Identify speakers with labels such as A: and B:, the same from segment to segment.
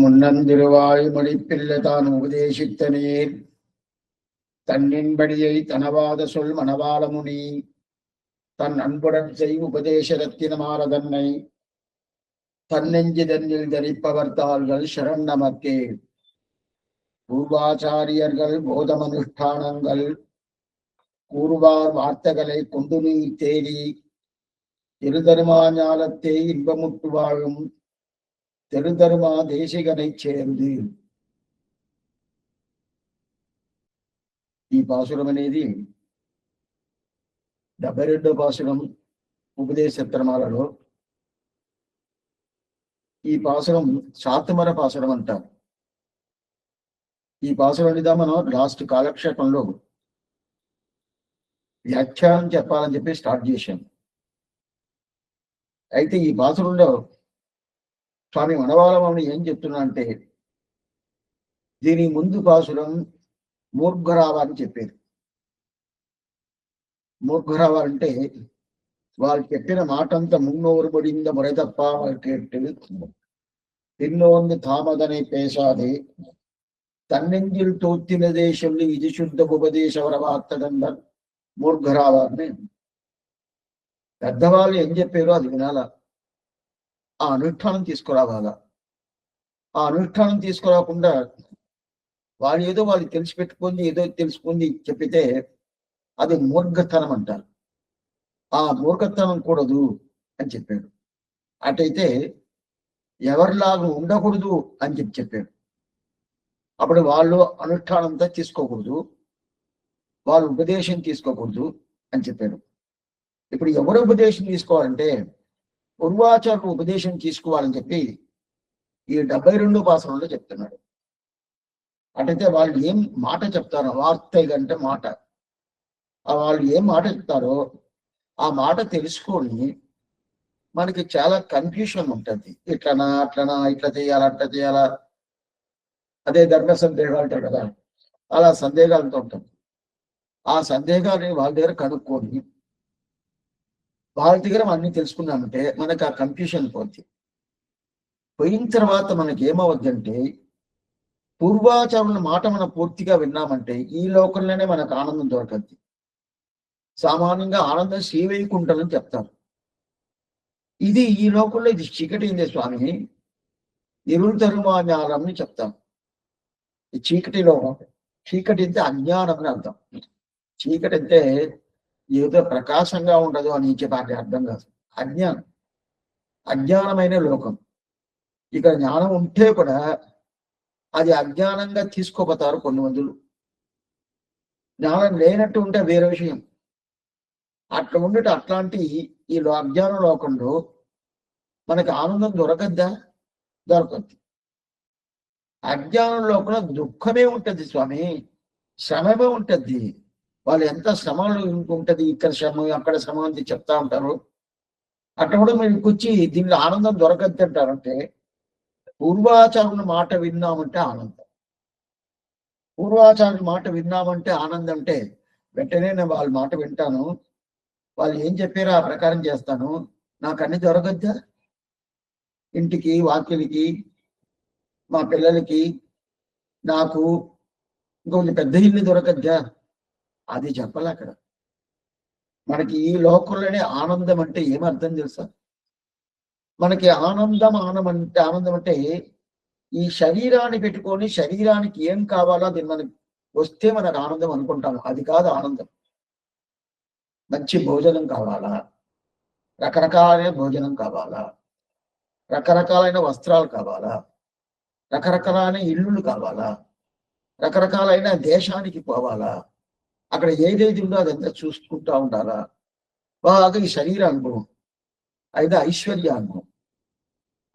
A: முன்னந்திருவாய் மொழிப்பில்லை தான் உபதேசித்த நீர் தன்னின்படியை தனவாத சொல் மணவாளமுனி தன் அன்புடன் செய் உபதேச ரத்தினமால தன்னை தன்னெஞ்சு தன்னில் தரிப்பவர் தாள்கள் சரண் நமக்கே. பூர்வாச்சாரியர்கள் போதமனுஷ்டானங்கள் கூறுவார் வார்த்தைகளை கொண்டு நீ தேடி திருதருமா ஞானத்தை இன்பமுற்று வாழும் திருதருமா தேசிகனைச் சேர்ந்து. ఈ పాసురం అనేది 72 పాసురం ఉపదేశ సత్రమాలలో. ఈ పాసురం శాతమర పాసురం అంటారు. ఈ పాసురం మీద మనం లాస్ట్ కాలక్షేపంలో వ్యాఖ్యానం చెప్పాలని చెప్పి స్టార్ట్ చేశాం. అయితే ఈ పాసురంలో స్వామి మనవాళమని ఏం చెప్తున్నా అంటే, దీని ముందు పాసురం మూర్ఘరావాలని చెప్పేది. మూర్ఘరావాలంటే వాళ్ళు చెప్పిన మాట అంతా మున్నోరు పడింద ముறை తప్ప கேட்டு இன்னொன்று தாமதனை பேசாதே தன்னெஞ்சில் தோத்தினதே சொல்லி ఇది శుద్ధ ఉపదేశవర వార్తగంధర్ మూర్ఘరావాన్ని. పెద్దవాళ్ళు ఏం చెప్పారో అది వినాలా, ఆ అనుష్ఠానం తీసుకురావాలా. ఆ అనుష్ఠానం తీసుకురాకుండా వాళ్ళు ఏదో వాళ్ళు తెలిసిపెట్టుకుంది ఏదో తెలుసుకుంది చెప్పితే అది మూర్ఘతనం అంటారు. ఆ మూర్ఘతనం కూడదు అని చెప్పాడు. అటైతే ఎవరిలాగా ఉండకూడదు అని చెప్పాడు. అప్పుడు వాళ్ళు అనుష్ఠానంతో తీసుకోకూడదు, వాళ్ళు ఉపదేశం తీసుకోకూడదు అని చెప్పాడు. ఇప్పుడు ఎవరు ఉపదేశం తీసుకోవాలంటే పూర్వాచారులు ఉపదేశం తీసుకోవాలని చెప్పి ఈ 72 పాసరంలో చెప్తున్నాడు. అటైతే వాళ్ళు ఏం మాట చెప్తారో, వార్త అంటే మాట, వాళ్ళు ఏం మాట చెప్తారో ఆ మాట తెలుసుకొని మనకి చాలా కన్ఫ్యూషన్ ఉంటుంది. ఇట్లనా అట్లనా, ఇట్లా చేయాలా అట్లా చేయాలా, అదే ధర్మ సందేహాలు అంటారు కదా, అలా సందేహాలతో ఉంటుంది. ఆ సందేహాన్ని వాళ్ళ దగ్గర కనుక్కొని వాళ్ళ దగ్గర అన్ని తెలుసుకున్నామంటే మనకు ఆ కన్ఫ్యూషన్ పోతుంది. పోయిన తర్వాత మనకి ఏమవుద్దంటే, పూర్వాచారుల మాట మనం పూర్తిగా విన్నామంటే ఈ లోకంలోనే మనకు ఆనందం దొరకద్ది. సామాన్యంగా ఆనందం శ్రీవైకుంఠం చెప్తారు. ఇది ఈ లోకంలో ఇది చీకటి అయిందే స్వామి, ఇరుಳು తరుమా జ్ఞానం అని చెప్తాం. ఈ చీకటిలో, చీకటి అంటే అజ్ఞానం అని అర్థం. చీకటి అంటే ఏదో ప్రకాశంగా ఉండదు అని చెప్పే అర్థం కాదు. అజ్ఞానం, అజ్ఞానమైన లోకం. ఇక జ్ఞానం ఉంటే కూడా అది అజ్ఞానంగా తీసుకోపోతారు కొన్ని మందులు. జ్ఞానం లేనట్టు ఉంటే వేరే విషయం. అట్లా ఉండేట అట్లాంటి ఈ అజ్ఞాన లోకంలో మనకి ఆనందం దొరకద్దా? దొరకద్దు. అజ్ఞానం లోకంలో దుఃఖమే ఉంటుంది స్వామి, శ్రమమే ఉంటుంది. వాళ్ళు ఎంత శ్రమలు ఉంటుంది, ఇక్కడ శ్రమ అక్కడ శ్రమ అని చెప్తా ఉంటారు. అట్లా కూడా మీరు కూర్చి దీనిలో ఆనందం దొరకద్దు అంటారంటే, పూర్వాచారుల మాట విన్నామంటే ఆనందం. పూర్వాచారుల మాట విన్నామంటే ఆనందం అంటే వెంటనే నేను వాళ్ళ మాట వింటాను, వాళ్ళు ఏం చెప్పారో ఆ ప్రకారం చేస్తాను, నాకు అన్ని దొరకద్దా? ఇంటికి, వాకిలికి, మా పిల్లలకి, నాకు ఇంకొంచెం పెద్ద ఇల్లు దొరకద్దా? అది చెప్పాలి. అక్కడ మనకి ఈ లోకంలోనే ఆనందం అంటే ఏమర్థం తెలుసా? మనకి ఆనందం ఆనందం అంటే ఈ శరీరాన్ని పెట్టుకొని శరీరానికి ఏం కావాలో అది మనకి వస్తే మనకు ఆనందం అనుకుంటాము. అది కాదు ఆనందం. మంచి భోజనం కావాలా, రకరకాలైన భోజనం కావాలా, రకరకాలైన వస్త్రాలు కావాలా, రకరకాలైన ఇల్లులు కావాలా, రకరకాలైన దేశానికి పోవాలా, అక్కడ ఏదైతే ఉందో అదంతా చూసుకుంటా ఉండాలా. బాగా ఈ శరీర అనుభవం, అయితే ఐశ్వర్య అనుభవం.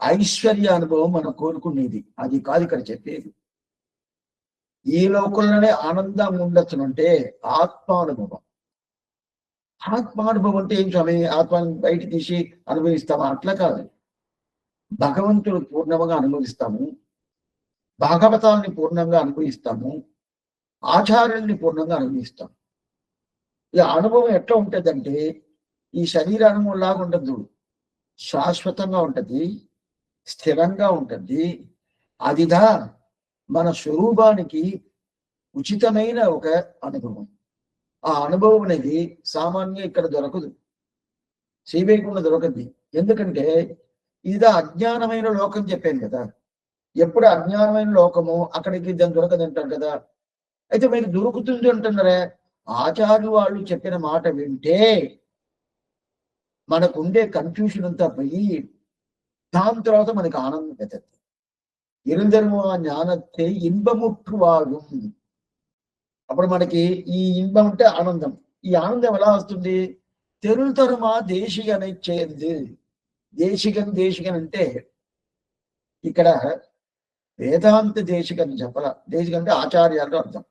A: ఐశ్వర్య అనుభవం మనం కోరుకునేది అది కాదు ఇక్కడ చెప్పేది. ఈ లోకంలోనే ఆనందం ఉండొచ్చునంటే ఆత్మానుభవం. ఆత్మానుభవం అంటే ఏం స్వామి, ఆత్మని బయట తీసి అనుభవిస్తామా? అట్లా కాదు. భగవంతుడు పూర్ణంగా అనుభవిస్తాము, భాగవతాన్ని పూర్ణంగా అనుభవిస్తాము, ఆచార్యుల్ని పూర్ణంగా అనుభవిస్తాం. ఈ అనుభవం ఎట్లా ఉంటుందంటే ఈ శరీర అనుభవం లాగా ఉండదు, శాశ్వతంగా ఉంటుంది, స్థిరంగా ఉంటుంది, అదిదా మన స్వరూపానికి ఉచితమైన ఒక అనుభవం. ఆ అనుభవం అనేది సామాన్య ఇక్కడ దొరకదు, శ్రీవైకుంఠం దొరకద్ది. ఎందుకంటే ఇదా అజ్ఞానమైన లోకం చెప్పాను కదా. ఎప్పుడు అజ్ఞానమైన లోకము అక్కడికి దాన్ని దొరకదు అంటారు కదా. అయితే మీరు దొరుకుతుంది అంటున్నారే, ఆచార్యులు వాళ్ళు చెప్పిన మాట వింటే మనకుండే కన్ఫ్యూషన్ అంతా పోయి దాని తర్వాత మనకి ఆనందం పెద్దది. இருந்தருமா ஞானத்தை ఇన్బముట్టువాడు. అప్పుడు మనకి ఈ ఇన్బం అంటే ఆనందం. ఈ ఆనందం ఎలా వస్తుంది? తెరుతరుమా దేశికனை చేయంది. దేశికన్ అంటే ఇక్కడ వేదాంత దేశికని చెప్పాల. దేశికన్ అంటే ఆచార్యాలు అర్థం.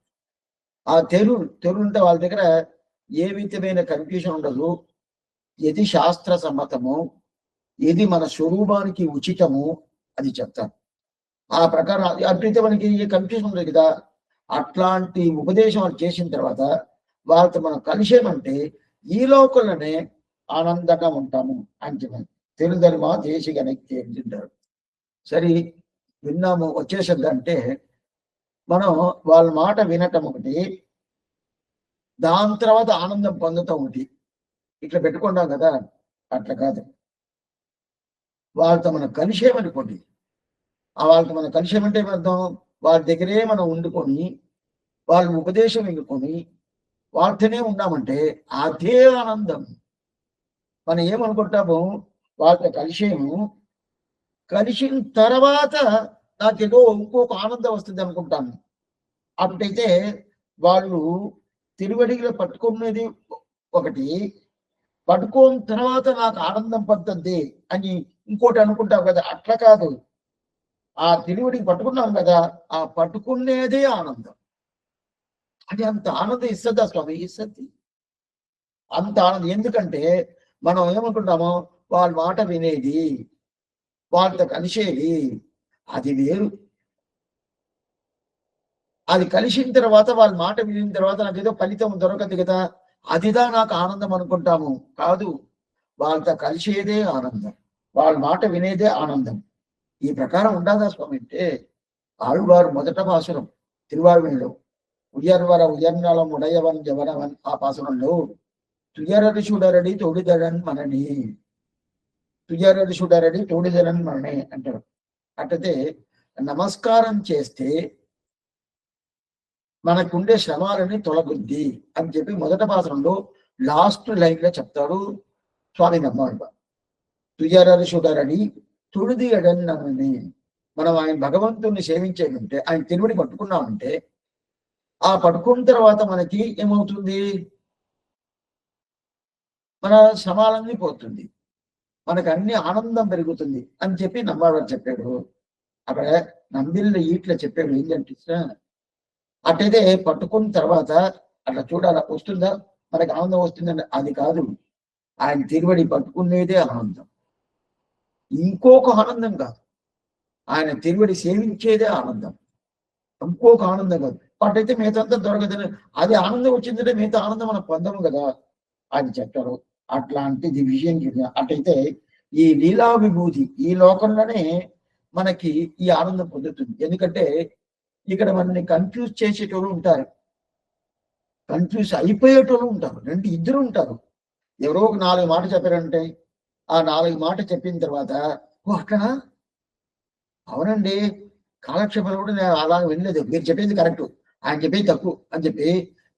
A: ఆ తెరు ఉంటే వాళ్ళ దగ్గర ఏ విధమైన కన్ఫ్యూషన్ ఉండదు. ఏది శాస్త్ర సమ్మతము, ఏది మన స్వరూపానికి ఉచితము అది చెప్తారు. ఆ ప్రకారం అట్లయితే మనకి కన్ఫ్యూజన్ ఉంది కదా. అట్లాంటి ఉపదేశం వాళ్ళు చేసిన తర్వాత వాళ్ళతో మనం కలిసేమంటే ఈ లోకంలోనే ఆనందంగా ఉంటాము అని చెప్పారు. తెలుదరుమా దేశికని తింటారు. సరే విన్నాము వచ్చేసద్దంటే మనం వాళ్ళ మాట వినటం ఒకటి, దాని తర్వాత ఆనందం పొందటం ఒకటి. ఇట్లా పెట్టుకున్నాం కదా, అట్లా కాదు. వాళ్ళతో మనం కలిసేమనుకోండి, వాళ్ళతో మనం కలిసేమంటే అర్థం వాళ్ళ దగ్గరే మనం వండుకొని వాళ్ళ ఉపదేశం ఎన్నుకొని వాళ్ళతోనే ఉన్నామంటే అదే ఆనందం. మనం ఏమనుకుంటాము, వాళ్ళతో కలిసేము, కలిసిన తర్వాత నాకేదో ఇంకొక ఆనందం వస్తుంది అనుకుంటాను. అప్పుడైతే వాళ్ళు తిరువడిలో పట్టుకునేది ఒకటి, పట్టుకోని తర్వాత నాకు ఆనందం పడుతుంది అని ఇంకోటి అనుకుంటావు కదా. అట్లా కాదు, ఆ తిరువడికి పట్టుకున్నాం కదా, ఆ పట్టుకునేదే ఆనందం. అది అంత ఆనందం ఇస్తుందా స్వామి? ఇస్తుంది అంత ఆనందం. ఎందుకంటే మనం ఏమనుకుంటామో వాళ్ళ మాట వినేది, వాళ్ళతో కలిసేది అది వేరు. అది కలిసిన తర్వాత వాళ్ళ మాట వినిన తర్వాత నాకు ఏదో ఫలితం దొరకదు కదా, అదిదా నాకు ఆనందం అనుకుంటాము. కాదు, వాళ్ళతో కలిసేదే ఆనందం, వాళ్ళ మాట వినేదే ఆనందం. ఈ ప్రకారం ఉండాదా స్వామి అంటే ఆళ్వారు మొదట పాసురం తిరువాళ్వెళ్ళలో ఉయర్నలం ఉడయవన్ జవనవన్ ఆ పాసురంలో తుయరరుషుడరడి తోడిదడన్ మనని, తుయరరుషుడరడి తోడిదడన్ మనని అంటారు. అట్లయితే నమస్కారం చేస్తే మనకుండే శ్రమాలని తొలగుద్ది అని చెప్పి మొదట పాత్రంలో లాస్ట్ లైన్ లో చెప్తాడు స్వామి నమ్మాడు. తుయరరుషుడరడి తుడిది ఎడన్నని. మనం ఆయన భగవంతుణ్ణి సేవించేదంటే ఆయన తిరువడి పట్టుకున్నామంటే ఆ పట్టుకున్న తర్వాత మనకి ఏమవుతుంది, మన శ్రమాలన్నీ పోతుంది, మనకు అన్ని ఆనందం పెరుగుతుంది అని చెప్పి నమ్మాడు చెప్పాడు. అక్కడ నందిల్లో ఈట్ల చెప్పాడు ఏంటంటే అట్టయితే పట్టుకున్న తర్వాత అట్లా చూడాల వస్తుందా మనకి ఆనందం వస్తుందండి, అది కాదు. ఆయన తిరువడి పట్టుకునేదే ఆనందం, ఇంకొక ఆనందం కాదు. ఆయన తిరువడి సేవించేదే ఆనందం, ఇంకొక ఆనందం కాదు. అట్టయితే మిగతా దొరకదని, అది ఆనందం వచ్చిందంటే మిగతా ఆనందం మనం పొందము కదా అని చెప్పారు. అట్లాంటిది విషయం చెప్పిన అట్టయితే ఈ లీలా విభూతి ఈ లోకంలోనే మనకి ఈ ఆనందం పొందుతుంది. ఎందుకంటే ఇక్కడ మనల్ని కన్ఫ్యూజ్ చేసేటోళ్ళు ఉంటారు, కన్ఫ్యూజ్ అయిపోయేటోళ్ళు ఉంటారు, ఇద్దరు ఉంటారు. ఎవరో ఒక 4 మాట చెప్పారంటే ఆ 4 మాట చెప్పిన తర్వాత ఓ అట్లనా, అవునండి, కాలక్షేపాలు కూడా నేను అలా వినలేదు, మీరు చెప్పేది కరెక్ట్, ఆయన చెప్పేది తప్పు అని చెప్పి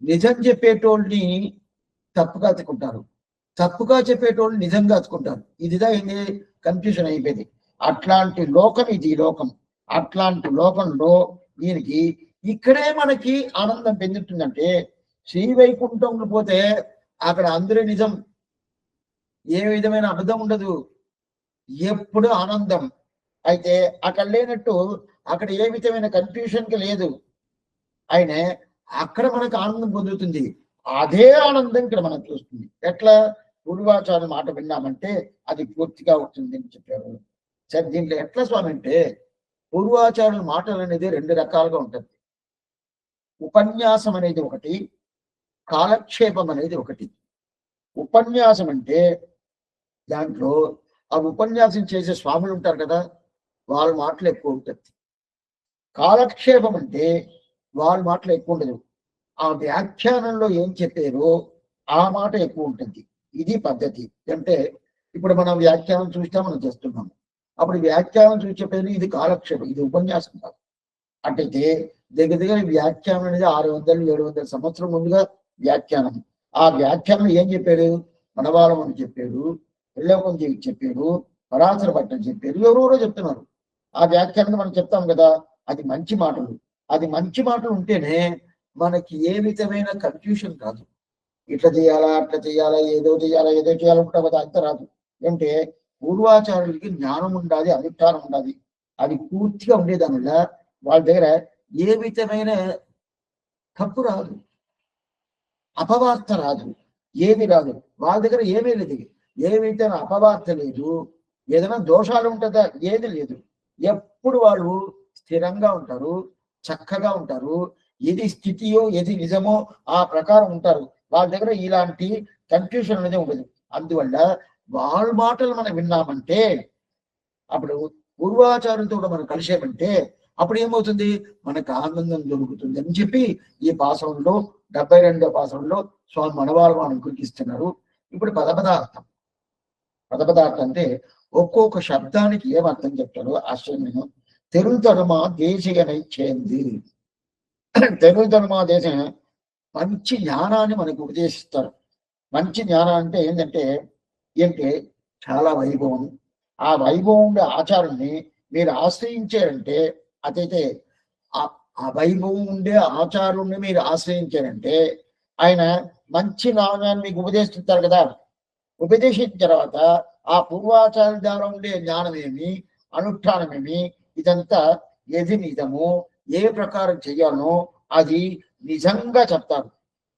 A: నిజం చెప్పేటోళ్ళని తప్పుగా అతుకుంటారు, తప్పుగా చెప్పేటోళ్ళు నిజంగా అతుకుంటారు. ఇదిదా ఏంది కన్ఫ్యూజన్ అయిపోయింది. అట్లాంటి లోకం ఇది లోకం. అట్లాంటి లోకంలో దీనికి ఇక్కడే మనకి ఆనందం పెందుతుందంటే శ్రీవైకుంఠంలో పోతే అక్కడ అందరూ నిజం, ఏ విధమైన అబద్ధం ఉండదు, ఎప్పుడు ఆనందం. అయితే అక్కడ లేనట్టు అక్కడ ఏ విధమైన కన్ఫ్యూషన్కి లేదు. ఆయన అక్కడ మనకు ఆనందం పొందుతుంది, అదే ఆనందం ఇక్కడ మనం చూస్తుంది. ఎట్లా పూర్వాచార్య మాట విన్నామంటే అది పూర్తిగా అవుతుంది అని చెప్పారు. సరే దీంట్లో ఎట్లా స్వామి అంటే పూర్వాచార్యుల మాటలు అనేది 2 రకాలుగా ఉంటుంది. ఉపన్యాసం అనేది ఒకటి, కాలక్షేపం అనేది ఒకటి. ఉపన్యాసం అంటే దాంట్లో ఆ ఉపన్యాసం చేసే స్వాములు ఉంటారు కదా, వాళ్ళ మాటలు ఎక్కువ ఉంటుంది. కాలక్షేపం అంటే వాళ్ళ మాటలు ఎక్కువ ఉండదు. ఆ వ్యాఖ్యానంలో ఏం చెప్పారో ఆ మాట ఎక్కువ ఉంటుంది. ఇది పద్ధతి. అంటే ఇప్పుడు మనం వ్యాఖ్యానం చూస్తే మనం చేస్తున్నాము. అప్పుడు వ్యాఖ్యానం చూసి చెప్పేది ఇది కాలక్షేపం, ఇది ఉపన్యాసం కాదు. అట్టయితే దగ్గర దగ్గర వ్యాఖ్యానం అనేది 600-700 సంవత్సరం ముందుగా వ్యాఖ్యానం. ఆ వ్యాఖ్యానం ఏం చెప్పాడు? మనవాళం అని చెప్పాడు, ఎల్లకొంజి చెప్పాడు, పరాశర భట్టని చెప్పారు, ఎవరెవరో చెప్తున్నారు. ఆ వ్యాఖ్యానం మనం చెప్తాం కదా, అది మంచి మాటలు. అది మంచి మాటలు ఉంటేనే మనకి ఏ విధమైన కన్ఫ్యూషన్ కాదు. ఇట్లా చేయాలా, అట్లా చేయాలా, ఏదో చేయాలా, ఏదో చేయాలనుకుంటా కదా, అంత రాదు. అంటే పూర్వాచారులకి జ్ఞానం ఉండాలి, అనుష్ఠానం ఉండాలి. అది పూర్తిగా ఉండేదానివల్ల వాళ్ళ దగ్గర ఏ విధమైన తప్పు రాదు, అపవార్త రాదు, ఏమి రాదు. వాళ్ళ దగ్గర ఏమీ లేదు, ఏ విధమైన అపవార్త లేదు, ఏదైనా దోషాలు ఉంటుందా, ఏది లేదు. ఎప్పుడు వాళ్ళు స్థిరంగా ఉంటారు, చక్కగా ఉంటారు. ఏది స్థితియో ఏది నిజమో ఆ ప్రకారం ఉంటారు. వాళ్ళ దగ్గర ఇలాంటి కన్ఫ్యూషన్ అనేది ఉండదు. అందువల్ల వాళ్ళ మాటలు మనం విన్నామంటే, అప్పుడు పూర్వాచారులతో కూడా మనం కలిసామంటే అప్పుడు ఏమవుతుంది, మనకు ఆనందం దొరుకుతుంది అని చెప్పి ఈ పాసంలో 72వ పాసంలో స్వామి మనవాళ్ళు మనం గుర్తిస్తున్నారు. ఇప్పుడు పదపదార్థం అంటే ఒక్కొక్క శబ్దానికి ఏం అర్థం చెప్తారో ఆశ్చర్యం. తెరుతరుమా దేశిగనై చేంది. తెరుతరుమా దేశం మంచి జ్ఞానాన్ని మనకు ఉపదేశిస్తారు. మంచి జ్ఞానం అంటే ఏంటంటే చాలా వైభవం. ఆ వైభవం ఉండే ఆచారాన్ని మీరు ఆశ్రయించారంటే, అదైతే ఆ వైభవం ఉండే ఆచారుణ్ణి మీరు ఆశ్రయించారంటే ఆయన మంచి నాణ్యాన్ని మీకు ఉపదేశిస్తారు కదా. ఉపదేశించిన తర్వాత ఆ పూర్వాచార్య ద్వారా ఉండే జ్ఞానమేమి, అనుష్ఠానమేమి, ఇదంతా ఏది నిజము, ఏ ప్రకారం చెయ్యాలనో అది నిజంగా చెప్తారు.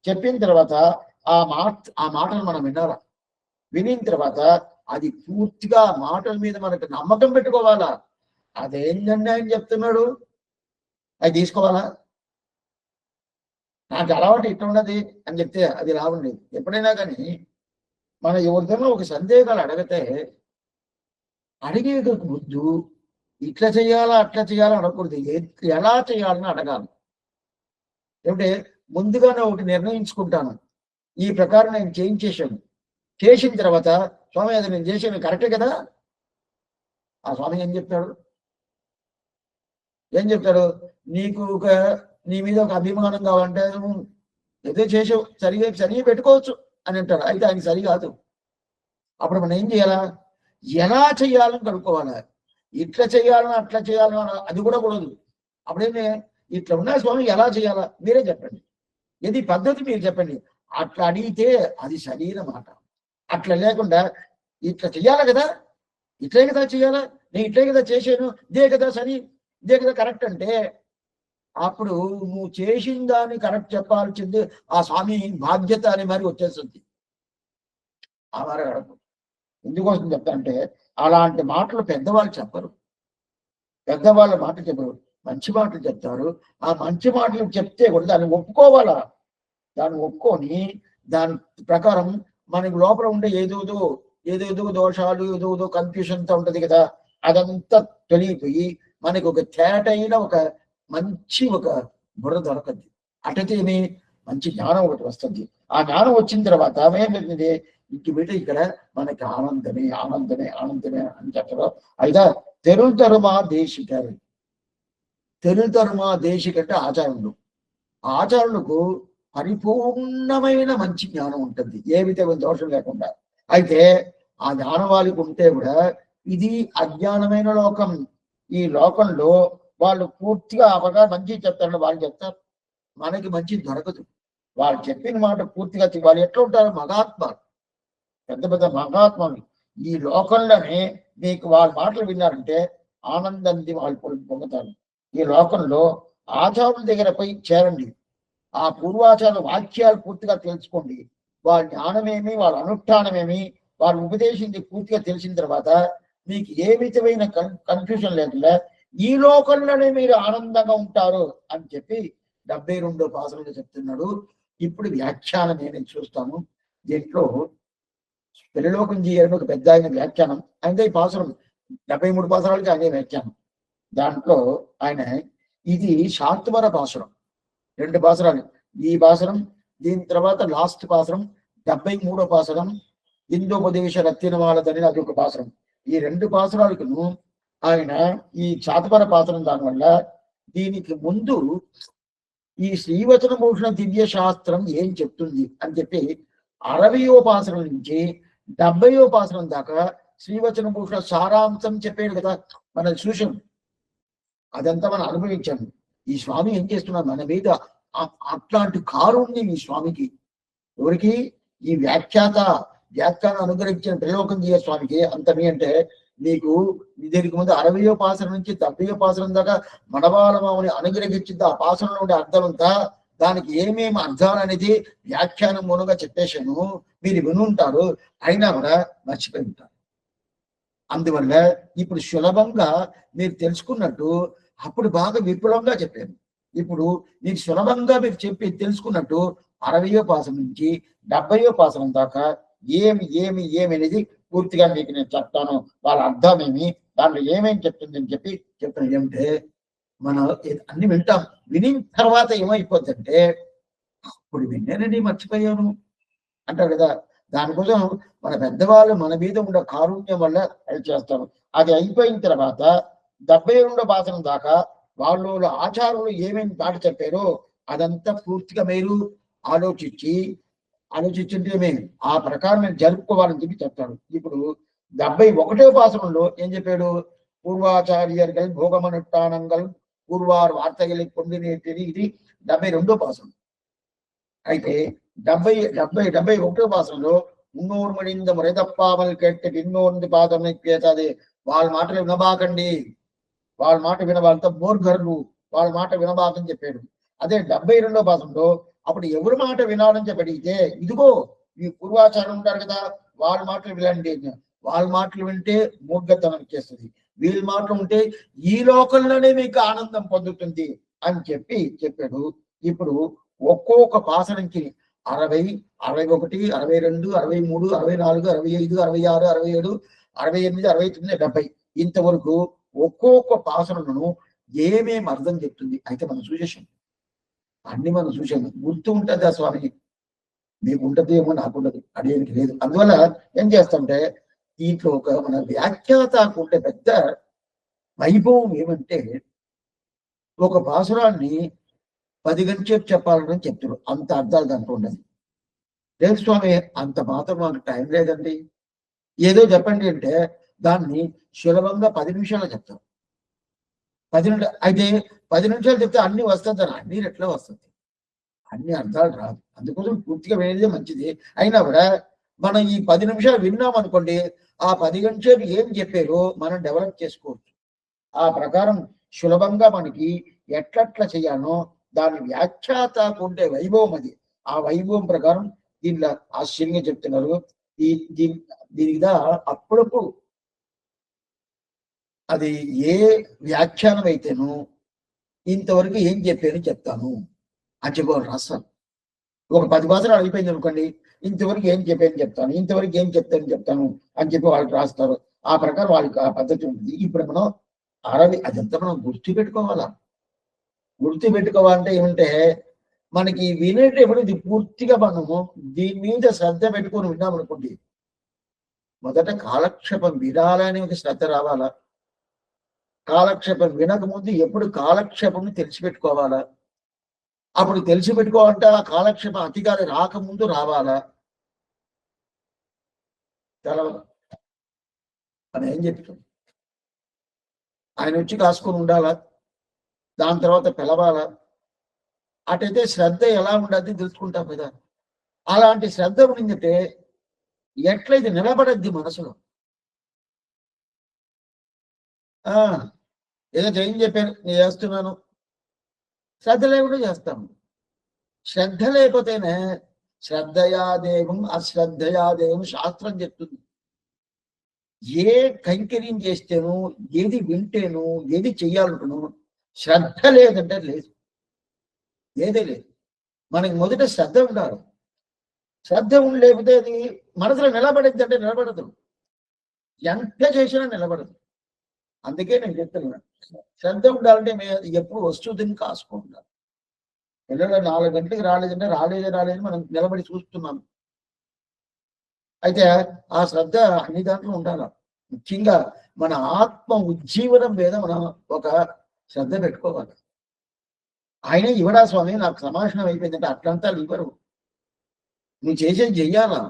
A: చెప్పిన తర్వాత ఆ మాటలు మనం వినాలా. వినిన తర్వాత అది పూర్తిగా మాటల మీద మనకు నమ్మకం పెట్టుకోవాలా. అదేంటండి ఆయన చెప్తున్నాడు, అది తీసుకోవాలా. నాకు అలవాటు ఇట్లా ఉన్నది అని చెప్తే అది లాభం లేదు. ఎప్పుడైనా కానీ మన ఎవరిదైనా ఒక సందేహాలు అడిగితే అడిగేందుకు ముందు ఇట్లా చేయాలా అట్లా చేయాలా అడగకూడదు, ఎలా చేయాలని అడగాలి. ఏమంటే ముందుగానే ఒకటి నిర్ణయించుకుంటాను, ఈ ప్రకారం నేను చేయించేశాను. చేసిన తర్వాత స్వామి అది నేను చేసాను కరెక్టే కదా. ఆ స్వామి ఏం చెప్తాడు, నీకు నీ మీద ఒక అభిమానం కావాలంటే నువ్వు ఏదో చేసావు, సరిగా పెట్టుకోవచ్చు అని అంటాడు. అయితే ఆయన సరి కాదు. అప్పుడు మనం ఏం చేయాలా, ఎలా చేయాలని కనుక్కోవాలా. ఇట్లా చేయాలని అట్లా చేయాలని అది కూడా కూడదు. అప్పుడేమే ఇట్లా ఉన్నా స్వామి ఎలా చేయాలా మీరే చెప్పండి, ఇది పద్ధతి మీరు చెప్పండి. అట్లా అడిగితే అది శరీర మాట. అట్లా లేకుండా ఇట్లా చెయ్యాలా కదా, ఇట్లే కదా చేయాలా, నేను ఇట్లే కదా చేశాను, ఇదే కదా సరి, ఇదే కదా కరెక్ట్ అంటే అప్పుడు నువ్వు చేసిన దాన్ని కరెక్ట్ చెప్పాల్సింది ఆ స్వామి బాధ్యత అని మరి వచ్చేస్తుంది. ఆ మరి ఎందుకోసం చెప్తానంటే అలాంటి మాటలు పెద్దవాళ్ళు చెప్పరు. పెద్దవాళ్ళ మాటలు చెప్పరు, మంచి మాటలు చెప్తారు. ఆ మంచి మాటలు చెప్తే కూడా దాన్ని ఒప్పుకోవాలా. దాన్ని ఒప్పుకొని దాని ప్రకారం మనకి లోపల ఉండే ఏదేదో దోషాలు, ఏదో కన్ఫ్యూషన్తో ఉంటది కదా, అదంతా తొలగిపోయి మనకి ఒక తేటైన ఒక మంచి బుర్ర దొరకద్ది. అటైతే ఏమి మంచి జ్ఞానం ఒకటి వస్తుంది. ఆ జ్ఞానం వచ్చిన తర్వాత ఏమైంది, ఇక్కడ మనకి ఆనందమే అని చెప్పడం. అయితే తెరుతరుమా దేశికంటే ఆచార్యులు. ఆచార్యులకు పరిపూర్ణమైన మంచి జ్ఞానం ఉంటుంది, ఏ విధమైన దోషం లేకుండా. అయితే ఆ జ్ఞానం వాళ్ళకి ఉంటే కూడా ఇది అజ్ఞానమైన లోకం. ఈ లోకంలో వాళ్ళు పూర్తిగా అవగా మంచి చెప్తారు, వాళ్ళు చెప్తారు, మనకి మంచి దొరకదు. వాళ్ళు చెప్పిన మాట పూర్తిగా వాళ్ళు ఎట్లా ఉంటారు, పెద్ద పెద్ద మహాత్మలు ఈ లోకంలోనే మీకు వాళ్ళ మాటలు విన్నారంటే ఆనందాన్ని వాళ్ళు పొందుతారు. ఈ లోకంలో ఆచార్యుల దగ్గర పోయి చేరండి, ఆ పూర్వాచార వాక్యాలు పూర్తిగా తెలుసుకోండి. వాళ్ళ జ్ఞానమేమి, వాళ్ళ అనుష్ఠానమేమి, వాళ్ళు ఉపదేశించి పూర్తిగా తెలిసిన తర్వాత మీకు ఏ విధమైన కన్ఫ్యూషన్ లేకుండా ఈ లోకంలోనే మీరు ఆనందంగా ఉంటారు అని చెప్పి 72వ పాసంలో చెప్తున్నాడు. ఇప్పుడు వ్యాఖ్యానం నేను చూస్తాను. దీంట్లో పెళ్లిలోకంజీ అని ఒక పెద్ద ఆయన వ్యాఖ్యానం ఆయన ఈ పాసరం 73 పాసరాలకి ఆయన వ్యాఖ్యానం. దాంట్లో ఆయన ఇది శాంతవర పాసురం. 2 పాసురాలు. ఈ పాసురం, దీని తర్వాత లాస్ట్ పాసురం 73వ పాసురం ఇందోపదేశ రత్తినమాలదని అది ఒక పాసురం. ఈ 2 పాసురాలకు ఆయన ఈ శాంతవర పాసురం దానివల్ల దీనికి ముందు ఈ శ్రీవచనభూషణ దివ్య శాస్త్రం ఏం చెప్తుంది అని చెప్పి 60వ పాసురం నుంచి 70వ పాసురం దాకా శ్రీవచనభూషణ సారాంశం చెప్పాడు కదా, మనం చూసాం. అదంతా మనం అనుభవించాము. ఈ స్వామి ఏం చేస్తున్నారు మన మీద, అట్లాంటి కారుణ్యం ఈ స్వామికి. ఎవరికి? ఈ వ్యాఖ్యానం అనుగ్రహించిన త్రిలోకం దియ స్వామికి. అంతని అంటే నీకు దీనికి ముందు 60వ పాసరం నుంచి 70వ పాసరం దాకా మనవాళమావుని అనుగ్రహించింది. ఆ పాసరంలో ఉండే అర్థమంతా, దానికి ఏమేమి అర్థాలు అనేది వ్యాఖ్యానం మూలంగా చెప్పేశాను. మీరు వినుంటారు, అయినా కూడా మర్చిపోయి ఉంటారు. అందువల్ల ఇప్పుడు సులభంగా మీరు తెలుసుకున్నట్టు అప్పుడు బాగా విపులంగా చెప్పాను. ఇప్పుడు మీరు సులభంగా మీరు చెప్పి తెలుసుకున్నట్టు 60వ పాసరం నుంచి 70వ పాసరం దాకా ఏమి అనేది పూర్తిగా మీకు నేను చెప్తాను. వాళ్ళ అర్థం ఏమి, దాంట్లో ఏమేమి చెప్తుంది అని చెప్పి చెప్తాను. ఏమిటంటే మనం అన్ని వింటాం. వినిన తర్వాత ఏమైపోద్దంటే అప్పుడు విన్నానని మర్చిపోయాను అంటారు కదా. దానికోసం మన పెద్దవాళ్ళు మన మీద ఉన్న కారుణ్యం వల్ల అది చేస్తారు. అది అయిపోయిన తర్వాత 72వ పాసరం దాకా వాళ్ళు ఆచారులు ఏమేమి పాట చెప్పారో అదంతా పూర్తిగా మీరు ఆలోచించుంటే మేము ఆ ప్రకారం నేను జరుపుకోవాలని చెప్పి చెప్తాడు. ఇప్పుడు 71వ పాసనంలో ఏం చెప్పాడు? పూర్వాచార్యர்கள் భోగమనుష్ఠానంగల్ పూర్వార్ వార్తగలి పొందినేటిది. ఇది 72వ పాసనం. అయితే 71వ పాసనంలో ఉన్నోరు మడింద మురైతప్పామలు కేట్టు ఇన్నోంది పాదం కేతది. వాళ్ళ మాటలు వినబాకండి, వాళ్ళ మాట వినబాకంత మూర్ఘరులు, వాళ్ళ మాట వినబాకని చెప్పాడు. అదే 72వ పాసనంలో అప్పుడు ఎవరి మాట వినాలని చెప్పి అడిగితే, ఇదిగో ఈ పూర్వాచారం ఉంటారు కదా, వాళ్ళ మాటలు వినండి. వాళ్ళ మాటలు వింటే మూర్ఘతనం చేస్తుంది, వీళ్ళ మాటలు ఉంటే ఈ లోకంలోనే మీకు ఆనందం పొందుతుంది అని చెప్పాడు. ఇప్పుడు ఒక్కొక్క పాసనంకి 60, 61, 62, 63, 64, 65, 66, 67, 68, 69, 70 ఇంతవరకు ఒక్కొక్క పాసనను ఏమేమి అర్థం చెప్తుంది అయితే మనం చూసేసాం. అన్ని మనం చూసాము. గుర్తు ఉంటుంది ఆ స్వామికి. మీకు ఉంటుంది ఏమో, నాకు ఉండదు, అడిగేది లేదు. అందువల్ల ఏం చేస్తామంటే దీంట్లో ఒక మన వ్యాఖ్యాతకు ఉండే పెద్ద వైభవం ఏమంటే, ఒక పాసురాన్ని 10 గంటలు చెప్పాలని చెప్తారు. అంత అర్థాలు దాంట్లో ఉండదు. లేదు స్వామి, అంత మాత్రం మాకు టైం లేదండి, ఏదో చెప్పండి అంటే దాన్ని సులభంగా 10 నిమిషాలు చెప్తాం. 10 నిమిషాలు అయితే 10 నిమిషాలు చెప్తే అన్ని వస్తుంది, అన్ని ఎట్లా వస్తుంది, అన్ని అర్థాలు రాదు. అందుకోసం పూర్తిగా వినేదే మంచిది. అయినా కూడా మనం ఈ 10 నిమిషాలు విన్నాం అనుకోండి, ఆ 10 గంటలు ఏం చెప్పారో మనం డెవలప్ చేసుకోవచ్చు. ఆ ప్రకారం సులభంగా మనకి ఎట్లట్లా చేయాలో దాని వ్యాఖ్యాతకు ఉండే వైభవం అది. ఆ వైభవం ప్రకారం దీనిలో ఆశ్చర్యంగా చెప్తున్నారు. దీనిదా అప్పుడప్పుడు అది ఏ వ్యాఖ్యానం అయితేనో ఇంతవరకు ఏం చెప్పాను చెప్తాను అని చెప్పి రాస్తాను. ఒక 10 పాసరాలు అయిపోయింది అనుకోండి, ఇంతవరకు ఏం చెప్పాను చెప్తాను, ఇంతవరకు ఏం చెప్తాను అని చెప్పి వాళ్ళకి రాస్తారు. ఆ ప్రకారం వాళ్ళకి ఆ పద్ధతి ఉంటుంది. ఇప్పుడు మనం 60 అదంతా మనం గుర్తుపెట్టుకోవాలంటే ఏమంటే, మనకి వినేటప్పుడు ఇది పూర్తిగా మనము దీని మీద శ్రద్ధ పెట్టుకొని విన్నామనుకోండి, మొదట కాలక్షేపం వినాలని ఒక శ్రద్ధ రావాలా. కాలక్షేపం వినకముందు ఎప్పుడు కాలక్షేపం తెలిసిపెట్టుకోవాలా. అప్పుడు తెలిసిపెట్టుకోవాలంటే ఆ కాలక్షేపం అతిగాలి రాకముందు రావాలా. తెలవదు అని ఏం చెప్తాం. ఆయన వచ్చి కాసుకొని ఉండాలా, దాని తర్వాత పిలవాలా. అటైతే శ్రద్ధ ఎలా ఉండద్ది తెలుసుకుంటాం కదా. అలాంటి శ్రద్ధ ఉండిందంటే ఎట్లయితే నిలబడద్ది మనసులో. ఏదో చేయని చెప్పాను, నేను చేస్తున్నాను, శ్రద్ధ లేకుండా చేస్తాము. శ్రద్ధ లేకపోతేనే శ్రద్ధయాదేవం అశ్రద్ధయాదేవం శాస్త్రం చెప్తుంది. ఏ కైంకర్యం చేస్తేనో, ఏది వింటేనో, ఏది చెయ్యాలనుకున్నాను శ్రద్ధ లేదంటే లేదు, ఏదే లేదు. మనకి మొదట శ్రద్ధ ఉండాలి. శ్రద్ధ లేకపోతే అది మనసులో నిలబడింది అంటే నిలబడదు, ఎంత చేసినా నిలబడదు. అందుకే నేను చెప్తున్నాను, శ్రద్ధ ఉండాలంటే ఎప్పుడు వస్తువుని కాసుకుంటాం. పిల్లలు 4 గంటలకు రాలేదంటే రాలేదని మనం నిలబడి చూస్తున్నాం. అయితే ఆ శ్రద్ధ అన్ని దాంట్లో ఉండాల. ముఖ్యంగా మన ఆత్మ ఉజ్జీవనం మీద మనం ఒక శ్రద్ధ పెట్టుకోవాలి. ఆయనే ఇవ్వడా స్వామి, నాకు సమాషణం అయిపోయిందంటే అట్లంతా ఇవ్వరు. నువ్వు చేసేది చెయ్యాలా.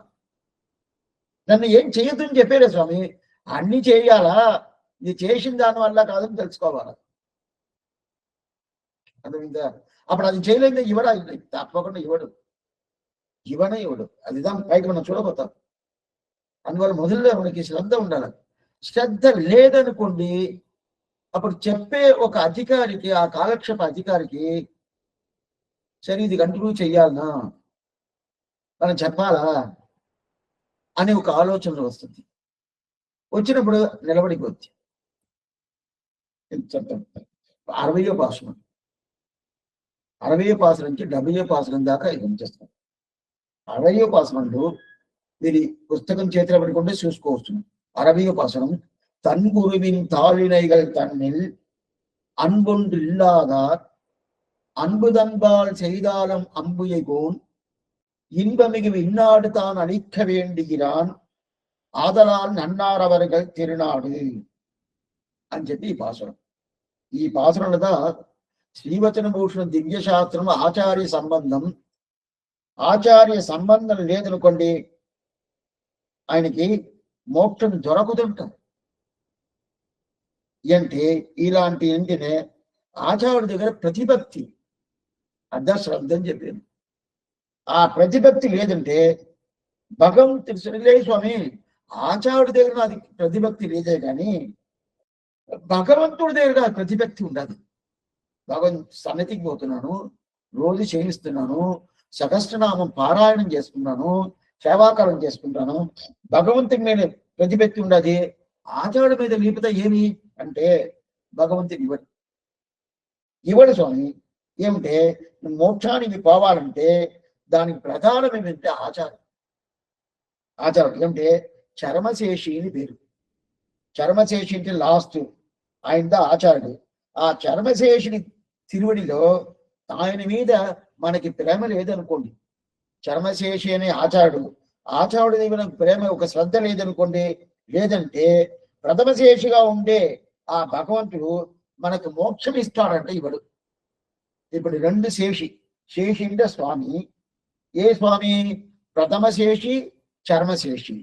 A: నన్ను ఏం చెయ్యొద్దని చెప్పాడే స్వామి. అన్ని చేయాలా, ఇది చేసిన దాని వల్ల కాదని తెలుసుకోవాలి. అర్థమైందా? అప్పుడు అది చేయలేదు ఇవ్వడా, తప్పకుండా ఇవ్వడు. ఇవ్వడు. అదిదాం పైకి మనం చూడబోతాం. అందువల్ల మొదలుగా మనకి శ్రద్ధ ఉండాలి. శ్రద్ధ లేదనుకోండి, అప్పుడు చెప్పే ఒక అధికారికి, ఆ కాలక్షేప అధికారికి, సరే ఇది కంటిన్యూ చెయ్యాలనా, మనం చెప్పాలా అనే ఒక ఆలోచన వస్తుంది. వచ్చినప్పుడు నిలబడిపోద్ది. చెప్తాం 60వ పాసనం, 60వ పాసనం నుంచి 70వ పాసనం దాకా ఇది ఉంచేస్తాం. 60వ పాసనంలో మీరు పుస్తకం చేతిలో పెట్టుకుంటే చూసుకోవచ్చు. 60వ పాసనం, தன் குருவின் தாளினைகள் தன்னில் அன்பொன்று இல்லாதார் அன்புதன்பால் செய்தாலும் அம்புயைகோன் இன்பமிகு இந்நாடு தான் அளிக்க வேண்டுகிறான் ఆదలాల్ నన్నార్ అవர்கள் తిరునాడు అని చెప్పి ఈ పాసురం. ఈ పాసురంలో శ్రీవచన భూషణం దివ్యశాస్త్రం ఆచార్య సంబంధం లేదనుకోండి, ఆయనకి మోక్షం దొరకదుంటాం. అంటే ఇలాంటి ఏంటనే ఆచార్యుడి దగ్గర ప్రతిభక్తి, అర్థ శ్రద్ధ అని చెప్పింది. ఆ ప్రతిభక్తి లేదంటే భగవంతుడి సరిలే స్వామి, ఆచార్యుడి దగ్గర నాది ప్రతిభక్తి లేదే కానీ భగవంతుడి దగ్గర ప్రతిభక్తి ఉండదు. సన్నతికి పోతున్నాను, రోజు చేయిస్తున్నాను, సహస్రనామం పారాయణం చేసుకున్నాను, సేవాకాలం చేసుకుంటాను, భగవంతుడి మీద ప్రతిభక్తి ఉండదు. ఆచార్యుడి మీద లేకపోతే ఏమి అంటే భగవంతుని ఇవ్వడు స్వామి. ఏమిటే మోక్షానికి పోవాలంటే దానికి ప్రధానం ఏమిటంటే ఆచారం ఏమిటే చర్మశేషి అని పేరు. చర్మశేషి అంటే లాస్ట్, ఆయన ఆచార్యుడు. ఆ చర్మశేషిని తిరువడిలో ఆయన మీద మనకి ప్రేమ లేదనుకోండి, చర్మశేషి అనే ఆచార్యుడి దగ్గర ప్రేమ, ఒక శ్రద్ధ లేదనుకోండి, లేదంటే ప్రథమశేషిగా ఉండే ఆ భగవంతుడు మనకు మోక్షం ఇస్తాడంటే ఇవ్వడు. ఇప్పుడు 2 శేషి అంటే స్వామి. ఏ స్వామి? ప్రథమశేషి, చర్మశేషి.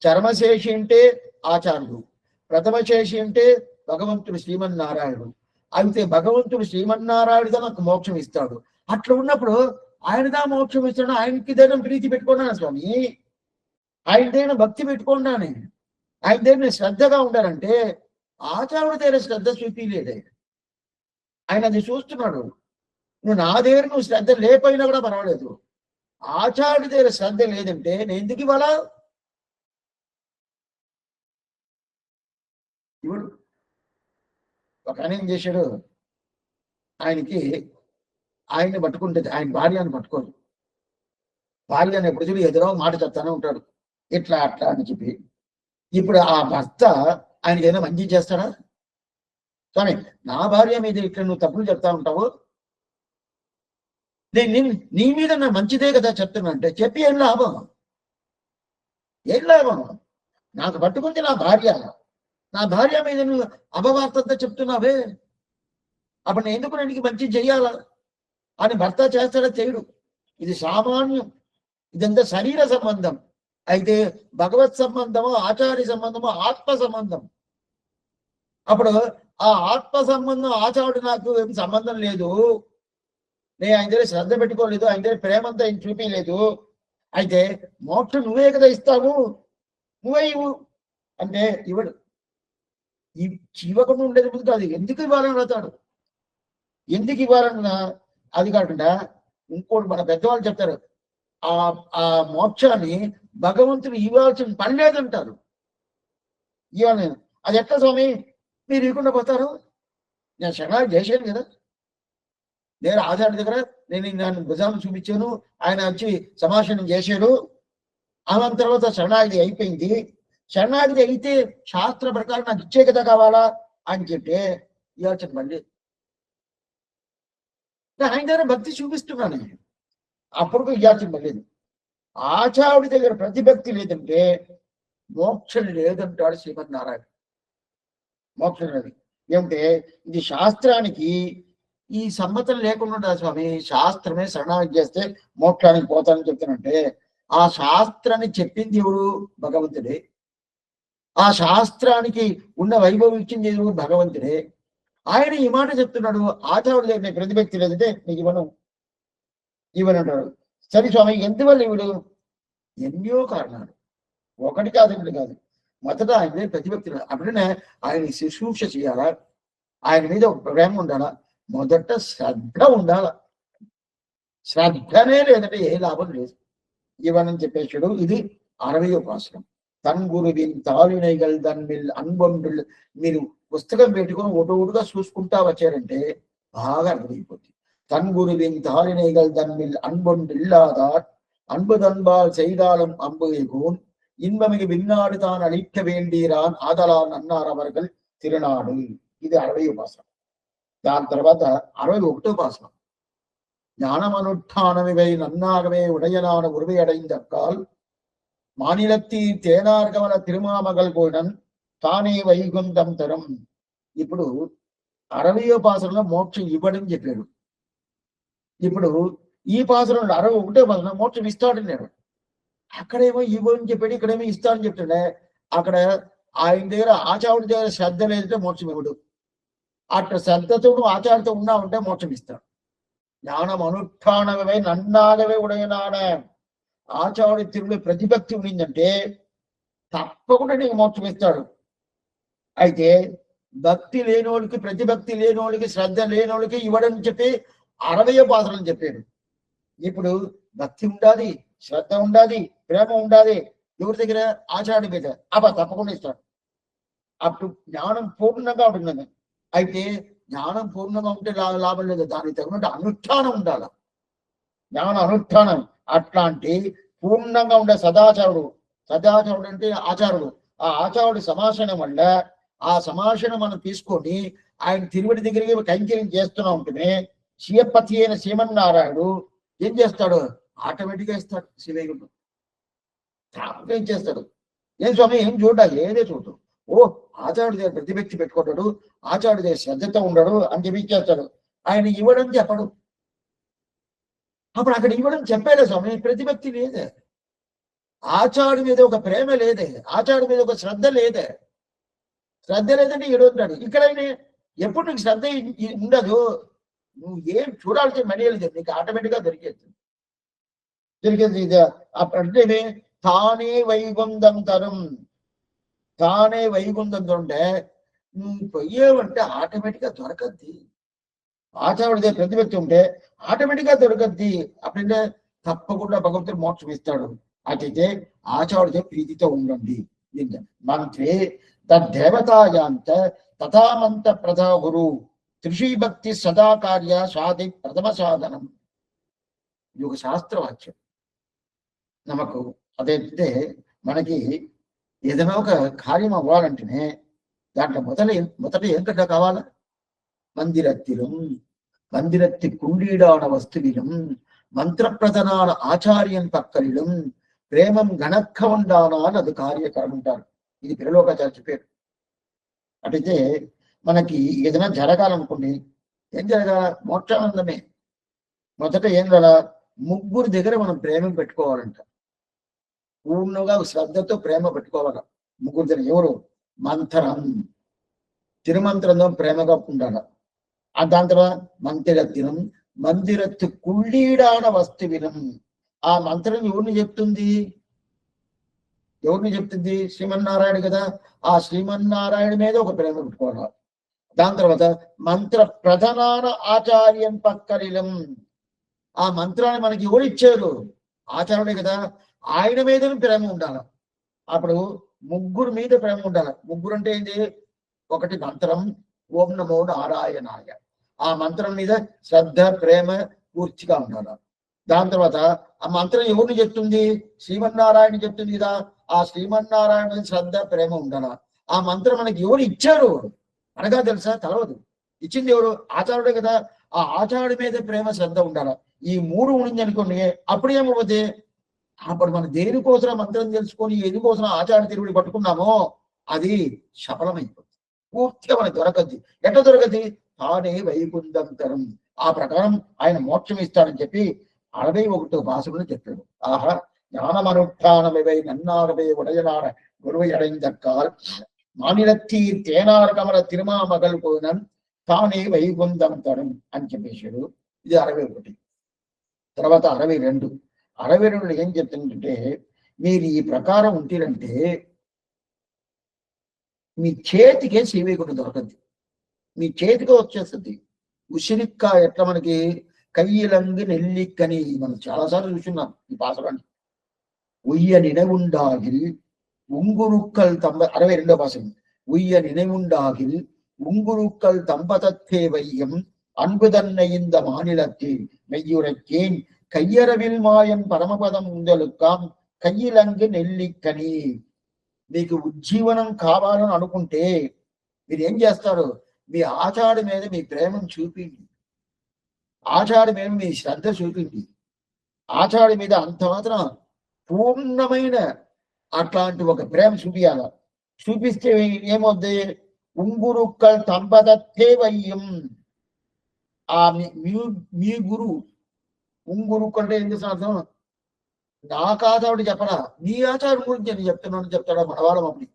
A: చర్మశేషి అంటే ఆచార్యుడు, ప్రథమశేషి అంటే భగవంతుడు శ్రీమన్నారాయణుడు. అయితే భగవంతుడు శ్రీమన్నారాయణుడుగా నాకు మోక్షం ఇస్తాడు. అట్లా ఉన్నప్పుడు ఆయనదా మోక్షం ఇస్తాడు. ఆయనకి దగ్గర ప్రీతి పెట్టుకున్నాను స్వామి, ఆయన దగ్గర భక్తి పెట్టుకున్నాను, ఆయన దగ్గర శ్రద్ధగా ఉండాలంటే ఆచార్యుడి దగ్గర శ్రద్ధ చూపించలేదే. ఆయన అది చూస్తున్నాడు. నువ్వు నా దగ్గర నువ్వు శ్రద్ధ లేకపోయినా కూడా పర్వాలేదు, ఆచార్యుడి దగ్గర శ్రద్ధ లేదంటే నేను ఎందుకు ఇవ్వాలా? ఇప్పుడు ఒక ఆయన ఏం చేశాడు, ఆయన్ని పట్టుకుంటే ఆయన భార్యను పట్టుకోదు. భార్యను ఎప్పుడు ఎదురో మాట చెప్తానే ఉంటాడు, ఇట్లా అట్లా అని చెప్పి. ఇప్పుడు ఆ భర్త ఆయనకి ఏదైనా మంచి చేస్తాడా? స్వామి, నా భార్య మీద ఇట్లా నువ్వు తప్పులు చెప్తా ఉంటావు, నేను నీ మీద నా మంచిదే కదా చెప్తున్నా అంటే చెప్పి ఏం లాభం? నాకు పట్టుకుంటే నా భార్య మీద నువ్వు అపవార్తంతా చెప్తున్నావే, అప్పుడు నేను ఎందుకు నీకు మంచి చెయ్యాలా అని భర్త చేస్తాడా? చేయడు. ఇది సామాన్యం, ఇదంతా శరీర సంబంధం. అయితే భగవత్ సంబంధము, ఆచార్య సంబంధము, ఆత్మ సంబంధం. అప్పుడు ఆ ఆత్మ సంబంధం ఆచార్యుడు నాకు ఏం సంబంధం లేదు, నేను ఆయన దగ్గర శ్రద్ధ పెట్టుకోలేదు, ఆయన దగ్గర ప్రేమంతా ఆయన చూపించలేదు, అయితే మోక్షం నువ్వే కదా ఇస్తావు, నువ్వే ఇవ్వు అంటే ఇవ్వడు. ఇవ్వకుండా ఉండేది ముందు కాదు, ఎందుకు ఇవ్వాలని అడుగుతాడు. ఎందుకు ఇవ్వాలన్నా అది కాకుండా ఇంకోటి మన పెద్దవాళ్ళు చెప్తారు, ఆ మోక్షాన్ని భగవంతుడు ఇవ్వాల్సిన పని లేదంటారు. ఇవ్వాలి. అది ఎట్లా స్వామి మీరు ఇవ్వకుండా పోతారు? నేను శరణాగతి చేశాను కదా, నేను ఆచార్య దగ్గర నేను భుజాన్ని చూపించాను, ఆయన వచ్చి సమాషణం చేశాడు, ఆమె తర్వాత శరణాగతి అయిపోయింది. శరణాగతి అయితే శాస్త్ర ప్రకారం నాకు ఇచ్చే కదా కావాలా, అని చెప్తే ఇవ్వాల్సిన మళ్ళీ ఆయన దగ్గర భక్తి చూపిస్తున్నాను. అప్పుడు ఇవ్వాల్సిన మళ్ళీ ఆచార్యుడి దగ్గర ప్రతిభక్తి లేదంటే మోక్షం లేదంటాడు శ్రీమన్నారాయణ. మోక్షం లేదు ఏమిటే ఇది శాస్త్రానికి ఈ సమ్మతం లేకుండా స్వామి, శాస్త్రమే శరణాగతి చేస్తే మోక్షానికి పోతానని చెప్తానంటే ఆ శాస్త్రాన్ని చెప్పింది ఎవరు? భగవంతుడే. ఆ శాస్త్రానికి ఉన్న వైభవం ఇచ్చింది ఎవరు? భగవంతుడే. ఆయన ఈ మాట చెప్తున్నాడు, ఆచార్యుడి దగ్గర ప్రతిభక్తి లేదంటే నీకు ఇవ్వనంటాడు. సరే స్వామి, ఎందువల్ల ఇవిడు? ఎన్నో కారణాలు, ఒకటి కాదు రెండు కాదు. మొదట ఆయన మీద ప్రతిభక్తి, అప్పుడనే ఆయన శుశ్రూష చేయాలా, ఆయన మీద ఒక ప్రేమ ఉండాలా, మొదట శ్రద్ధ ఉండాల. శ్రద్ధనే లేదంటే ఏ లాభం లేదు. ఇవ్వనని చెప్పేసాడు. ఇది 60వ పాసురం. తన్ గురువిన్ తాళినైగల్ దన్మిల్ అన్బొండుల్. మీరు పుస్తకం పెట్టుకొని ఒకటిగా చూసుకుంటా వచ్చారంటే బాగా అర్థమైపోతుంది. தன் குருவின் தாளினைகள் தன்னில் அன்பொன்றில்லாதார் அன்புதன்பால் செய்தாலும் அம்புகைகோன் இன்பமிகு விண்ணாடு தான் அளிக்க வேண்டீரான் ஆதலால் நன்னார் அவர்கள் திருநாடு. ఇది 60వ పాసనం. దాని తర్వాత 61వ పాసనం. ஞானமனுஷ்டானமிவை நன்னாகவே உடையனான உருவை அடைந்தக்கால் మానిలత్తి తేనార్గమల తిరుమామగల్ పోయినన్ తానే వైకుంఠం తరం. ఇప్పుడు 60వ పాసనంలో మోక్షం ఇవ్వడం చెప్పాడు. ఇప్పుడు ఈ పాసనంలో 61వ పాసనం మోక్షం ఇస్తాడన్నాడు. అక్కడేమో ఇవ్వని చెప్పాడు, ఇక్కడేమో ఇస్తాడని చెప్తుండే. అక్కడ ఆయన దగ్గర ఆచార్యుడి దగ్గర శ్రద్ధ లేదంటే మోక్షం ఇవ్వడు. అట్లా శ్రద్ధతో ఆచార్యతో ఉన్నా ఉంటే మోక్షం ఇస్తాడు. ஞானம் అనుష్ఠానమే నన్నాగవే ఉడయనాన. ఆచార్యుడి తిరుగులో ప్రతిభక్తి ఉండిందంటే తప్పకుండా నీకు మోక్షం ఇస్తాడు. అయితే భక్తి లేనోళ్ళకి, ప్రతిభక్తి లేనోళ్ళకి, శ్రద్ధ లేనోళ్ళకి ఇవ్వడం చెప్పి 60వ పాసనం చెప్పాడు. ఇప్పుడు భక్తి ఉండాలి, శ్రద్ధ ఉండాలి, ప్రేమ ఉండాలి. ఎవరి దగ్గర? ఆచార్యుడి మీద. తప్పకుండా ఇస్తాడు. అప్పుడు జ్ఞానం పూర్ణంగా ఉంటుంది. అయితే జ్ఞానం పూర్ణంగా ఉంటే లాభం లేదు, దానికి తగినట్టు అనుష్ఠానం ఉండాలి. జ్ఞాన అనుష్ఠానం అట్లాంటి పూర్ణంగా ఉండే సదాచారుడు. సదాచారుడు అంటే ఆచారుడు. ఆ ఆచారుడి సమాసనం వల్ల ఆ సమాసనం మనం తీసుకొని ఆయన తిరువడి దగ్గరికి కైంకర్యం చేస్తున్నా ఉంటుంది. శివపతి అయిన శ్రీమన్నారాయణుడు ఏం చేస్తాడు? ఆటోమేటిక్గా ఇస్తాడు. శివయ్యుడు ఏం చేస్తాడు? ఏం స్వామి ఏం చూడాలి? ఏదే చూడు. ఓ ఆచార్యుడి దగ్గర ప్రతిభక్తి పెట్టుకుంటాడు, ఆచార్యుడి దగ్గర శ్రద్ధతో ఉండడు అని చెప్పి ఇచ్చేస్తాడు. ఆయన ఇవ్వడం చెప్పడు. అప్పుడు అక్కడ ఇవ్వడం చెప్పాలే స్వామి, ప్రతిభక్తి లేదే, ఆచార్యుడి మీద ఒక ప్రేమ లేదే, ఆచార్యుడి మీద ఒక శ్రద్ధ లేదే. శ్రద్ధ లేదంటే ఏడుంటాడు. ఇక్కడైనా ఎప్పుడు నీకు శ్రద్ధ ఉండదు, నువ్వు ఏం చూడాల్సిన మనీ లేదు, నీకు ఆటోమేటిక్గా దొరికేది. అప్పుడంటే తానే వైగుంధం తరం. తానే వైగుంధం ఉంటే నువ్వు పొయ్యేవంటే ఆటోమేటిక్గా దొరకద్ది. ఆచార్యుడి దగ్గర ప్రతిభక్తి ఉంటే ఆటోమేటిక్గా దొరకద్ది. అప్పుడంటే తప్పకుండా భగవంతుడు మోక్షం ఇస్తాడు. అయితే ఆచార్యుడి ప్రీతితో ఉండండి. మంత్రే తద్దేవతాయాంత తథామంత ప్రథా గురు త్రిషీ భక్తి సదా కార్య సాధి ప్రథమ సాధనం. ఇది ఒక శాస్త్రవాక్యం నమకు. అదైతే మనకి ఏదైనా ఒక కార్యం అవ్వాలంటేనే దాంట్లో మొదట ఏంటంటే కావాలా? మందిరత్తిరం మందిరత్తి కుండీడాన వస్తువిలం మంత్రప్రధనాన ఆచార్యం పక్కలిడం ప్రేమం గణక్క ఉండానా అని అది కార్యకరం ఉంటారు. ఇది పిల్లలోకాచార్య చెప్పారు. అటైతే మనకి ఏదైనా జరగాలనుకోండి, ఏం జరగాల? మోక్షానందమే. మొదట ఏం కదా? ముగ్గురు దగ్గర మనం ప్రేమ పెట్టుకోవాలంట. పూర్ణంగా శ్రద్ధతో ప్రేమ పెట్టుకోవాల ముగ్గురు దగ్గర. ఎవరు? మంత్రం, తిరుమంత్రంలో ప్రేమగా ఉండాల. దాని తర్వాత మందిరత్తినం మందిరత్తు కుళ్ళీడాన వస్తువినం. ఆ మంత్రం ఎవరిని చెప్తుంది? ఎవరిని చెప్తుంది? శ్రీమన్నారాయణ కదా. ఆ శ్రీమన్నారాయణ మీద ఒక ప్రేమ పెట్టుకోవాలి. దాని తర్వాత మంత్ర ప్రధాన ఆచార్యం పక్కలిలం. ఆ మంత్రాన్ని మనకి ఎవరు ఇచ్చారు? ఆచార్యుడే కదా. ఆయన మీద ప్రేమ ఉండాలి. అప్పుడు ముగ్గురు మీద ప్రేమ ఉండాలి. ముగ్గురు అంటే ఏంటి? ఒకటి మంత్రం, ఓం నమో నారాయణాయ. ఆ మంత్రం మీద శ్రద్ధ ప్రేమ పూర్తిగా ఉండాలి. దాని తర్వాత ఆ మంత్రం ఎవరిని చెప్తుంది? శ్రీమన్నారాయణ చెప్తుంది కదా. ఆ శ్రీమన్నారాయణ శ్రద్ధ ప్రేమ ఉండాల. ఆ మంత్రం మనకి ఎవరు ఇచ్చారు? అనగా తెలుసా తెలవదు. ఇచ్చింది ఎవరు? ఆచారుడే కదా. ఆ ఆచారుడి మీద ప్రేమ శ్రద్ధ ఉండాలి. ఈ 3 ఉండింది అనుకోండి, అప్పుడు ఏమవుతుంది? అప్పుడు మనం దేనికోసం మంత్రం తెలుసుకొని ఎందుకోసం ఆచార తిరుగుడు పట్టుకున్నామో అది సఫలమైపోతుంది. పూర్తిగా మనకు దొరకద్ది. ఎట్లా దొరకద్ది? తానే వైకుంఠంతరం. ఆ ప్రకారం ఆయన మోక్షం ఇస్తాడని చెప్పి 61వ భాషలో చెప్పాడు. ఆహా ஞானமனுஷ்டானமிவை நன்னாரவே உடையனார குருவை அடைந்தக்கால் మానిరత్తీర్ తేనార కమల తిరుమామగల్ పోనన్ తానే వైకుంఠం తరం అని చెప్పేశాడు. ఇది 61. తర్వాత 62. 62 ఏం చెప్తుందంటే, మీరు ఈ ప్రకారం ఉంటీరంటే మీ చేతికే శ్రీవైకుంఠం దొరకద్ది. మీ చేతికి వచ్చేస్తుంది. ఉసిరిక్కా ఎట్లా మనకి కయ్యిలంగి నెల్లిక్కని మనం చాలాసార్లు చూస్తున్నాం ఈ పాసరాన్ని. ఉయ్య నినవుండాగిల్ உங்குருக்கள் தம்ப 62వ భాషం. உய்ய நினைவுண்டாகில் உங்குருக்கள் தம்பதத்தே வையம் அன்புதன்னை இந்த மாநிலத்தில் மெய்யுரைக்கேன் கையறவில் మాయం పరమపదం ఉందలుకాం కయ్యిలంగి నెల్లిక్కని. మీకు ఉజ్జీవనం కావాలని అనుకుంటే మీరు ఏం చేస్తారు? మీ ఆచార్య మీద మీ ప్రేమను చూపిండి, ఆచార్య మీద మీ శ్రద్ధ చూపిండి, ఆచార్య మీద అంత మాత్రం పూర్ణమైన అట్లాంటి ఒక ప్రేమ చూపియాల. చూపిస్తే ఏమవుద్ది? ఉంగురుక్కల్ తంపదత్తే వయ్యం. ఆ మీ గురువు ఉంగురుక్కల్ అంటే ఏం చేసిన అర్థం? నాకు ఆచారుడు చెప్పరా, నీ ఆచారం గురించి నేను చెప్తాడా మనవాళ్ళం అప్పుడు.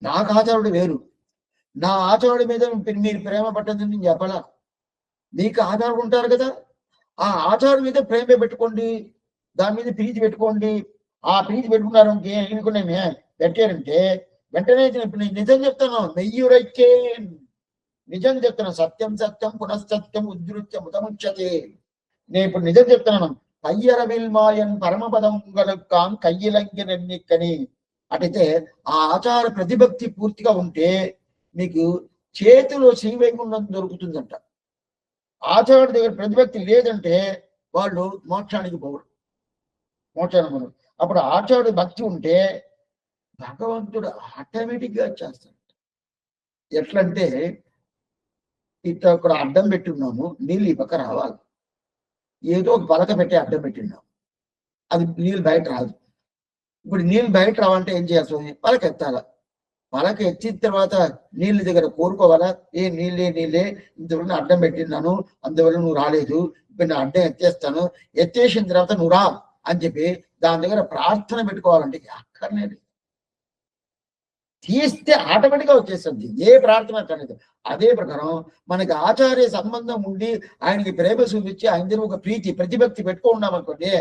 A: నాకు ఆచారుడు వేరు, నా ఆచారుడి మీద మీరు ప్రేమ పట్టదని నేను చెప్పలా. మీకు ఆచారుడు ఉంటారు కదా, ఆ ఆచారం మీద ప్రేమ పెట్టుకోండి, దాని మీద ప్రీతి పెట్టుకోండి. ఆ ప్రీతి పెట్టుకున్నారు అనుకునే పెట్టారంటే వెంటనే ఇప్పుడు నేను నిజం చెప్తాను, మెయ్యురైకే నిజం చెప్తున్నాను. సత్యం సత్యం పునఃసత్యం ఉద్ధృత్య ముతముచ్చతే. నేను ఇప్పుడు నిజం చెప్తున్నాను. కయ్యరవిల్ మాయన్ పరమపదం గలుక్కాం కయ్యిలంకి నెన్నిక్కని. అటైతే ఆ ఆచార ప్రతిభక్తి పూర్తిగా ఉంటే మీకు చేతిలో శ్రీవైకుంఠం దొరుకుతుందంట. ఆచార్య దగ్గర ప్రతిభక్తి లేదంటే వాళ్ళు మోక్షానికి పోరు, మోక్షానికి పోరు. అప్పుడు ఆచార్యుడు భక్తి ఉంటే భగవంతుడు ఆటోమేటిక్గా చేస్తాడు. ఎట్లంటే ఇట్లా ఇక్కడ అడ్డం పెట్టి ఉన్నాము, నీళ్ళు ఈ పక్క రావాలి. ఏదో ఒక పలక పెట్టి అడ్డం పెట్టిన్నాం, అది నీళ్ళు బయట రాదు. ఇప్పుడు నీళ్ళు బయట రావాలంటే ఏం చేయాల్సి? పలక ఎత్తాల. పలక ఎత్తిన తర్వాత నీళ్ళ దగ్గర కోరుకోవాలా? నీళ్ళే ఇంతవరకు అడ్డం పెట్టినాను, అందువల్ల నువ్వు రాలేదు, ఇప్పుడు నేను అడ్డం ఎత్తేస్తాను, ఎత్తేసిన తర్వాత నువ్వు రా అని చెప్పి దాని దగ్గర ప్రార్థన పెట్టుకోవాలంటే అక్కర్లేదు. తీస్తే ఆటోమేటిక్గా వచ్చేస్తుంది, ఏ ప్రార్థన అక్కర్లేదు. అదే ప్రకారం మనకి ఆచార్య సంబంధం ఉండి ఆయనకి ప్రేమ చూపించి ఆయన దగ్గర ఒక ప్రీతి ప్రతిభక్తి పెట్టుకున్నాం అనుకోండి,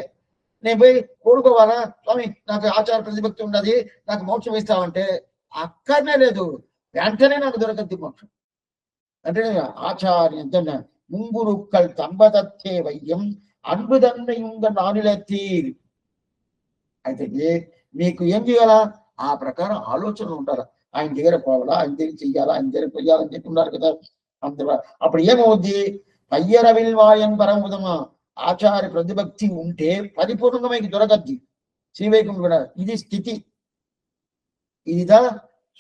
A: నేను పోయి కోరుకోవాలా స్వామి నాకు ఆచార ప్రతిభక్తి ఉన్నది, నాకు మోక్షం ఇస్తామంటే అక్కర్నే లేదు, వెంటనే నాకు దొరకద్ది మోక్షం. అంటే ఆచార్య ముంగురుక్కల్ తంబదత్తే వయ్యం అన్బుదన్నయుంగ నానిలెత్తీర్. అయితే మీకు ఏం చేయాలా? ఆ ప్రకారం ఆలోచన ఉండాలి. ఆయన దగ్గర పోవాలా, ఆయన దగ్గర చెయ్యాలా, ఆయన దగ్గర పొయ్యాలని చెప్పి ఉన్నారు కదా. అందులో అప్పుడు ఏమవుద్ది? కయ్యరవిల్ మాయన్ పరమపదమా. ఆచార్య ప్రతిభక్తి ఉంటే పరిపూర్ణంగా మీకు దొరకద్ది శ్రీవైకుంఠం కూడా. ఇది స్థితి, ఇదిదా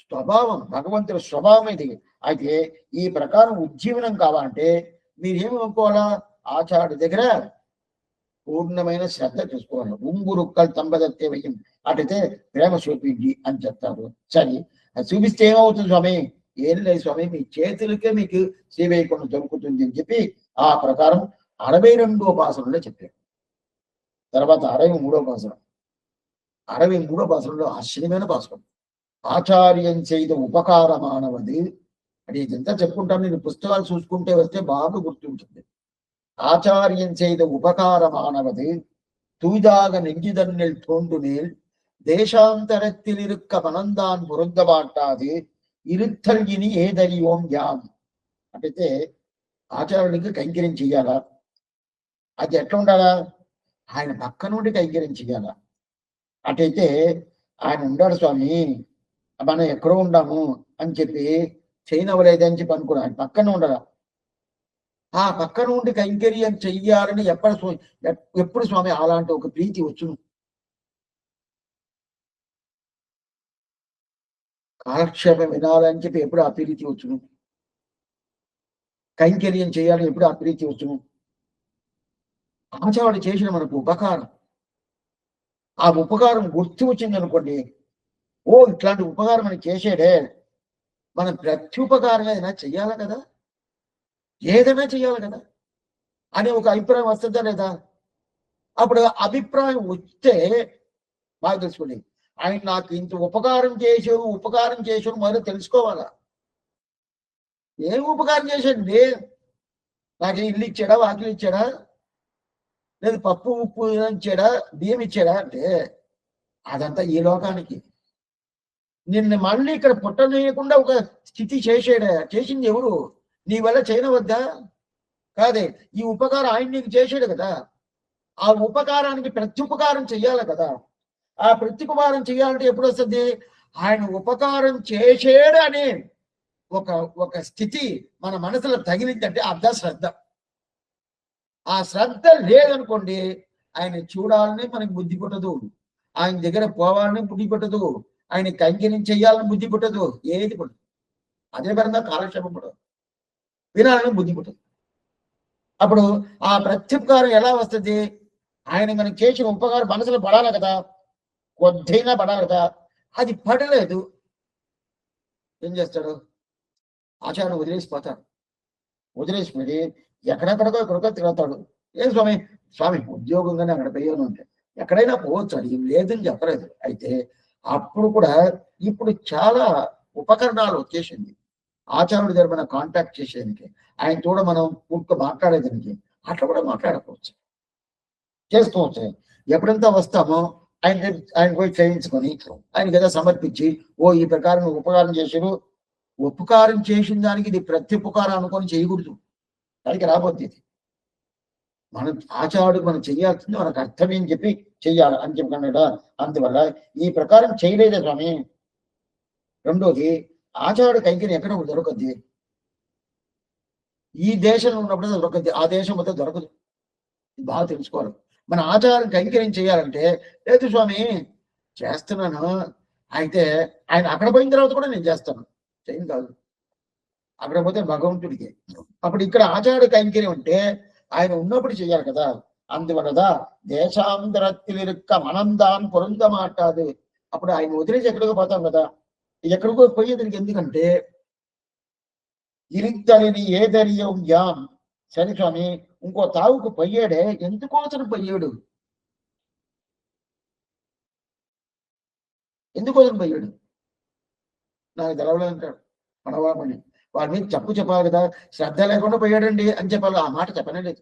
A: స్వభావం, భగవంతుడి స్వభావం ఇది. అయితే ఈ ప్రకారం ఉజ్జీవనం కావాలంటే మీరేమి అనుకోవాలా? ఆచార్య దగ్గర పూర్ణమైన శ్రద్ధ చూసుకోవాలి. ఉంగురుక్కల్ తంబదత్తే వయ్యం. అటైతే ప్రేమ చూపించి అని చెప్తారు. సరే అది చూపిస్తే ఏమవుతుంది స్వామి? ఏం లేదు స్వామి, మీ చేతులకే మీకు శ్రీవైకుంఠం దొరుకుతుంది అని చెప్పి ఆ ప్రకారం 62వ భాషలో చెప్పారు. తర్వాత 63వ భాషలో 63వ భాషలో ఆశ్చర్యమైన భాషం. ఆచార్యం చేత ఉపకారమానవది. అది ఇదంతా చెప్పుకుంటాను, నేను పుస్తకాలు చూసుకుంటే వస్తే బాగా గుర్తుంటుంది. ஆச்சாரியன் செய்த உபகாரமானவது தூய்தாக நெஞ்சுதன்னில் தோன்றுமேல் தேசாந்தரத்தில் இருக்க மனந்தான் பொருந்த மாட்டாது இருத்தல் இனி ఏదరియోం యాం. అంటే ఆచార్యునికి కైంకర్యం చెయ్యాలా? అది ఎట్లా ఉండాలా? ఆయన పక్క నుండి కైంకర్యం చెయ్యాలా? అటైతే ఆయన ఉండాడు స్వామి, మనం ఎక్కడో ఉండాము అని చెప్పి చేయనవ్వలేదని చెప్పి అనుకున్నా, ఆయన పక్కనే ఉండాలా. ఆ పక్కన ఉండి కైంకర్యం చెయ్యాలని ఎప్పుడు స్వామి అలాంటి ఒక ప్రీతి వచ్చును. కాలక్షేపం వినాలని చెప్పి ఎప్పుడు అప్రీతి వచ్చును, కైంకర్యం చేయాలని ఎప్పుడు అప్రీతి వచ్చును. ఆచార్యుడు చేసిన మనకు ఉపకారం, ఆ ఉపకారం గుర్తు వచ్చింది అనుకోండి, ఓ ఇట్లాంటి ఉపకారం మనకి చేసేడే, మనం ప్రత్యుపకారం ఏదైనా చెయ్యాలి కదా, ఏదైనా చెయ్యాలి కదా అనే ఒక అభిప్రాయం వస్తుందా లేదా? అప్పుడు అభిప్రాయం వస్తే బాగా తెలుసుకోండి, ఆయన నాకు ఇంత ఉపకారం చేసావు మరి తెలుసుకోవాలా. ఏం ఉపకారం చేశాడండి? నాకు ఇల్లు ఇచ్చాడా, వాకిలు ఇచ్చాడా, లేదు పప్పు ఉప్పు ఇచ్చాడా, బియ్యం ఇచ్చాడా అంటే అదంతా ఈ లోకానికి. నిన్ను మళ్ళీ ఇక్కడ పుట్టనీయకుండా ఒక స్థితి చేసింది ఎవరు? నీ వల్ల చేయనవద్దా? కాదే, ఈ ఉపకారం ఆయన నీకు చేసాడు కదా, ఆ ఉపకారానికి ప్రత్యుపకారం చెయ్యాలి కదా. ఆ ప్రత్యుపకారం చెయ్యాలంటే ఎప్పుడు వస్తుంది? ఆయన ఉపకారం చేసాడు అనే ఒక ఒక స్థితి మన మనసులో తగిలిందంటే అర్థ శ్రద్ధ. ఆ శ్రద్ధ లేదనుకోండి, ఆయన చూడాలని మనకి బుద్ధి పుట్టదు, ఆయన దగ్గర పోవాలని బుద్ధి పుట్టదు, ఆయన కైంకర్యం చెయ్యాలని బుద్ధి పుట్టదు, ఏది పుట్టదు. అదే పరంగా కాలక్షేపం పుట్టదు, వినాలని బుద్ధి పుట్టదు. అప్పుడు ఆ ప్రత్యుపకారం ఎలా వస్తుంది? ఆయన మనకి చేసిన ఉపకారం మనసులో పడాలి కదా, కొద్దిగా పడాలి కదా. అది పడలేదు, ఏం చేస్తాడు? ఆచార్యుడు వదిలేసిపోతాడు. వదిలేసిపోయి ఎక్కడెక్కడికో తిరుగుతాడు. ఏం స్వామి, స్వామి ఉద్యోగంగానే అక్కడ పోయాను అంటే ఎక్కడైనా పోవచ్చు, అది ఏం లేదని చెప్పలేదు. అయితే అప్పుడు కూడా ఇప్పుడు చాలా ఉపకరణాలు వచ్చేసింది ఆచార్యుడి దగ్గర మనం కాంటాక్ట్ చేసేదానికి, ఆయన కూడా మనం పూర్తిగా మాట్లాడేదానికి. అట్లా కూడా మాట్లాడుకోవచ్చు, చేసుకోవచ్చు. ఎప్పుడంతా వస్తామో ఆయన పోయి చేయించుకొని ఆయనకి ఏదో సమర్పించి, ఓ ఈ ప్రకారం ఉపకారం చేసారు, ఉపకారం చేసిన దానికి ఇది ప్రత్యుపకారం అనుకొని చేయకూడదు, దానికి రాబోద్ది. ఇది మనం ఆచార్యుడు మనం చెయ్యాల్సింది మనకు అర్థమేం చెప్పి చెయ్యాలి అని చెప్పకుండా, అందువల్ల ఈ ప్రకారం చేయలేదే స్వామి. రెండోది, ఆచార్యుడు కైంకర్యం ఎక్కడ దొరకద్ది, ఈ దేశంలో ఉన్నప్పుడు దొరకద్ది, ఆ దేశం మొత్తం దొరకదు. బాగా తెలుసుకోవాలి. మన ఆచారం కైంకర్యం చేయాలంటే, లేదు స్వామి చేస్తున్నాను, అయితే ఆయన అక్కడ పోయిన తర్వాత కూడా నేను చేస్తాను, చేయను కాదు, అక్కడ పోతే భగవంతుడికి. అప్పుడు ఇక్కడ ఆచార్య కైంకర్యం అంటే ఆయన ఉన్నప్పుడు చెయ్యాలి కదా. అందువలదా దేశాంతరత్తిలిరుక్క మనందాన్ పొరుంద మాట్లాడు. అప్పుడు ఆయన వదిలేసి ఎక్కడికో పోతాం కదా, ఎక్కడికో పోయేదానికి ఎందుకంటే ఇరిద్దరిని ఏదరియం యాం. సరే స్వామి, ఇంకో తావుకు పోయాడే, ఎందుకోసం పోయాడు, ఎందుకోసం పోయాడు నాకు తెలవలేదంటాడు మనవామని. వారి మీద చెప్పాలి కదా, శ్రద్ధ లేకుండా పోయాడండి అని చెప్పాలి, ఆ మాట చెప్పనే లేదు.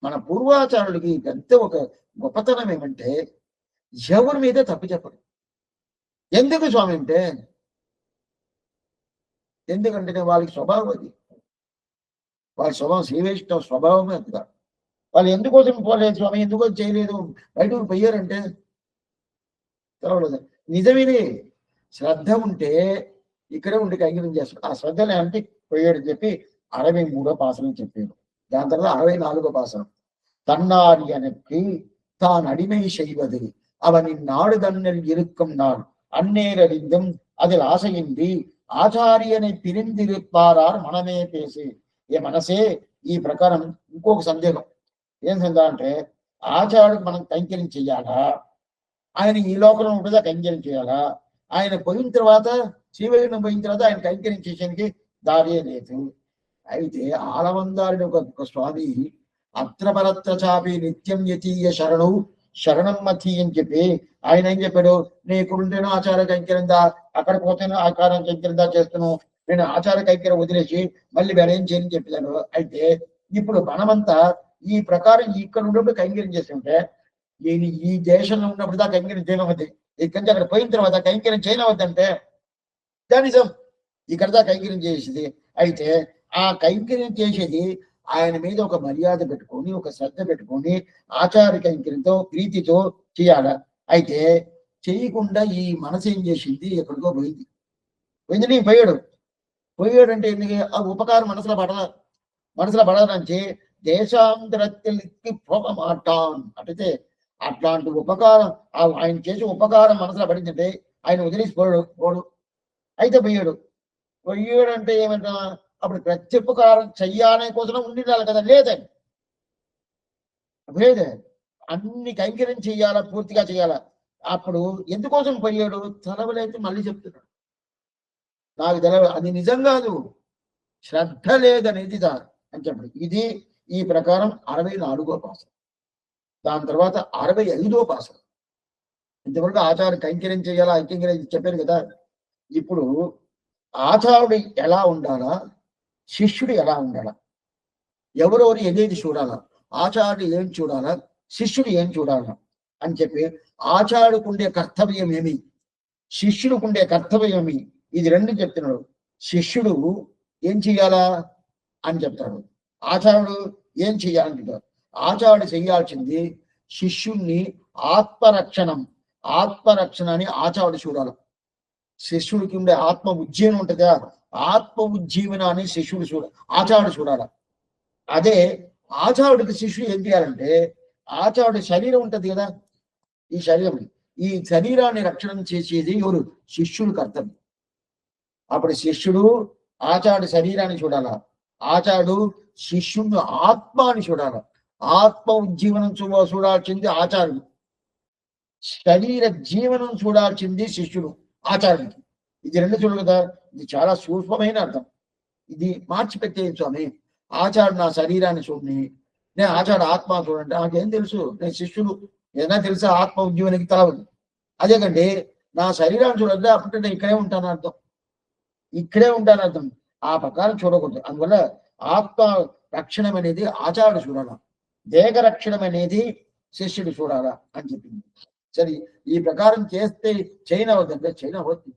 A: మన పూర్వాచారులకి పెద్ద ఒక గొప్పతనం ఏమంటే ఎవరి మీద తప్పు చెప్పడు. ఎందుకు స్వామి అంటే, ఎందుకంటే వాళ్ళకి స్వభావం అది, వాళ్ళ స్వభావం శ్రీవైష్ణవ స్వభావమే కదా. వాళ్ళు ఎందుకోసం పోలేదు స్వామి, ఎందుకోసం చేయలేదు, బయటకు పోయారంటే తెలవలేదు. నిజమేది, శ్రద్ధ ఉంటే ఇక్కడే ఉండి కైంకర్యం చేస్తాడు. ఆ శ్రద్ధ లేదంటే పోయాడని చెప్పి 63వ పాసనం చెప్పాడు. దాని తర్వాత 64వ పాసనం, தன்னாரியனுக்கு தான் அடிமை செய்வது அவனின் நாடுதன்னில் இருக்கும் நாள் அந்நேரறிந்தும் அதில் ஆசையின்றி ఆచార్యని పిరిందిరిపారారు మనమే పేసి. ఏ మనసే ఈ ప్రకారం ఇంకొక సందేహం ఏం సందేహం అంటే, ఆచార్యుడికి మనం కైంకర్యం చెయ్యాలా, ఆయన ఈ లోకంలో ఉంటుందా కైంకర్యం చేయాలా, ఆయన పోయిన తర్వాత శ్రీవైకుంఠం పోయిన తర్వాత ఆయన కైంకర్యం చేసేందుకు దారే లేదు. అయితే ఆలవందారుని ఒక స్వామి అత్రపరత్ర చాపి నిత్యం యతీయ శరణం మతి అని చెప్పి ఆయన ఏం చెప్పాడు, నీకుంటేనో ఆచార కైంకర్యందా, అక్కడ పోతేనో ఆచారం కైంకర్యందా చేస్తున్నావు, నేను ఆచార కైంకర్యం వదిలేసి మళ్ళీ వేరేం చేయని చెప్పాను. అయితే ఇప్పుడు మనమంతా ఈ ప్రకారం ఇక్కడ ఉన్నప్పుడు కైంకర్యం చేస్తుంటే, నేను ఈ దేశంలో ఉన్నప్పుడు దా కైంకర్యం చేయనవద్ది, ఇక్కడి నుంచి అక్కడ పోయిన తర్వాత కైంకర్యం చేయనవద్దంటే దానిజం, ఇక్కడ దా కైంకర్యం చేసేది. అయితే ఆ కైంకర్యం చేసేది ఆయన మీద ఒక మర్యాద పెట్టుకొని, ఒక శ్రద్ధ పెట్టుకొని, ఆచార కైంకర్యంతో ప్రీతితో చేయాల. అయితే చేయకుండా ఈ మనసు ఏం చేసింది, ఎక్కడికో పోయింది. నీ పోయాడంటే ఎందుకు, ఆ ఉపకారం మనసులో పడడానికి దేశాంతరత్తికి పోగమాటాన్ అంటే, అట్లాంటి ఉపకారం ఆయన చేసే ఉపకారం మనసులో పడిందంటే ఆయన వదిలేసి పోడు. అయితే పొయ్యాడు అంటే ఏమంటా అప్పుడు ప్రత్యుపకారం చెయ్యాలనే కోసం ఉండినాలి కదా, లేదండి లేదే, అన్ని కైంకర్యం చెయ్యాలా, పూర్తిగా చెయ్యాలా. అప్పుడు ఎందుకోసం పోయాడు తెలవలేదు, మళ్ళీ చెప్తున్నాడు నాకు తెలవ, అది నిజం కాదు, శ్రద్ధ లేదనేది అని చెప్పండి. ఇది ఈ ప్రకారం 64వ పాసం. దాని తర్వాత 65వ పాసం. ఇంతవరకు ఆచార్య కైంకర్యం చేయాలా, ఐకైంకర్యం చెప్పారు కదా. ఇప్పుడు ఆచార్యుడు ఎలా ఉండాలా, శిష్యుడు ఎలా ఉండాలా, ఎవరెవరు ఏదేది చూడాలా, ఆచార్యుడు ఏం చూడాలా, శిష్యుడు ఏం చూడాలా అని చెప్పి ఆచార్యుడికి ఉండే కర్తవ్యం ఏమి, శిష్యుడికి ఉండే కర్తవ్యం ఏమి, ఇది రెండు చెప్తున్నాడు. శిష్యుడు ఏం చెయ్యాలా అని చెప్తాడు, ఆచార్యుడు ఏం చెయ్యాలంటాడు. ఆచార్యుడు చెయ్యాల్సింది శిష్యుణ్ణి ఆత్మరక్షణ అని ఆచార్యుడు చూడాలి. శిష్యుడికి ఉండే ఆత్మ ఉజ్జీవనం ఉంటుందా, ఆత్మ ఉజ్జీవనాన్ని శిష్యుడు ఆచార్యుడు చూడాలి. అదే ఆచార్యుడికి శిష్యుడు ఏం చేయాలంటే, ఆచార్యుడి శరీరం ఉంటది కదా, ఈ శరీరాన్ని రక్షణ చేసేది ఎవరు, శిష్యుడు కర్తవ్యం. అప్పుడు శిష్యుడు ఆచార్యుడి శరీరాన్ని చూడాల, ఆచార్యుడు శిష్యుడు ఆత్మాని చూడాల. ఆత్మ ఉజ్జీవనం చూడాల్సింది ఆచార్యుడు, శరీర జీవనం చూడాల్సింది శిష్యుడు ఆచార్యుడికి. ఇది రెండు చూడదు కదా, ఇది చాలా సూక్ష్మమైన అర్థం. ఇది మార్చిపెట్టే స్వామి, ఆచార్యుడు నా శరీరాన్ని చూడని, నేను ఆచార్యుడు ఆత్మ చూడండి, నాకేం తెలుసు, నేను శిష్యుడు ఏదైనా తెలుసా ఆత్మ ఉద్యోగానికి తలవదు. అదే కండి నా శరీరాన్ని చూడద్దు, అప్పుడు నేను ఇక్కడే ఉంటాను అర్థం, ఆ ప్రకారం చూడకూడదు. అందువల్ల ఆత్మ రక్షణం అనేది ఆచార్యుడు చూడాలా, దేహ రక్షణం అనేది శిష్యుడు చూడాలా అని చెప్పింది. సరే, ఈ ప్రకారం చేస్తే చైనా అవుతుందంటే చైనా అవుతుంది.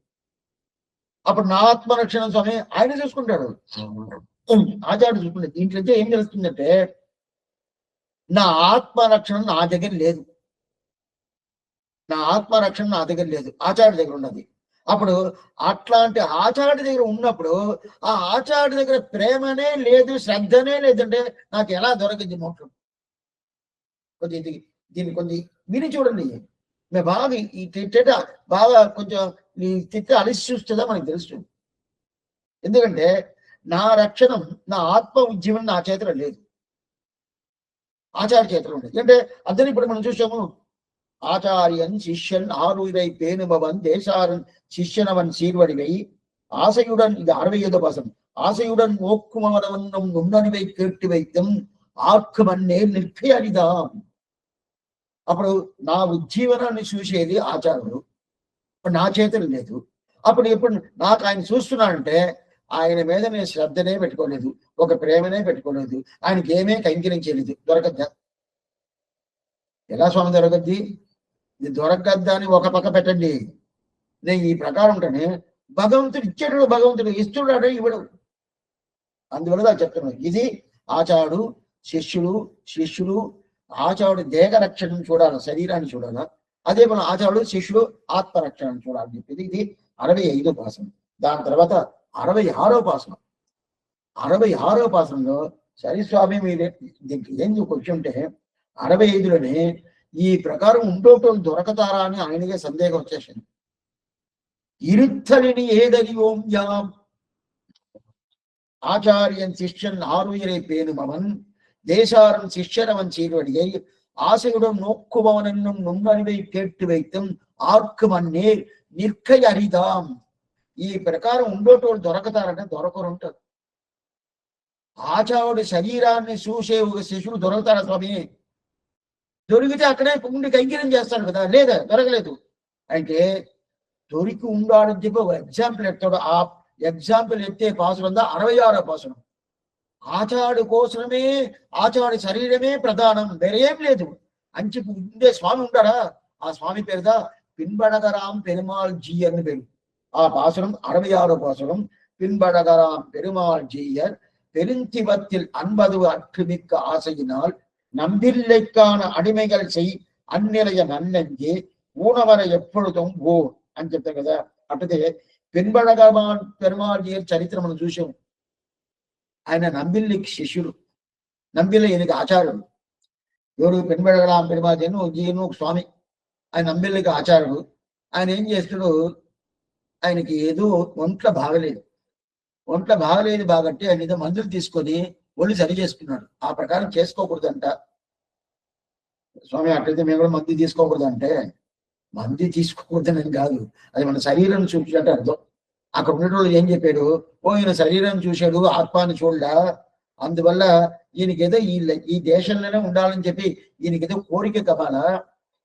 A: అప్పుడు నా ఆత్మరక్షణ స్వామి ఆయన చూసుకుంటాడు, ఆచార్యుడు చూసుకుంటాడు. దీంట్లో ఏం తెలుస్తుందంటే నా ఆత్మరక్షణ నా దగ్గర లేదు, ఆచార్యుడి దగ్గర ఉన్నది. అప్పుడు అట్లాంటి ఆచార్యుడి దగ్గర ఉన్నప్పుడు ఆ ఆచార్యుడి దగ్గర ప్రేమనే లేదు, శ్రద్ధనే లేదంటే నాకు ఎలా దొరకదు మోక్షం. దీన్ని కొంచెం విని చూడండి. మేము బాగా ఈ తిట్టేట బాగా కొంచెం ఈ తిట్ట అలిసి చూస్తుందా మనకు తెలుసు. ఎందుకంటే నా రక్షణం, నా ఆత్మ ఉజ్జీవనం నా చేతిలో లేదు, ఆచార్య చేతిలో ఉండేది. అంటే అద్దరిని ఇప్పుడు మనం చూసాము, ஆச்சாரியன் சிஷ்யன் ஆறுயிரை பேணுபவன் தேசாரன் சிஷ்யனவன் சீர்வடிவை ஆசையுடன், இது 65 பாசம், ஆசையுடன் நோக்குமவனவன்னும் நுண்ணறிவை கேட்டு வைத்தும் ఆర్కు మన్నే నిర్భయరిదాం. అప్పుడు నా ఉజ్జీవనాన్ని చూసేది ఆచార్యుడు, నా చేతులు లేదు. అప్పుడు ఎప్పుడు నాకు ఆయన చూస్తున్నాడంటే ఆయన మీద నేను శ్రద్ధనే పెట్టుకోలేదు, ఒక ప్రేమనే పెట్టుకోలేదు, ఆయనకి ఏమే కైంకరించలేదు. దొరకద్దా? ఎలా స్వామి దొరకద్ది? ఇది దొరకద్దా అని ఒక పక్క పెట్టండి. నేను ఈ ప్రకారం ఉంటేనే భగవంతుడు ఇచ్చేటప్పుడు భగవంతుడు ఇస్తున్నాడు, ఇవ్వడు. అందువల్ల చెప్తున్నాడు, ఇది ఆచార్యుడు శిష్యుడు ఆచార్యుడు దేహ రక్షణను చూడాలి, శరీరాన్ని చూడాలా. అదే మన ఆచార్యుడు శిష్యుడు ఆత్మరక్షణను చూడాలని చెప్పేది. ఇది 65వ పాసనం. దాని తర్వాత 66వ పాసనం. 66వ పాసనంలో సరిస్వామి మీరు ఏం కూర్చుంటే 65లోనే ఈ ప్రకారం ఉండేటోళ్ళు దొరకతారా అని ఆయనకే సందేహం వచ్చేసింది. இருத்தலினி ஏதறிவோம் யாம் ஆச்சாரியன் சிஷ்யன் ஆறுயிரை பேணுமவன் தேசாரன் சிஷ்யனவன் சீர்வடியை ஆசையுடன் நோக்குபவன் என்னும் நுண்ணறிவை கேட்டு வைத்தும் ఆర్కు మన్నే నిర్కయ అరిదాం. ఈ ప్రకారం ఉండేటోళ్ళు దొరకతారంటే దొరకరుంటారు. ఆచార్యుడి శరీరాన్ని చూసే ఒక శిష్యుడు దొరకతారా స్వామి? దొరికితే అక్కడే ఉండి కైంకర్యం చేస్తాడు కదా, లేదా దొరకలేదు అంటే దొరికి ఉండాలని చెప్పి ఒక ఎగ్జాంపుల్ ఎత్తాడు. ఆ ఎగ్జాంపుల్ ఎత్తే పాసురం 66వ పాసురం. ఆచార్యుడి కోసమే, ఆచార్యుడి శరీరమే ప్రధానం, వేరేం లేదు అని చెప్పి ఉండే స్వామి ఉంటాడా? ఆ స్వామి పేరుదా పిన్బడగరాం పెరుమాళ్ జీ అని పేరు. ఆ పాసురం 66వ పాసురం. పిన్బడగరాం పెరుమాళ్ జీయర్ பெருந்திவத்தில் 50 அற்றுமிக்க ஆசையினால் நம்பில்லைக்கான அடிமைகள் செய் அந்நிலைய நன்னெஞ்சே ஊனவர எப்பொழுதும் ఓ అని చెప్తారు కదా. అంటే పెన్బడగమాన్ పెరుమాళ్ చరిత్ర మనం చూసాం. ఆయన నంబిల్లికి శిష్యుడు, నంబిల్లి ఈయనకి ఆచార్యుడు. ఎవరు? పెన్బడగరాం పెరుమాళ్ జీను స్వామి. ఆయన నంబిల్లికి ఆచార్యుడు. ఆయన ఏం చేస్తాడు, ఆయనకి ఏదో ఒంట్లో బాగలేదు. ఒంట్లో బాగలేదు కాబట్టి ఆయన ఏదో మందులు తీసుకొని ఒళ్ళు సరి చేసుకున్నాడు. ఆ ప్రకారం చేసుకోకూడదంట. స్వామి అట్లయితే మేము కూడా మందు తీసుకోకూడదంటే, మందు తీసుకోకూడదని కాదు, అది మన శరీరం చూపించినట్టు అర్థం. అక్కడ ఉన్నటువంటి ఏం చెప్పాడు, ఈయన శరీరం చూశాడు, ఆత్మాన్ని చూడడా, అందువల్ల ఈయనకేదో ఈ దేశంలోనే ఉండాలని చెప్పి ఈయనకేదో కోరిక కమాలా,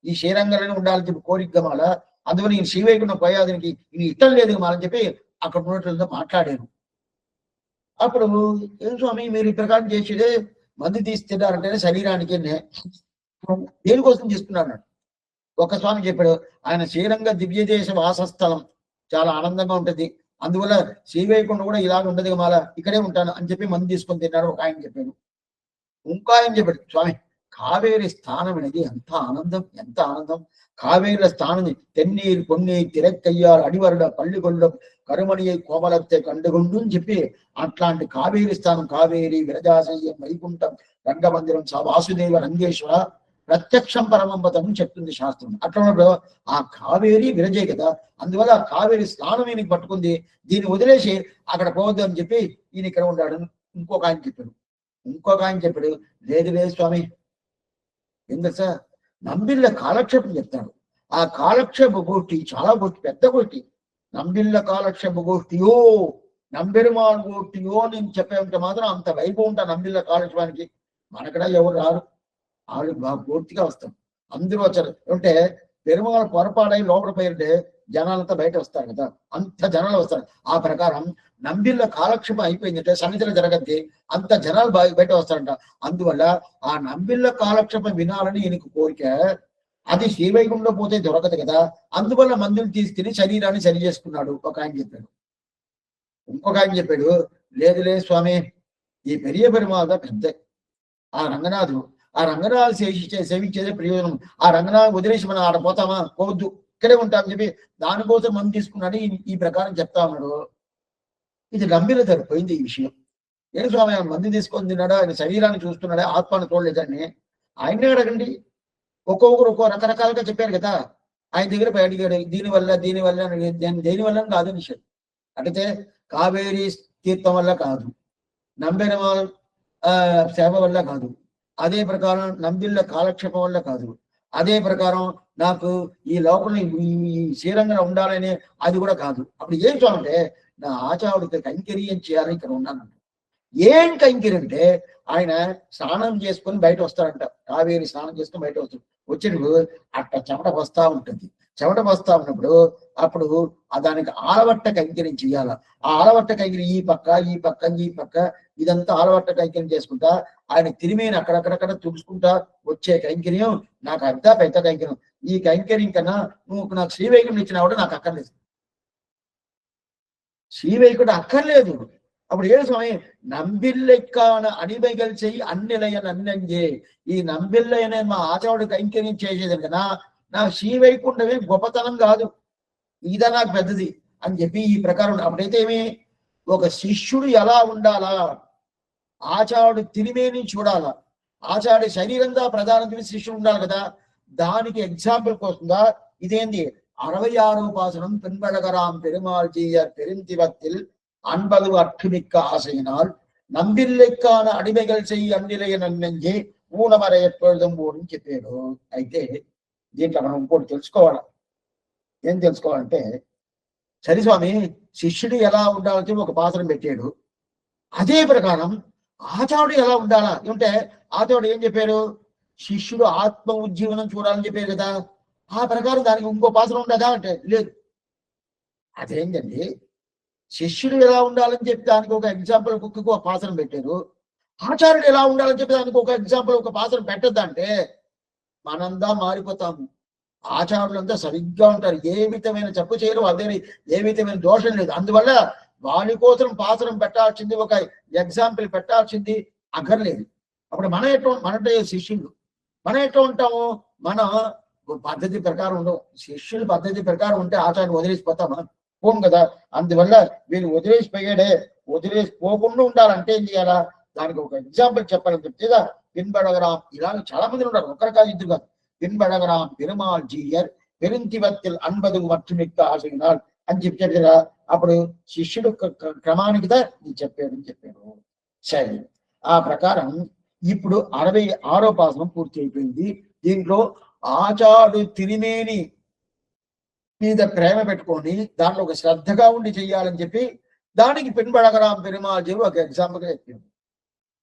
A: ఈ శ్రీరంగంలోనే ఉండాలని చెప్పి కోరిక కమాలా, అందువల్ల ఈయన శ్రీవైకుంఠం పోయాదినికి ఈయన ఇష్టం లేదు కమాలని చెప్పి అక్కడ ఉన్నట్లతో మాట్లాడాను. అప్పుడు ఏం స్వామి మీరు ఈ ప్రకారం చేసేదే మందు తీస్తున్నారంటేనే శరీరానికి దేనికోసం తీసుకున్నాడు. ఒక స్వామి చెప్పాడు, ఆయన శ్రీరంగ దివ్యదేశ వాసస్థలం చాలా ఆనందంగా ఉంటది, అందువల్ల శ్రీవైకుంఠం కూడా ఇలాగ ఉండదు మాల, ఇక్కడే ఉంటాను అని చెప్పి మందు తీసుకొని తిన్నాడు ఒక ఆయన చెప్పాడు. ఇంకో ఆయన చెప్పాడు, స్వామి కావేరి స్థానం అనేది ఎంత ఆనందం, ఎంత ఆనందం, కావేరిల స్థానం తెన్నీరు పొన్నీరు తిరక్కయ్యారు అడివరుడ పల్లిగొండ కరుమణియై కోమలత్తే కండుగుండు అని చెప్పి అట్లాంటి కావేరి స్థానం, కావేరి విరజాశయ్యం వైకుంఠం రంగమందిరం వాసుదేవ రంగేశ్వర ప్రత్యక్షం పరమంపదం చెప్తుంది శాస్త్రం. అట్లా ఉన్నప్పుడు ఆ కావేరి విరజే కదా, అందువల్ల ఆ కావేరి స్నానం ఈయనకి పట్టుకుంది, దీన్ని వదిలేసి అక్కడ పోవద్దు అని చెప్పి ఈయన ఇక్కడ ఉన్నాడు. ఇంకొక ఆయన చెప్పాడు. లేదు లేదు స్వామి, ఎందుకు సార్ నంబిళ్ళ కాలక్షేపం చెప్తాడు. ఆ కాలక్షేప గోష్ఠి చాలా గోష్ఠి, పెద్ద గోష్ఠి. నంబిళ్ళ కాలక్షేప గోష్ఠియో నంబెరుమాన్ గోష్ఠియో నేను చెప్పేంత మాత్రం అంత వైభవం ఉంటా నంబిళ్ళ కాలక్షేపానికి. మనకడ ఎవరు రారు, వాళ్ళు బాగా పూర్తిగా వస్తాం. అందరూ వచ్చారు అంటే పెరుమాళ పొరపాడై లోపల పోయింటే జనాలంతా బయట వస్తారు కదా, అంత జనాలు వస్తారు. ఆ ప్రకారం నంబిళ్ళ కాలక్షేపం అయిపోయిందంటే సన్నిధిలో జరగద్ది, అంత జనాలు బయట వస్తారంట. అందువల్ల ఆ నంబిళ్ళ కాలక్షేపం వినాలని ఈయనకు కోరిక, అది శ్రీవైకుంఠంలో పోతే దొరకదు కదా, అందువల్ల మందులు తీసుకుని శరీరాన్ని సరి చేసుకున్నాడు ఒక ఆయన చెప్పాడు. ఇంకొక ఆయన చెప్పాడు, లేదు లేదు స్వామి, ఈ పెరియ పెరుమాళ పెద్ద ఆ రంగనాథుడు, ఆ రంగనాథు సేవించేదే ప్రయోజనం. ఆ రంగనాథ్ వదిలేసి మనం ఆడ పోతామా, పోవద్దు, ఇక్కడే ఉంటామని చెప్పి దానికోసం మనం తీసుకున్నాడు. ఈ ప్రకారం చెప్తా ఉన్నాడు. ఇది నమ్మిన సరిపోయింది ఈ విషయం. ఏం స్వామి ఆయన మంది తీసుకొని తిన్నాడా, ఆయన శరీరాన్ని చూస్తున్నాడా, ఆత్మను చూడలేదని ఆయనే అడగండి. ఒక్కొక్కరు ఒక్కో రకరకాలుగా చెప్పారు కదా. ఆయన దగ్గర అడిగాడు, దీనివల్ల దేనివల్ల కాదు విషయం. అడిగితే కావేరీ తీర్థం వల్ల కాదు, నంబెరమాల్ సేవ వల్ల కాదు, అదే ప్రకారం నంబిళ్ళ కాలక్షేపం వల్ల కాదు, అదే ప్రకారం నాకు ఈ లోపల ఈ శ్రీరంగంలో ఉండాలనే అది కూడా కాదు. అప్పుడు ఏం చూడంటే నా ఆచార్యుడికి కైంకర్యం చేయాలని ఇక్కడ ఉన్నానంట. ఏం కైంకర్యం అంటే ఆయన స్నానం చేసుకొని బయట వస్తాడంట, కావేరి స్నానం చేసుకొని బయట వస్తాడు. వచ్చినప్పుడు అట్లా చెమట వస్తా ఉంటుంది. చెమట వస్తా ఉన్నప్పుడు అప్పుడు దానికి ఆలవట్ట కైంకర్యం చేయాల. ఆ ఆలవట్ట కైంకర్యం ఈ పక్క ఇదంతా ఆలవట్ట కైంకర్యం చేసుకుంటా ఆయన తిరిమేని అక్కడక్కడక్కడ తుడుచుకుంటా వచ్చే కైంకర్యం నాకు అంతా పెద్ద కైంకర్యం. ఈ కైంకర్యం కన్నా నువ్వు నాకు శ్రీవైకుంఠం ఇచ్చినా కూడా నాకు అక్కర్లేదు, శ్రీవైకుంఠం అక్కర్లేదు. అప్పుడు ఏ సమయం నంబిల్లెక్కాన అడిబైగల్ చెయ్యి అన్నిలయ్యని అన్నంజే, ఈ నంబిల్లయ్యనే మా ఆచార్యుడు కైంకర్యం చేసేది కదా, నా శ్రీవైకుంఠమే గొప్పతనం కాదు, ఇదా నాకు పెద్దది అని చెప్పి ఈ ప్రకారం. అప్పుడైతే ఏమి ఒక శిష్యుడు ఎలా ఉండాలా, ఆచార్యుడు తిరిమేని చూడాలా, ఆచార్య శరీరంగా ప్రధాన శిష్యుడు ఉండాలి కదా, దానికి ఎగ్జాంపుల్ కోసంగా ఇదేంది 66వ பாசுரம் பெண்பழகராம் பெருமாள் ஜீயர் பெருந்திவத்தில் அன்பது அற்றுமிக்க ஆசையினால் నంబిల్లెక్కాన అడిమెగల్ చెయ్యి అన్నిలయ నన్నెంజే ఊనమర ఎప్పొழுதுం అని చెప్పాడు. అయితే దీంట్లో మనం ఇంకోటి తెలుసుకోవాలి. ఏం తెలుసుకోవాలంటే సరి స్వామి శిష్యుడు ఎలా ఉండాలని ఒక పాత్రం పెట్టాడు, అదే ప్రకారం ఆచార్యుడు ఎలా ఉండాలా అంటే ఆచార్యుడు ఏం చెప్పారు, శిష్యుడు ఆత్మ ఉజ్జీవనం చూడాలని చెప్పారు కదా, ఆ ప్రకారం దానికి ఇంకో పాత్ర ఉండదా అంటే లేదు. అదేంటండి శిష్యుడు ఎలా ఉండాలని చెప్పి దానికి ఒక ఎగ్జాంపుల్ కుక్కకు ఒక పాత్రం పెట్టారు, ఆచార్యుడు ఎలా ఉండాలని చెప్పి దానికి ఒక ఎగ్జాంపుల్ ఒక పాత్రం పెట్టద్దంటే మనందా మారిపోతాము. ఆచార్యులంతా సరిగ్గా ఉంటారు, ఏ విధమైన తప్పు చేయరు, అదే ఏ విధమైన దోషం లేదు. అందువల్ల వాళ్ళ కోసం పాత్రం పెట్టాల్సింది, ఒక ఎగ్జాంపుల్ పెట్టాల్సింది అక్కర్లేదు. అప్పుడు మన శిష్యులు మనం ఎట్లా ఉంటాము, మన పద్ధతి ప్రకారం ఉండవు. శిష్యుల పద్ధతి ప్రకారం ఉంటే ఆచార్యం వదిలేసిపోతామా, పోం కదా. అందువల్ల వీళ్ళు వదిలేసిపోయాడే, వదిలేసిపోకుండా ఉండాలంటే ఏం చేయాలా, దానికి ఒక ఎగ్జాంపుల్ చెప్పాలని చెప్తేగా పిన్బడగరాం ఇలాగ చాలా మంది ఉన్నారు, ఒకరు కాదు ఇద్దరు కాదు. పిన్బడగరాం పెరుమాళ్ జీయర్ பெருந்திவத்தில் அன்பது மற்றும் மிக்க ஆசையினால் అని చెప్పారు. అప్పుడు శిష్యుడు క్రమానికి చెప్పాడు చెప్పాడు. సరే, ఆ ప్రకారం ఇప్పుడు 66వ పాసనం పూర్తి అయిపోయింది. దీంట్లో ఆచార్యుడు తిరిమేని మీద ప్రేమ పెట్టుకొని దాంట్లో ఒక శ్రద్ధగా ఉండి చెయ్యాలని చెప్పి దానికి పిన్బడగరాం పెరుమాజీ ఒక ఎగ్జాంపుల్గా చెప్పాడు.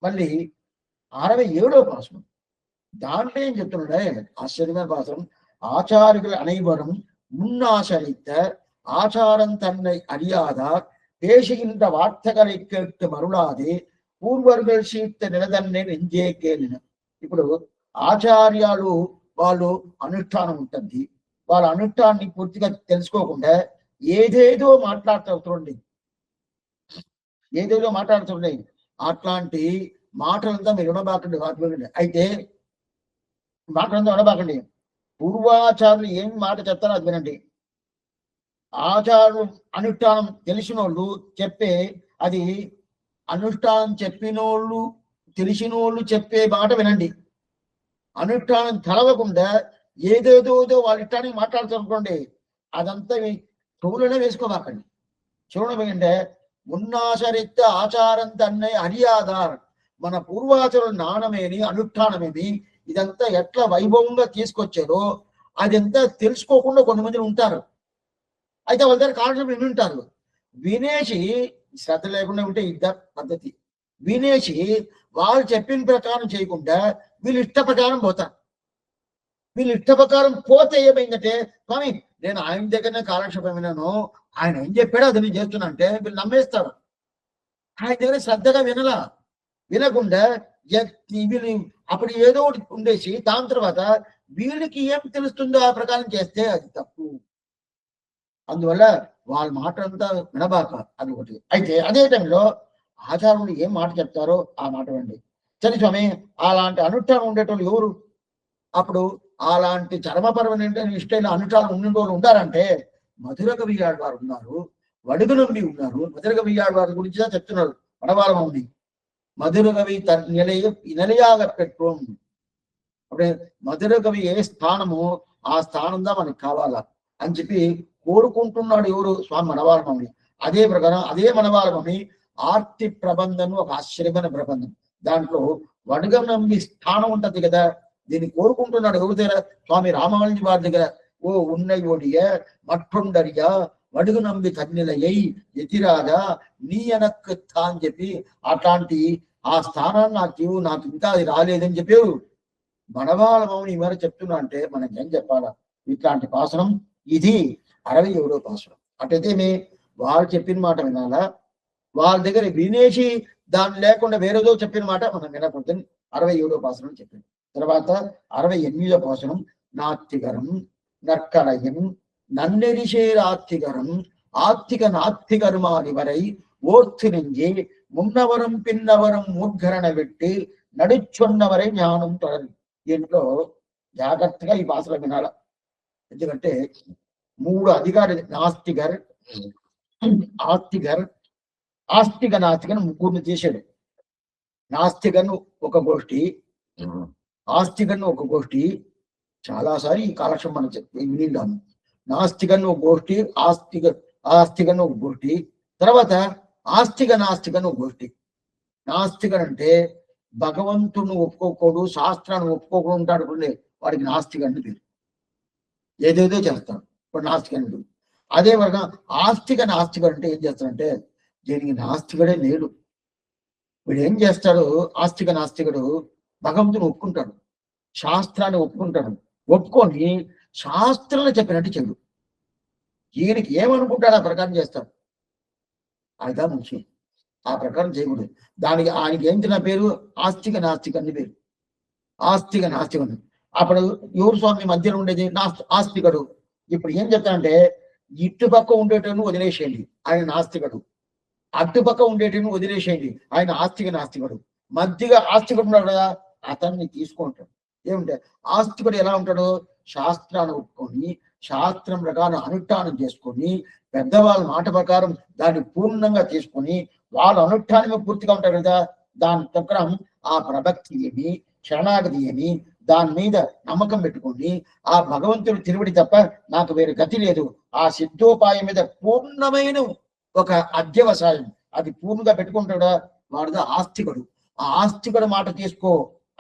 A: మళ్ళీ 67వ పాసనం దాంట్లో ఏం చెప్తున్నాడే ఆశ్చర్యమైన పాసనం. ஆச்சாரிகள் அனைவரும் முன்னாசரித்த ஆச்சாரம் தன்னை அறியாதார் பேசுகின்ற வார்த்தைகளை கேட்டு மருளாதே పూర్వర్గల్ సీత నిలదన్నే నెంజే కేలిన. ఇప్పుడు ఆచార్యాలు వాళ్ళు అనుష్ఠానం ఉంటుంది, వాళ్ళ అనుష్ఠాన్ని పూర్తిగా తెలుసుకోకుండా ఏదేదో మాట్లాడుతుండే అట్లాంటి మాటలంతా మీరు వినబాకండి. అయితే మాటలంతా వినబాకండి. పూర్వాచారులు ఏం మాట చెప్తారో అది వినండి. ఆచారులు అనుష్ఠానం తెలిసిన వాళ్ళు చెప్పే అది అనుష్ఠానం చెప్పినోళ్ళు తెలిసినోళ్ళు చెప్పే మాట వినండి. అనుష్ఠానం తెలవకుండా ఏదేదో వాళ్ళ ఇష్టానికి మాట్లాడుతుంటే అదంతా చెవులోనే వేసుకోబాకండి. చూడబోయంటే ఉన్నాసరిత ఆచారం తన్నే అరియాదార్, మన పూర్వాచారుల నాణమేని అనుష్ఠానమేమి ఇదంతా ఎట్లా వైభవంగా తీసుకొచ్చారో అదంతా తెలుసుకోకుండా కొంతమంది ఉంటారు. అయితే వాళ్ళ దగ్గర కారణం విని ఉంటారు. వినేసి శ్రద్ధ లేకుండా ఉంటే ఇద్దరు పద్ధతి. వినేసి వాళ్ళు చెప్పిన ప్రకారం చేయకుండా వీళ్ళు ఇష్ట ప్రకారం పోతారు. వీళ్ళు ఇష్ట ప్రకారం పోతే ఏమైందంటే, స్వామి నేను ఆయన దగ్గరనే కాలక్షేపం విన్నాను, ఆయన ఏం చెప్పాడో అది నేను చేస్తున్నా అంటే వీళ్ళు నమ్మేస్తారు. ఆయన దగ్గర శ్రద్ధగా వినకుండా వీళ్ళు అప్పుడు ఏదో ఒకటి ఉండేసి దాని తర్వాత వీళ్ళకి ఏం తెలుస్తుందో ఆ ప్రకారం చేస్తే అది తప్పు. అందువల్ల వాళ్ళ మాట అంతా వినబాక, అది ఒకటి. అయితే అదే టైంలో ఆచార్యులు ఏం మాట చెప్తారో ఆ మాట వినండి. సరే స్వామి, అలాంటి అనుష్ఠానం ఉండేటోళ్ళు ఎవరు? అప్పుడు అలాంటి చర్మపరమైన ఇష్టమైన అనుష్ఠానం ఉన్న వాళ్ళు ఉండారంటే మధుర కవియాడు వారు ఉన్నారు, వడుగునమ్మి ఉన్నారు. మధుర కవియాడు వారి గురించి చెప్తున్నారు వడవాళమౌని. మధుర కవి నిలయాగ పెట్టుకోం. అప్పుడే మధుర కవి ఏ స్థానమో ఆ స్థానం దా మనకి కావాలా అని చెప్పి కోరుకుంటున్నాడు ఎవరు? స్వామి మనవాళమౌని. అదే ప్రకారం అదే మనవాళమౌని ఆర్తి ప్రబంధం ఒక ఆశ్చర్యమైన ప్రబంధం. దాంట్లో వడగనమ్మి స్థానం ఉంటది కదా, దీన్ని కోరుకుంటున్నాడు ఎవరి దగ్గర? స్వామి రామానుజ వారి దగ్గర. ఓ ఉన్నయోడియ మట్టుండరియా వడుగు నమ్మి కన్నిలయ్యి ఎతిరాగా నీ అనక్కు అని చెప్పి అట్లాంటి ఆ స్థానాన్ని నాకు ఇంకా అది రాలేదని చెప్పారు మనవాళమౌని. మరి చెప్తున్నా అంటే మనకి ఏం చెప్పాలా? ఇట్లాంటి పాసనం ఇది 67వ పాసనం. అటైతే వాళ్ళు చెప్పిన మాట వినాలా, వాళ్ళ దగ్గర వినేసి దాన్ని లేకుండా వేరేదో చెప్పిన మాట మనం వినకూడదని 67వ పాసనం చెప్పింది. తర్వాత 68వ పాసనం నాత్తిగరం నற்கலையும் நன்னெறிசேர் ஆத்திகரம் ஆத்திக நாத்திகருமாறி வரை ஓர்த்து நெஞ்சே முன்னவரும் పిన్నవరం మూర్ఘరణ పెట్టి నడుచున్నవరే జ్ఞానం తొడరు. దీంట్లో జాగ్రత్తగా ఈ భాషలో వినాల. ఎందుకంటే 3 అధికారి నాస్తిగర్, ఆస్తిగర్, ఆస్తిక నాస్తికను 3 చేశాడు. నాస్తికను ఒక గోష్ఠి, ఆస్తికను ఒక గోష్ఠి. చాలాసారి ఈ కాలక్షేపం మనం వినిందాము. నాస్తికను ఒక గోష్ఠి, ఆస్తికను ఒక గోష్ఠి, తర్వాత నాస్తికను ఒక గోష్ఠి. నాస్తికన్ అంటే భగవంతుని ఒప్పుకోకూడదు, శాస్త్రాన్ని ఒప్పుకోకుండా ఉంటాడు వాడికి నాస్తికని పేరు. ఏదేదో చేస్తాడు వాడు నాస్తికని పేరు. అదే వరగా నాస్తికుడు అంటే ఏం చేస్తాడంటే దీనికి నాస్తికుడే లేడు. వీడు ఏం చేస్తాడు? నాస్తికుడు భగవంతుని ఒప్పుకుంటాడు, శాస్త్రాన్ని ఒప్పుకుంటాడు. ఒప్పుకొని శాస్త్రాన్ని చెప్పినట్టు చెడు. ఈయనకి ఏమనుకుంటాడు ఆ ప్రకారం చేస్తాడు. అదా మంచి ఆ ప్రకారం చేయకూడదు. దానికి ఆయనకి ఏం తిన్న పేరు? నాస్తిక అని పేరు. నాస్తికుడు. అప్పుడు ఎవరు స్వామి మధ్యలో ఉండేది? ఆస్తికుడు. ఇప్పుడు ఏం చెప్తానంటే ఇటుపక్క ఉండేటను వదిలేసేయండి, ఆయన నాస్తికుడు. అటుపక్క ఉండేటను వదిలేసేయండి, ఆయన నాస్తికుడు. మధ్యగా ఆస్తికుడు ఉన్నాడు కదా, అతన్ని తీసుకుంటాడు. ఏమంటే ఆస్తికుడు ఎలా ఉంటాడు? శాస్త్రాన్ని ఒప్పుకొని శాస్త్రం ప్రకారం అనుష్ఠానం చేసుకొని పెద్దవాళ్ళ మాట ప్రకారం దాన్ని పూర్ణంగా తీసుకొని వాళ్ళ అనుష్ఠానమే పూర్తిగా ఉంటారు కదా. దాని ప్రకారం ఆ ప్రభక్తి ఏమి, శరణాగతి ఏమి, దాని మీద నమ్మకం పెట్టుకొని ఆ భగవంతుడు తిరువడి తప్ప నాకు వేరే గతి లేదు, ఆ సిద్ధోపాయం మీద పూర్ణమైన ఒక అధ్యవసాయం అది పూర్ణంగా పెట్టుకుంటాడా వాడుగా ఆస్తికుడు. ఆ ఆస్తికుడు మాట తీసుకో.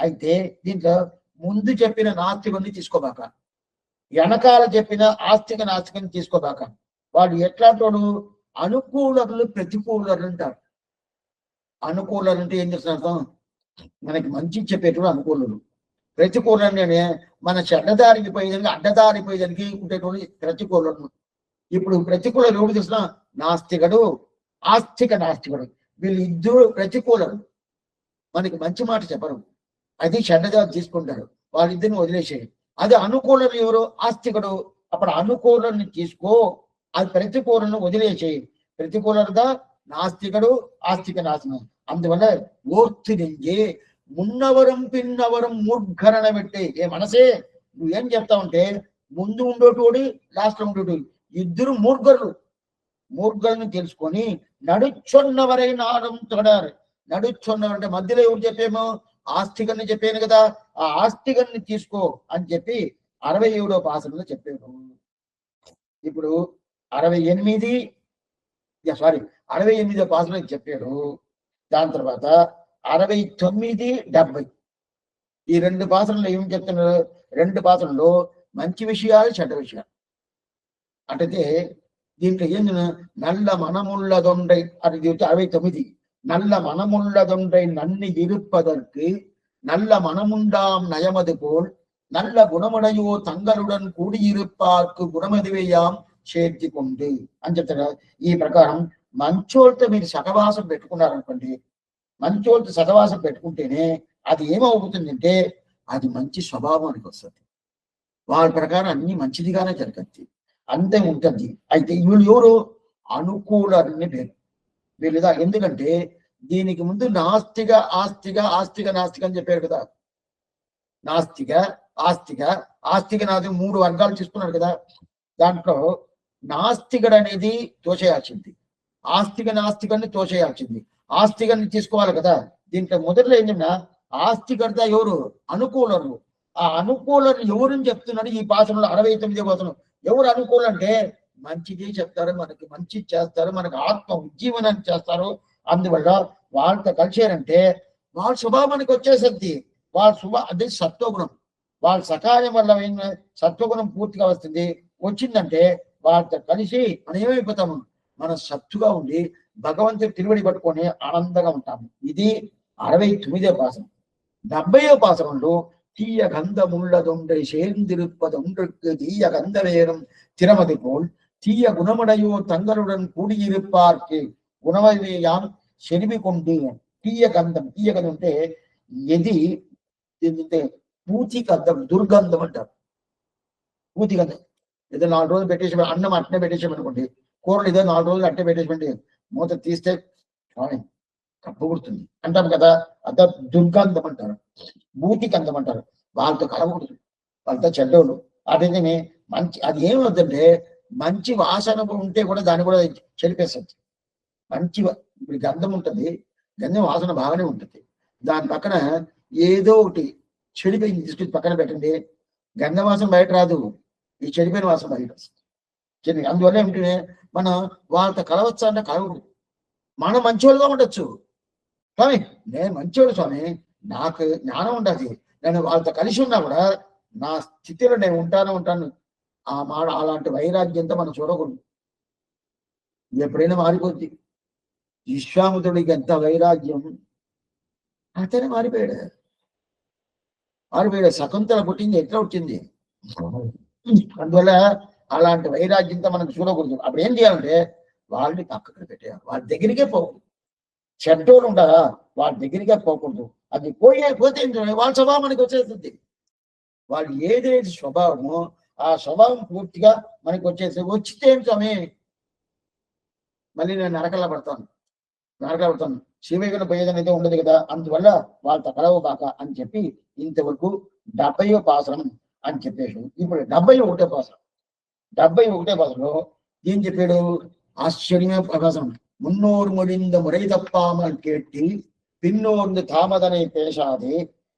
A: అయితే దీంట్లో ముందు చెప్పిన నాస్తికుడిని తీసుకోబాక, వెనకాల చెప్పిన ఆస్తిక నాస్తికని తీసుకోబాక. వాళ్ళు ఎట్లాంటి అనుకూలరులు ప్రతికూలరులు అంటారు. అనుకూలరు అంటే ఏం చేస్తున్నారు, మనకి మంచి చెప్పేటప్పుడు అనుకూలుడు. ప్రతికూలనే మన చెడ్డదారికి పోయేదానికి అడ్డదారి పోయేదానికి ఉండేటువంటి ప్రతికూలరు. ఇప్పుడు ప్రతికూలరు ఎవరు చూసినా నాస్తికుడు ఆస్తిక నాస్తికుడు, వీళ్ళు ఇద్దరు ప్రతికూలరు, మనకి మంచి మాట చెప్పరు, అది చెడ్డదారి తీసుకుంటారు, వాళ్ళిద్దరిని వదిలేసేయి. అది అనుకూలరు ఎవరు ఆస్తికుడు, అప్పుడు అనుకూలని తీసుకో, అది ప్రతికూలను వదిలేసేయి. ప్రతికూలరుగా నాస్తికుడు ఆస్తిక నాశనం. అందువల్ల ఓర్తిరింగే మున్నవరం పిన్నవరం మూర్ఘరణ పెట్టి, ఏ మనసే నువ్వేం చెప్తావంటే ముందు ఉండేటోడి లాస్ట్ ఉండేటోడు ఇద్దరు మూర్ఘరులు. మూర్ఘులను తెలుసుకొని నడుచున్నవరై నాడం తొడారు. నడుచున్నవరంటే మధ్యలో ఎవరు చెప్పేమో ఆస్తికన్ని చెప్పాను కదా, ఆ ఆస్తికన్ని తీసుకో అని చెప్పి 67వ పాసనలో చెప్పాడు. ఇప్పుడు 68వ పాసనలో చెప్పాడు. దాని తర్వాత 69, 70 ఈ 2 పాసనలు ఏం చెప్తున్నారు, 2 పాసనలో మంచి విషయాలు చెడ్డ విషయాలు. అంటే దీంట్లో ఏంది, నల్ల మనముள்ளదొండై అది 69 நல்ல மனமுள்ளதொன்றை நன்னி இருப்பதற்கு நல்ல மனமுண்டாம் நயமது போல் நல்ல குணமுடையோ தங்களுடன் కూడిயிருப்பாర్కు గుణమదివేయాం చేర్చి కొండి అని చెప్తారు. ఈ ప్రకారం మంచోళ్ళతో మీరు సహవాసం పెట్టుకున్నారనుకోండి, మంచోళ్ళతో సహవాసం పెట్టుకుంటేనే అది ఏమవుతుందంటే అది మంచి స్వభావానికి వస్తుంది. వాళ్ళ ప్రకారం అన్ని మంచిదిగానే జరుగుతుంది, అంతే ఉంటుంది. అయితే వీళ్ళు ఎవరు అనుకూలని పేరు వీళ్ళుదా. ఎందుకంటే దీనికి ముందు నాస్తిక ఆస్తిక ఆస్తిక నాస్తిక అని చెప్పారు కదా. నాస్తిక ఆస్తిక ఆస్తిక నాది 3 వర్గాలు తీసుకున్నారు కదా. దాంట్లో నాస్తికుడు అనేది తోచేయాల్సింది, ఆస్తిక నాస్తికాన్ని తోచేయాల్సింది, ఆస్తికాన్ని తీసుకోవాలి కదా. దీంట్లో మొదట్లో ఏంటన్నా ఆస్తికర్త ఎవరు అనుకూలరు. ఆ అనుకూలరు ఎవరని చెప్తున్నాడు ఈ పాసనలో 69వ పాసనం. ఎవరు అనుకూలం అంటే మంచిది చెప్తారు, మనకి మంచి చేస్తారు, మనకు ఆత్మ ఉజ్జీవనాన్ని చేస్తారు. అందువల్ల వాళ్ళతో కలిసారంటే వాళ్ళ స్వభావానికి వచ్చేసరికి వాళ్ళ అదే సత్వగుణం, వాళ్ళ సకాయం వల్ల సత్వగుణం పూర్తిగా వస్తుంది. వచ్చిందంటే వాళ్ళతో కలిసి మనం ఏమైపోతాము, మనం సత్తుగా ఉండి భగవంతుడి తిరువడి పట్టుకొని ఆనందంగా ఉంటాము. ఇది 69వ పాసనం. 70వ పాసనంలో తీయ గంధముள்ளదొండై சேர்ந்திருப்பதொன்றுக்கு தீய கந்தவேறும் திறமது போல் தீய குணமுடையோ தங்களுடன் కూడిயிருப்பாర్కి గుణమదివేయాం చెరిమి కొండి. తీయ గంధం అంటే ఇది పూతి గంధం, దుర్గంధం అంటారు. పూతి గంధం ఏదో 4 రోజులు పెట్టేసి అన్నం అట్నే పెట్టేసామనుకోండి, కూరలు ఏదో 4 రోజులు అట్టే పెట్టేసి మూత తీస్తే కప్పు గుర్తుంది అంటాం కదా. అంత దుర్గంధం అంటారు, భూతి గంధం అంటారు. వాళ్ళతో కలవకూడదు, వాళ్ళతో చెడ్డోళ్ళు. అదే మంచి అది ఏమవుతుందంటే మంచి వాసన ఉంటే కూడా దాన్ని కూడా చెరిపేస్తుంది. మంచి ఇప్పుడు గంధం ఉంటుంది, గంధం వాసన బాగానే ఉంటుంది, దాని పక్కన ఏదో ఒకటి చెడిపోయింది తీసుకొచ్చి పక్కన పెట్టండి, గంధం వాసన బయట రాదు, ఈ చెడిపోయిన వాసన బయట వస్తుంది. అందువల్ల ఏమిటి, మనం వాళ్ళతో కలవచ్చా అంటే కలవకూడదు. మనం మంచివాళ్ళుగా ఉండొచ్చు, స్వామి నేను మంచివాడు స్వామి, నాకు జ్ఞానం ఉండదు, నేను వాళ్ళతో కలిసి ఉన్నా కూడా నా స్థితిలో నేను ఉంటాను ఆ మాట. అలాంటి వైరాగ్యంతో మనం చూడకూడదు, ఎప్పుడైనా మారిపోద్ది. విశ్వామిత్రుడికి ఎంత వైరాగ్యం, అతనే మారిపోయాడు. శకుంతల పుట్టింది ఎట్లా వచ్చింది. అందువల్ల అలాంటి వైరాగ్యంతో మనం చూడకూడదు. అప్పుడు ఏం చేయాలంటే వాళ్ళని పక్కకు పెట్టేయాలి, వాళ్ళ దగ్గరికే పోకూడదు. చెడ్డోళ్ళు ఉంటారా వాళ్ళ దగ్గరికే పోకూడదు. అది పోతే వాళ్ళ స్వభావం మనకి వచ్చేస్తుంది. వాళ్ళు ఏదైతే స్వభావమో ఆ స్వభావం పూర్తిగా మనకి వచ్చితే ఏం స్వామి మళ్ళీ నేను నరకలా పడతాను శివయ్యను పోయేదని అయితే ఉండదు కదా. అందువల్ల వాళ్ళతో కలవబాక అని చెప్పి ఇంతవరకు 70వ పాసనం అని చెప్పేసి, ఇప్పుడు 71వ పాసనం. 71వ పాసనంలో ఏం చెప్పాడు, ఆశ్చర్యమైన ప్రకాశం. முன்னோர் மொழிந்த முறை தப்பாமல் கேட்டு பின்னோர்ந்து தாமதனை பேசாதே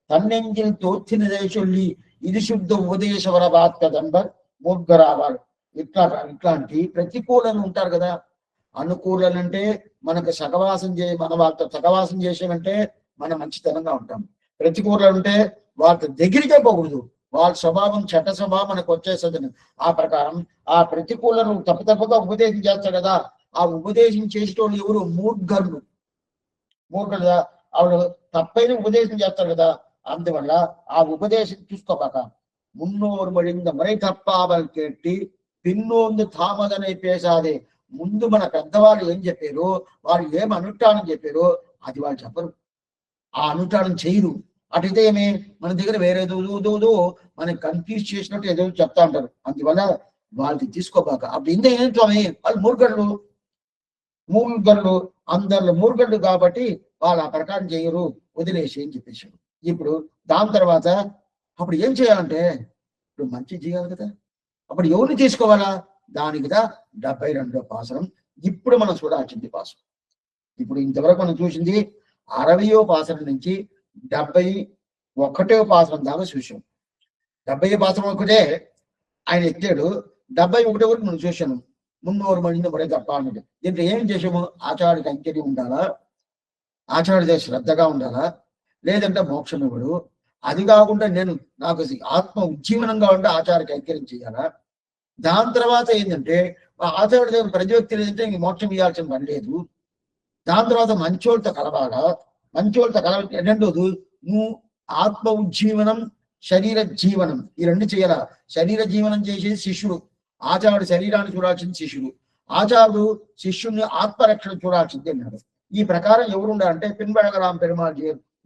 A: தன்னெஞ்சில் தோற்றினதை சொல்லி ఇది శుద్ధ ఉపదేశవరబాత్ కదంబర్ మూర్ఖరావారు. ఇట్లాంటి ప్రతికూలలు ఉంటారు కదా. అనుకూలలు అంటే మనకు మన వాళ్ళతో సహవాసం చేసామంటే మనం మంచితనంగా ఉంటాం. ప్రతికూలలు అంటే వాళ్ళ దగ్గరికే పోకూడదు, వాళ్ళ స్వభావం చెడ్డ స్వభావం మనకు వచ్చేస్తుంది. ఆ ప్రకారం ఆ ప్రతికూలను తప్పగా ఉపదేశం చేస్తారు కదా. ఆ ఉపదేశం చేసేటోళ్ళు ఎవరు? మూర్ఖులు. ఆవిడ తప్పైన ఉపదేశం చేస్తారు కదా. అందువల్ల ఆ ఉపదేశం చూసుకోబాక. మున్నోరు మడింద మరై తప్పావల్ కేట్టి పిన్నోందు తామదనే పేసాదే. ముందు మన పెద్దవాళ్ళు ఏం చెప్పారు, వారు ఏం అనుష్ఠానం చెప్పారో అది వాళ్ళు చెప్పరు, ఆ అనుష్ఠానం చేయరు. అటైతే ఏమి మన దగ్గర వేరేదో మనకి కన్ఫ్యూజ్ చేసినట్టు ఏదో చెప్తా ఉంటారు. అందువల్ల వాళ్ళకి తీసుకోబాక. అప్పుడు ఇంత ఏం స్వామి, వాళ్ళు మూర్ఖులు అందరిలో మూర్ఖులు కాబట్టి వాళ్ళు ఆ ప్రకారం చేయరు, వదిలేసి అని చెప్పేశారు. ఇప్పుడు దాని తర్వాత అప్పుడు ఏం చేయాలంటే ఇప్పుడు మంచి చేయాలి కదా. అప్పుడు ఎవరిని తీసుకోవాలా? దానికి కదా 72వ పాసరం ఇప్పుడు మనం చూడాల్సింది పాసరం. ఇప్పుడు ఇంతవరకు మనం చూసింది 60వ పాసరం నుంచి 71వ పాసరం దాకా చూసాం. 70వ పాసరం ఒకటే ఆయన ఎత్తాడు, 71 వరకు మనం చూసాము. మున్నోరు మంది మరే తప్ప అన్నది. దీంట్లో ఏం చేసాము? ఆచార్యుడికి అంకెని ఉండాలా, ఆచార్యుడి శ్రద్ధగా ఉండాలా, లేదంటే మోక్షం ఇవ్వడు. అది కాకుండా నాకు ఆత్మ ఉజ్జీవనంగా ఉంటే ఆచార్య కైంకర్యం చేయాలా. దాని తర్వాత ఏంటంటే ఆచార్యుడి దగ్గర ప్రతి వ్యక్తి లేదంటే ఇంక మోక్షం ఇవ్వాల్సిన పని లేదు. దాని తర్వాత మంచోళ్ళతో కలవాలా. రెండోది నువ్వు ఆత్మ ఉజ్జీవనం, శరీర జీవనం, ఈ రెండు చేయాలా. శరీర జీవనం చేసేది శిష్యుడు, ఆచార్యుడు శరీరాన్ని చూడాల్సింది శిష్యుడు, ఆచార్యుడు శిష్యుడిని ఆత్మరక్షణ చూడాల్సింది అన్నాడు. ఈ ప్రకారం ఎవరుండాలంటే పిన్బడగరాం పెరుమాళ్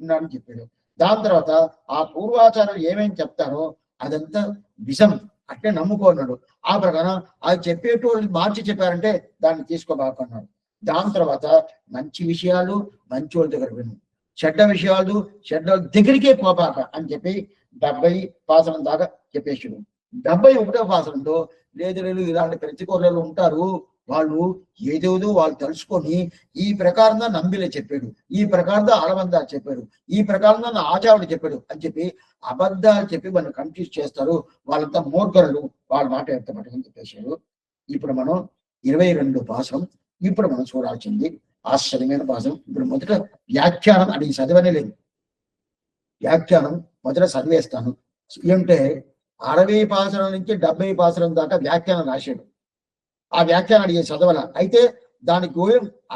A: ఉన్నాడని చెప్పాడు. దాని తర్వాత ఆ పూర్వాచార్యులు ఏమేమి చెప్తారో అదంతా విషం, అట్లే నమ్ముకున్నాడు. ఆ ప్రకారం అది చెప్పేటోళ్ళు మార్చి చెప్పారంటే దాన్ని తీసుకోబాకన్నాడు. దాని తర్వాత మంచి విషయాలు మంచి వాళ్ళ దగ్గర విను, చెడ్డ విషయాలు చెడ్డ దగ్గరికే పోబాక అని చెప్పి 70 పాసనం దాకా చెప్పేసాడు. 71వ పాసనంలో లేదు ఇలాంటి ప్రతికూలలు ఉంటారు, వాళ్ళు ఏదేదో వాళ్ళు తెలుసుకొని ఈ ప్రకారంగా నంబిలే చెప్పాడు, ఈ ప్రకారంగా అలవందా చెప్పాడు, ఈ ప్రకారంగా నా ఆచార్యుడు చెప్పాడు అని చెప్పి అబద్ధాలు చెప్పి మనం కన్ఫ్యూజ్ చేస్తారు. వాళ్ళంతా మూర్ఖులు, వాళ్ళ మాట ఎత్తపట్టని చెప్పేశారు. ఇప్పుడు మనం 22 పాసం ఇప్పుడు మనం చూడాల్సింది ఆశ్చర్యమైన పాసం. ఇప్పుడు మొదట వ్యాఖ్యానం అని చదవనే లేదు, వ్యాఖ్యానం మొదట చదివేస్తాను. ఏంటంటే 60 పాసనం నుంచి 70 పాసనం దాకా వ్యాఖ్యానం రాశాడు. ఆ వ్యాఖ్యానం అడిగే చదవాల. అయితే దానికి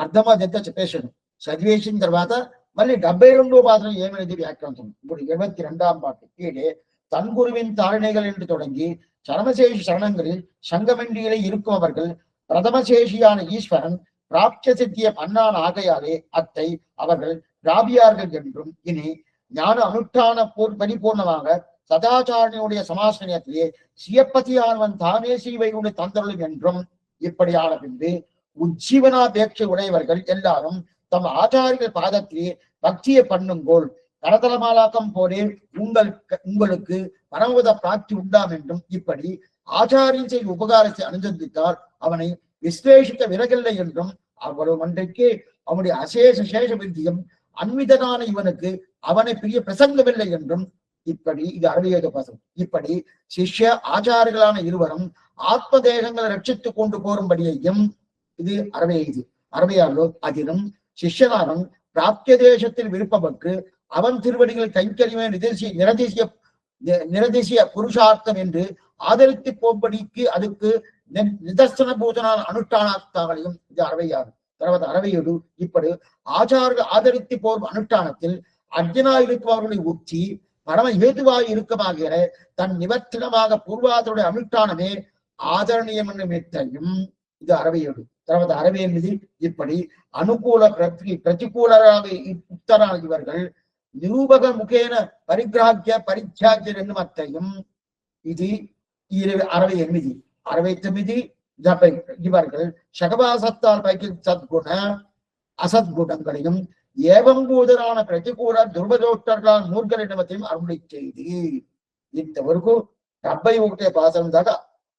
A: అర్థం అదంతా చెప్పేశాడు. చదివేసిన తర్వాత మళ్ళీ 72వ పాసనం ఏమైనది వ్యాఖ్యానం. ఇప్పుడు 22ஆம் பாட்டு கீழே தன்குருவின் தாழ்நிகள் என்று தொடங்கி சரமசேஷி சரணங்களில் சங்கமண்டியிலே இருக்கும் அவர்கள் பிரதமசேஷியான ஈஸ்வரன் பிராப்திய சித்திய பன்னான் ஆகையாலே அத்தை அவர்கள் பிராபியார்கள் என்றும் இனி ஞான அனுஷ்டான பரிபூர்ணமாக சதாச்சாரனுடைய சமாசனத்திலே சியப்பதியானவன் தானே சீவையுடைய தந்தருளும் என்றும் இப்படியான பின்பு உஜ்ஜீவனாபேட்சை உடையவர்கள் எல்லாரும் தம் ஆச்சாரியர்கள் பாதத்திலே பக்தியை பண்ணுங்கோள், கரதலமாலாக்கம் போலே உங்களுக்கு பரமபத பிராப்தி உண்டாம் என்றும் இப்படி ஆச்சாரியன் செய்த உபகாரத்தை அனுசந்தித்தால் அவனை விஸ்லேஷிக்க விலகில்லை என்றும் அவ்வளவு அன்றைக்கு அவனுடைய அசேஷ சேஷ விருத்தியும் அன்விதனான இவனுக்கு அவனை பிரிய பிரசங்கமில்லை என்றும் இப்படி இது 67 பாசம். இப்படி சிஷ்ய ஆச்சாரிகளான இருவரும் ஆத்ம தேகங்களை ரட்சித்துக் கொண்டு போரும்படியையும் இது 66 அதிலும் சிஷ்யனாரும் பிராப்திய தேசத்தில் விருப்பப்பட்டு அவன் திருவடிகள் கைங்கரியமே நிரதிசிய புருஷார்த்தம் என்று ஆதரித்து போம்படிக்கு அதுக்கு நிதர்சன பூஜனான அனுஷ்டானங்களையும் இது 66. తర్వాత 67 இப்படி ஆச்சார்கள் ஆதரித்து போரும் அனுஷ்டானத்தில் அர்ஜுனாயிருப்பவர்களை உச்சி பரம ஏதுவாய் இருக்கமாகிற தன் நிவர்த்தனமாக பூர்வாதருடைய அனுஷ்டானமே ఆదరణీయం నిమిత్తయం ఇది 67. తర్వాత 68 இப்படி అనుకూల ప్రతికూలరాగ ఉత్తరాలు ఇవర్గల్ నిరూపక ముఖేన పరిగ్రాహ్య పరిత్యాజ్య రెండు మత్తయం ఇది 68. 69 70 இவர்கள் சகவாசத்தால் பைக்கு சத்குண அசத்குணங்களையும் ఏవంబూదరాన ప్రతికూల దుర్భదోట్టర్ల మూర్ఖల నిమిత్తం అరుణి చేయి. ఇంతవరకు 71 పాసనం దాకా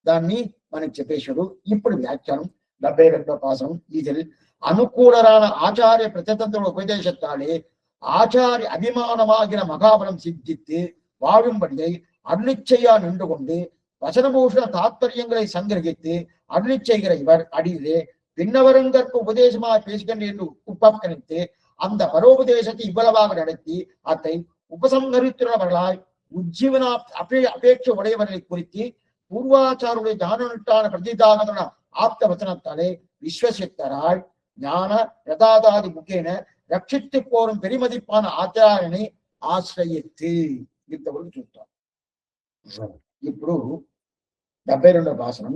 A: దాన్ని మనకి చెప్పేశాడు. ఇప్పుడు వ్యాఖ్యానం 72వ పాసనం. இதில் అనుకూలరాన ఆచార్య ప్రతితంత్రుల ఉపదేశத்தாலே ஆச்சாரிய அபிமானமாகிற மகாபலம் சித்தித்து வாழும்படியை அருளிச் செய்யா நின்று கொண்டு வசனபூஷண தாத்பரியங்களை சங்கிரகித்து அருளிச் செய்கிற இவர் அடியிலே பின்னவருங்கற்கு உபதேசமாக பேசுகின்ற என்று உபக்கணித்து அந்த பரோபதேசத்தை இவ்வளவாக நடத்தி அதை உபசங்கரித்துள்ளவர்களாய் உஜ்ஜீவன அபேட்சை உடையவர்களை குறித்து பூர்வாச்சாருடைய ஞானனுட்டான பிரதிதான ஆப்த வச்சனத்தாலே விஸ்வசித்தராய் ஞான யதாதாதி முகேன ரட்சித்து போரும் பெருமதிப்பான ஆச்சாரனை ఆశ్రయిత్తి ఇంతవరకు చూస్తాం. ఇప్పుడు 72వ భాషణం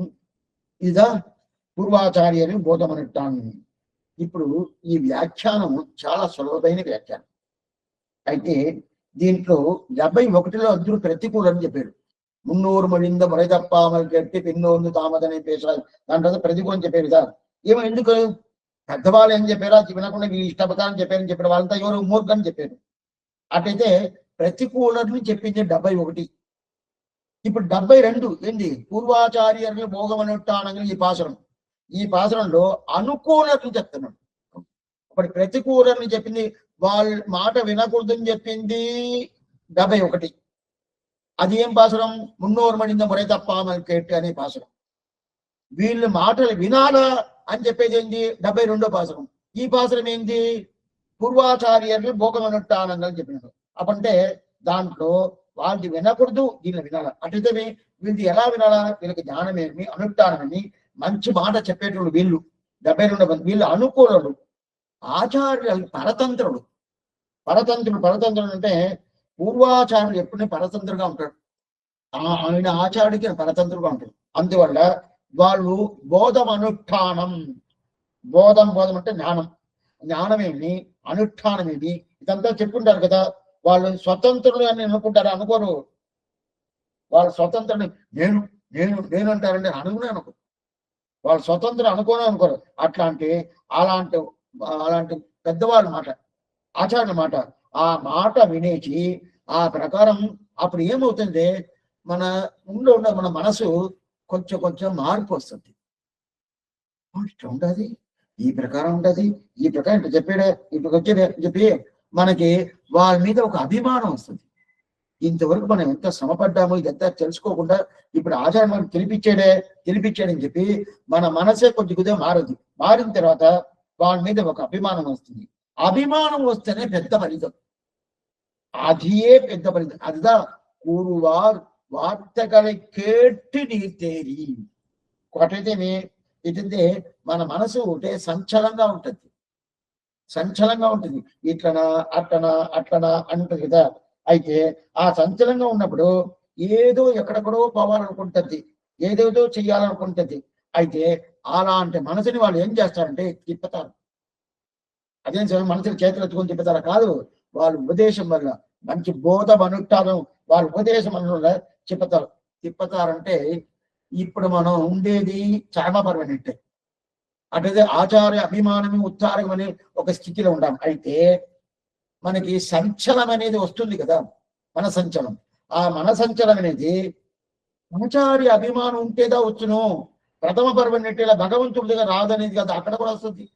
A: ఇదా పూర్వాచార్యులు బోధమనట్టాను. ఇప్పుడు ఈ వ్యాఖ్యానం చాలా సులభమైన వ్యాఖ్యానం. అయితే దీంట్లో 71లో అందరూ ప్రతికూలని చెప్పారు. 300 మడింద ముறை తప్పామని కట్టి పిన్నోర్ను తామదని పేసారు. దాంట్లో ప్రతికూలం చెప్పారు కదా. ఏమో ఎందుకు పెద్దవాళ్ళు ఏం చెప్పారో అది వినకుండా వీళ్ళు ఇష్టపడతారని చెప్పారని చెప్పారు. వాళ్ళంతా ఎవరు మూర్ఖని చెప్పారు. అటైతే ప్రతికూలని చెప్పింది 71. ఇప్పుడు 72 ఏంటి? పూర్వాచార్యులు భోగమనుట్టానని ఈ పాసరం. ఈ పాసరంలో అనుకూలని చెప్తున్నాడు. అప్పుడు ప్రతికూలని చెప్పింది వాళ్ళ మాట వినకూడదని చెప్పింది 71. అది ఏం పాసరం? 300 మడింద ముறை తప్పామని కేట్టి అనే పాసరం. వీళ్ళ మాటలు వినాలా అని చెప్పేది ఏంటి? 72వ పాసరం. ఈ పాసరం ఏంటి? పూర్వాచార్యులు భోగమనుట్టానని చెప్పినాడు. అప్పుడంటే దాంట్లో వాళ్ళది వినకూడదు, దీన్ని వినాలా. అట్లయితే వీళ్ళది ఎలా వినాలా? వీళ్ళకి జ్ఞానమేమి అనుష్ఠానమని మంచి మాట చెప్పేటోళ్ళు వీళ్ళు 72 మంది. వీళ్ళు అనుకూలుడు. ఆచార్యులు పరతంత్రుడు. పరతంత్రుడు అంటే పూర్వాచార్యులు ఎప్పుడు పరతంత్రుగా ఉంటాడు. ఆయన ఆచార్యుడికి పరతంత్రుగా ఉంటాడు. అందువల్ల వాళ్ళు బోధం అనుష్ఠానం. బోధం అంటే జ్ఞానమేమి అనుష్ఠానమేమి ఇదంతా చెప్పుకుంటారు కదా. వాళ్ళు స్వతంత్రులు అని అనుకుంటారు, అనుకోరు. వాళ్ళు స్వతంత్రుని నేను అంటారండి, అనుకో. వాళ్ళు స్వతంత్రం అనుకోరు. అలాంటి పెద్దవాళ్ళ మాట, ఆచార్యుల మాట, ఆ మాట వినేసి ఆ ప్రకారం అప్పుడు ఏమవుతుంది? మన మనసు కొంచెం మార్పు వస్తుంది. ఇట్లా ఉంటుంది, ఈ ప్రకారం ఉంటుంది, ఈ ప్రకారం ఇట్లా చెప్పాడే, ఇప్పుడు వచ్చేదే చెప్పి మనకి వాళ్ళ మీద ఒక అభిమానం వస్తుంది. ఇంతవరకు మనం ఎంత శ్రమపడ్డామో ఇదంతా తెలుసుకోకుండా ఇప్పుడు ఆచార్యం మనకు తెలిపించాడని చెప్పి మన మనసే కొద్దిగా మారదు. మారిన తర్వాత వాళ్ళ మీద ఒక అభిమానం వస్తుంది. అభిమానం వస్తేనే పెద్ద ఫలితం. అదియే పెద్ద ఫలితం. అదిదా కూరువార్ వార్తகளை கேட்டு நீர் தேறி. ఒకటైతే ఏంటంటే మన మనసు ఒకటే సంచలంగా ఉంటుంది. ఇట్లనా అట్లనా అంటుంది కదా. అయితే ఆ సంచలంగా ఉన్నప్పుడు ఏదో ఎక్కడెక్కడో పోవాలనుకుంటుంది, ఏదేదో చెయ్యాలనుకుంటుంది. అయితే అలాంటి మనసుని వాళ్ళు ఏం చేస్తారంటే తిప్పుతారు. అదేం సమయం మనసుని చేతులు ఎత్తుకొని తిప్పుతారా? కాదు. వాళ్ళ ఉపదేశం వల్ల మంచి బోధ అనుష్ఠానం వాళ్ళ ఉపదేశం వల్ల తిప్పుతారంటే ఇప్పుడు మనం ఉండేది చర్మపరమైనట్టే. అట్లయితే ఆచార్య అభిమానమే ఉత్సాహం అనే ఒక స్థితిలో ఉంటాం. అయితే మనకి సంచలం అనేది వస్తుంది కదా, మన సంచలం. ఆ మన సంచలం అనేది ఆచార్య అభిమానం ఉంటేదా వచ్చును. ప్రథమ పర్వనట్టేలా భగవంతుడి దగ్గర రాదనేది కదా, అక్కడ కూడా వస్తుంది.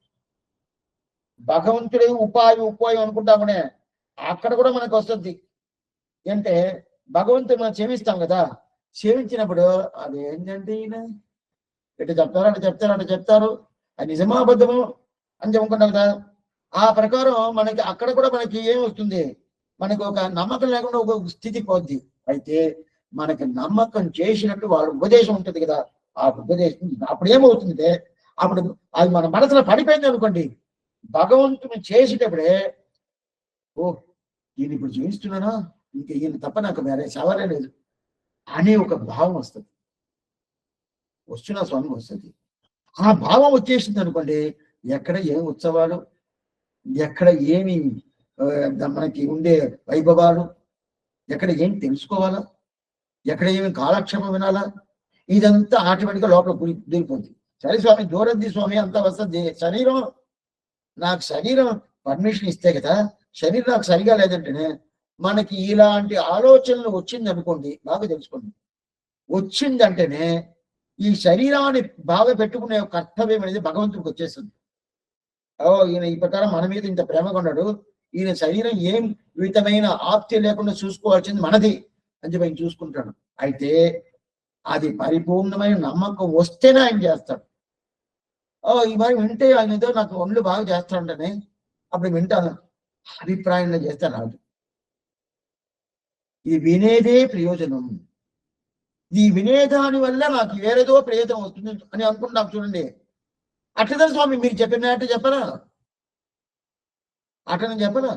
A: భగవంతుడే ఉపాయం అనుకుంటామనే అక్కడ కూడా మనకు వస్తుంది. అంటే భగవంతుడు మనం సేవిస్తాం కదా, సేవించినప్పుడు అదేంటంటే ఈయన ఇటు చెప్తారు అది నిజమా అబద్ధము అని చెప్పుకుంటాం కదా. ఆ ప్రకారం మనకి అక్కడ కూడా మనకి ఏం వస్తుంది? మనకు ఒక నమ్మకం లేకుండా ఒక స్థితి పోద్ది. అయితే మనకి నమ్మకం చేసినట్టు వాళ్ళ ఉపదేశం ఉంటుంది కదా, ఆ ఉపదేశం అప్పుడు ఏమవుతుందంటే అప్పుడు అది మన మనసులో పడిపోయింది అనుకోండి. భగవంతుని చేసేటప్పుడే ఈయన ఇప్పుడు జీవిస్తున్నానా, ఇంకా ఈయన తప్ప నాకు వేరే సవరే లేదు అనే ఒక భావం వస్తుంది. స్వామి వస్తుంది. ఆ భావం వచ్చేసింది అనుకోండి, ఎక్కడ ఏమి ఉత్సవాలు, ఎక్కడ ఏమి మనకి ఉండే వైభవాలు, ఎక్కడ ఏం తెలుసుకోవాలా, ఎక్కడ ఏమి కాలక్షేమం వినాలా, ఇదంతా ఆటోమేటిక్గా లోపల దూరిపోతుంది. సరే స్వామి దూరంది స్వామి అంతా వస్తుంది. శరీరం పర్మిషన్ ఇస్తే కదా. శరీరం నాకు సరిగా లేదంటేనే మనకి ఇలాంటి ఆలోచనలు వచ్చింది అనుకోండి, బాగా తెలుసుకోండి. వచ్చిందంటేనే ఈ శరీరాన్ని బాగా పెట్టుకునే కర్తవ్యం అనేది భగవంతుడికి వచ్చేస్తుంది. ఈయన ఈ ప్రకారం మన మీద ఇంత ప్రేమగా ఉన్నాడు, ఈయన శరీరం ఏం విధమైన ఆప్తి లేకుండా చూసుకోవాల్సింది మనది అని చెప్పి ఆయన చూసుకుంటాడు. అయితే అది పరిపూర్ణమైన నమ్మకం వస్తేనే ఆయన చేస్తాడు. ఈ మరి వింటే ఆయన ఏదో నాకు ఒళ్ళు బాగా చేస్తాడంటేనే అప్పుడు వింటాను, అభిప్రాయంలో చేస్తే రాదు. ఇది వినేదే ప్రయోజనం. ఈ వినేదాని వల్ల నాకు వేరేదో ప్రయోజనం వస్తుంది అని అనుకుంటున్నాం చూడండి. అట్లదా స్వామి మీరు చెప్పినట్టు చెప్పరా? అట్లని చెప్పరా?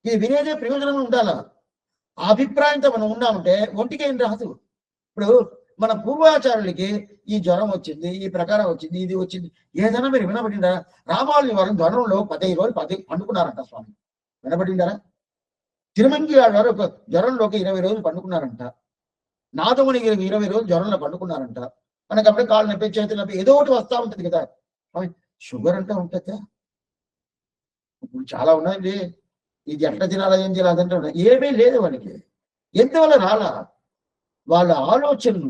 A: ఇది వినేదే ప్రయోజనం ఉండాలా? ఆ అభిప్రాయంతో మనం ఉన్నామంటే ఒంటికి ఏం రాదు. ఇప్పుడు మన పూర్వాచారులకి ఈ జ్వరం వచ్చింది, ఈ ప్రకారం వచ్చింది, ఇది వచ్చింది, ఏదైనా మీరు వినబడిందా? రామావళి వారు జ్వరంలో 15 రోజులు 10 పండుకున్నారంట స్వామి. వినబడిండారా? తిరుమంగి గారు ఒక జ్వరంలోకి 20 రోజులు పండుకున్నారంట. నాదముని 20 రోజులు జ్వరంలో పండుకున్నారంట. మనకి అప్పుడే కాళ్ళు నొప్పి, చేతులు నొప్పి ఏదో ఒకటి వస్తా ఉంటుంది కదా. షుగర్ అంటా ఉంటుందా? ఇప్పుడు చాలా ఉన్నాయండి. ఇది ఎట్లా తినాలా, ఏం చేయాలి అదంటే ఏమీ లేదు వాళ్ళకి. ఎందువల్ల రాలా? వాళ్ళ ఆలోచనలు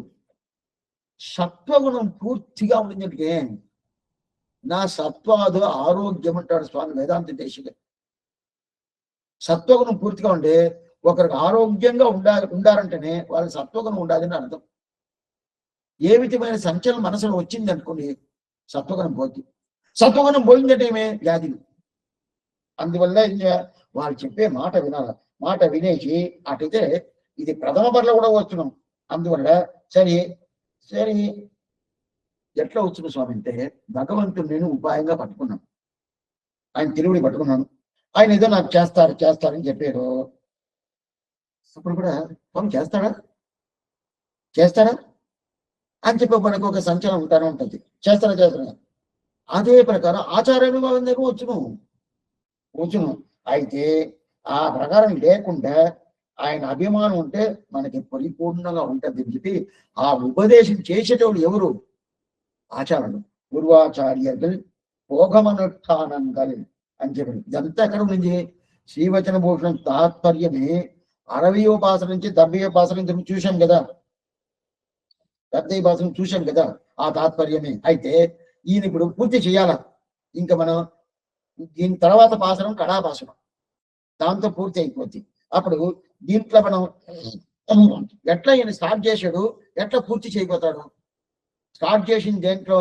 A: సత్వగుణం పూర్తిగా ఉండిందంటే నా సత్వాదు ఆరోగ్యం అంటాడు స్వామి వేదాంత దేశిక. సత్వగుణం పూర్తిగా ఉంటే ఒకరికి ఆరోగ్యంగా ఉండాలంటేనే వాళ్ళ సత్వగుణం ఉండాలని అర్థం. ఏ విధమైన సంచలనం మనసులో వచ్చింది అనుకోండి, సత్వగుణం పోతుంది. సత్వగుణం పోయిందంటే ఏమే వ్యాధులు. అందువల్ల వాళ్ళు చెప్పే మాట వినాలి. మాట వినేసి అటైతే ఇది ప్రథమ పర్ల కూడా వస్తున్నాం. అందువల్ల సరే సరే ఎట్లా వచ్చిన స్వామి అంటే భగవంతుడు నేను ఉపాయంగా పట్టుకున్నాను. ఆయన తిరువుడి పట్టుకున్నాను. ఆయన ఏదో నాకు చేస్తారని చెప్పారు. అప్పుడు కూడా స్వామి చేస్తారా అని చెప్పి మనకు ఒక సంచలనం ఉంటానే ఉంటుంది. చేస్తారా అదే ప్రకారం ఆచార్యులు వాళ్ళందరూ వచ్చును. అయితే ఆ ప్రకారం లేకుండా ఆయన అభిమానం ఉంటే మనకి పరిపూర్ణంగా ఉంటుంది అని చెప్పి ఆ ఉపదేశం చేసేటోళ్ళు ఎవరు? ఆచార్యులు, పూర్వాచార్యులు, భోగమనుష్ఠానంగల్ అని చెప్పి. ఇదంతా ఎక్కడ ఉంది? శ్రీవచన భూషణం తాత్పర్యమే 60వ పాసన నుంచి 70వ పాసన చూశాం కదా. 70వ పాసన చూశాం కదా. ఆ తాత్పర్యమే. అయితే ఈయన ఇప్పుడు పూర్తి చేయాల. ఇంకా మనం దీని తర్వాత పాసనం కళాపాసనం, దాంతో పూర్తి అయిపోద్ది. అప్పుడు దీంట్లో మనం ఎట్లా ఈయన స్టార్ట్ చేశాడు, ఎట్లా పూర్తి చేయబోతాడు? స్టార్ట్ చేసిన దేంట్లో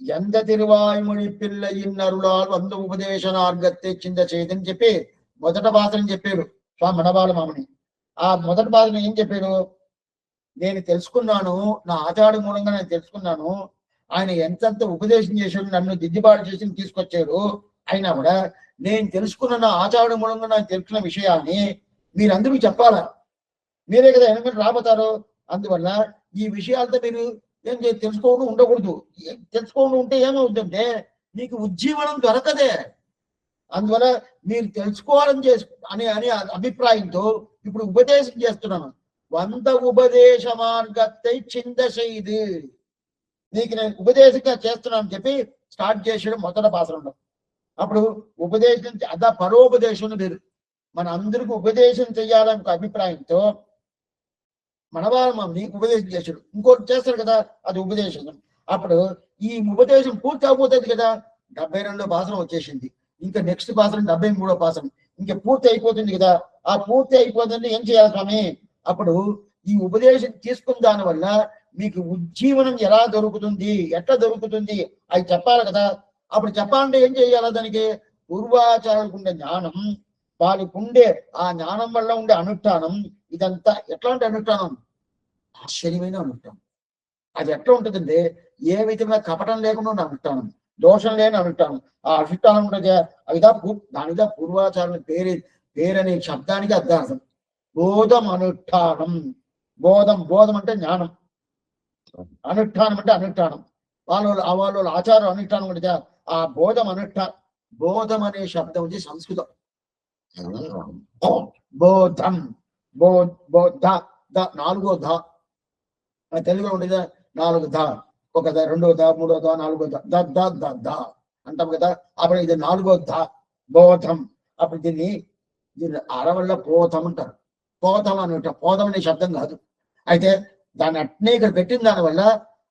A: ఎంత తిరువాయుమణి పిల్ల ఇన్నరులాలు అంద ఉపదేశనార్గత్తే చింద చేయదని చెప్పి మొదట భాషను చెప్పాడు స్వామి మనవాళ్ళ మామని. ఆ మొదటి భాషను ఏం చెప్పాడు? నేను తెలుసుకున్నాను, నా ఆచార్య మూలంగా నేను తెలుసుకున్నాను. ఆయన ఎంతంత ఉపదేశం చేశాడు, నన్ను దిద్దుబాటు చేసి తీసుకొచ్చాడు. అయినా కూడా నేను తెలుసుకున్న నా ఆచార్య మూలంగా నాకు తెలుసుకున్న విషయాన్ని మీరందరూ చెప్పాలా? మీరే కదా వెనక రాబోతారు. అందువల్ల ఈ విషయాలతో మీరు ఏం తెలుసుకోవడం ఉండకూడదు. తెలుసుకోవడం ఉంటే ఏమవుతుందంటే మీకు ఉజ్జీవనం దొరకదే. అందువల్ల మీరు తెలుసుకోవాలని అనే అభిప్రాయంతో ఇప్పుడు ఉపదేశం చేస్తున్నాను. 100 ఉపదేశ మార్గత్తై చింద చేయదు. నీకు నేను ఉపదేశంగా చేస్తున్నాను చెప్పి స్టార్ట్ చేసాడు మొదట పాసరంలో. అప్పుడు ఉపదేశం అదా పరోపదేశం వేరు. మన అందరికీ ఉపదేశం చెయ్యాలనే అభిప్రాయంతో మనవాళ్ళని ఉపదేశం చేశాడు. ఇంకోటి చేస్తాడు కదా, అది ఉపదేశం. అప్పుడు ఈ ఉపదేశం పూర్తి అయిపోతుంది కదా. 72వ పాసనం వచ్చేసింది. ఇంకా నెక్స్ట్ పాసనం 73వ పాసనం. ఇంకా పూర్తి అయిపోతుంది కదా. ఆ పూర్తి అయిపోతుంది ఏం చేయాలి స్వామి? అప్పుడు ఈ ఉపదేశం తీసుకున్న దాని వల్ల మీకు ఉజ్జీవనం ఎలా దొరుకుతుంది, ఎట్లా దొరుకుతుంది అది చెప్పాలి కదా. అప్పుడు చెప్పాలంటే ఏం చేయాలి? దానికి పూర్వాచారులకు ఉండే జ్ఞానం, వాళ్ళకు ఉండే ఆ జ్ఞానం వల్ల ఉండే అనుష్ఠానం, ఇదంతా ఎట్లాంటి అనుష్ఠానం? ఆశ్చర్యమైన అనుష్ఠానం. అది ఎట్లా ఉంటుందంటే ఏ విధంగా కపటం లేకుండా ఉన్న అనుష్ఠానం, దోషం లేని అనుష్ఠానం. ఆ అనుష్ఠానం ఉంటుంది. అదిదా దానిదా పూర్వాచారుల పేరనే శబ్దానికి అర్థార్థం బోధం అనుష్ఠానం. బోధం అంటే జ్ఞానం, అనుష్ఠానం అంటే అనుష్ఠానం. వాళ్ళ ఆచారం అనుష్ఠానం అంటే ఆ బోధం అనే శబ్దం వచ్చి సంస్కృతం. బోధం బోధ 4వ ధ తెలుగులో ఉండేదా 4 ధ. ఒక ధ, 2వ ధ, 3వ ధ, 4వ ధ అంటాం కదా. అప్పుడు ఇది 4వ ధ బోధం. అప్పుడు దీన్ని అరవల్ల పోతం అంటారు. పోతం అని పోతం అనే శబ్దం కాదు. అయితే దాన్ని అట్నే ఇక్కడ పెట్టిన దానివల్ల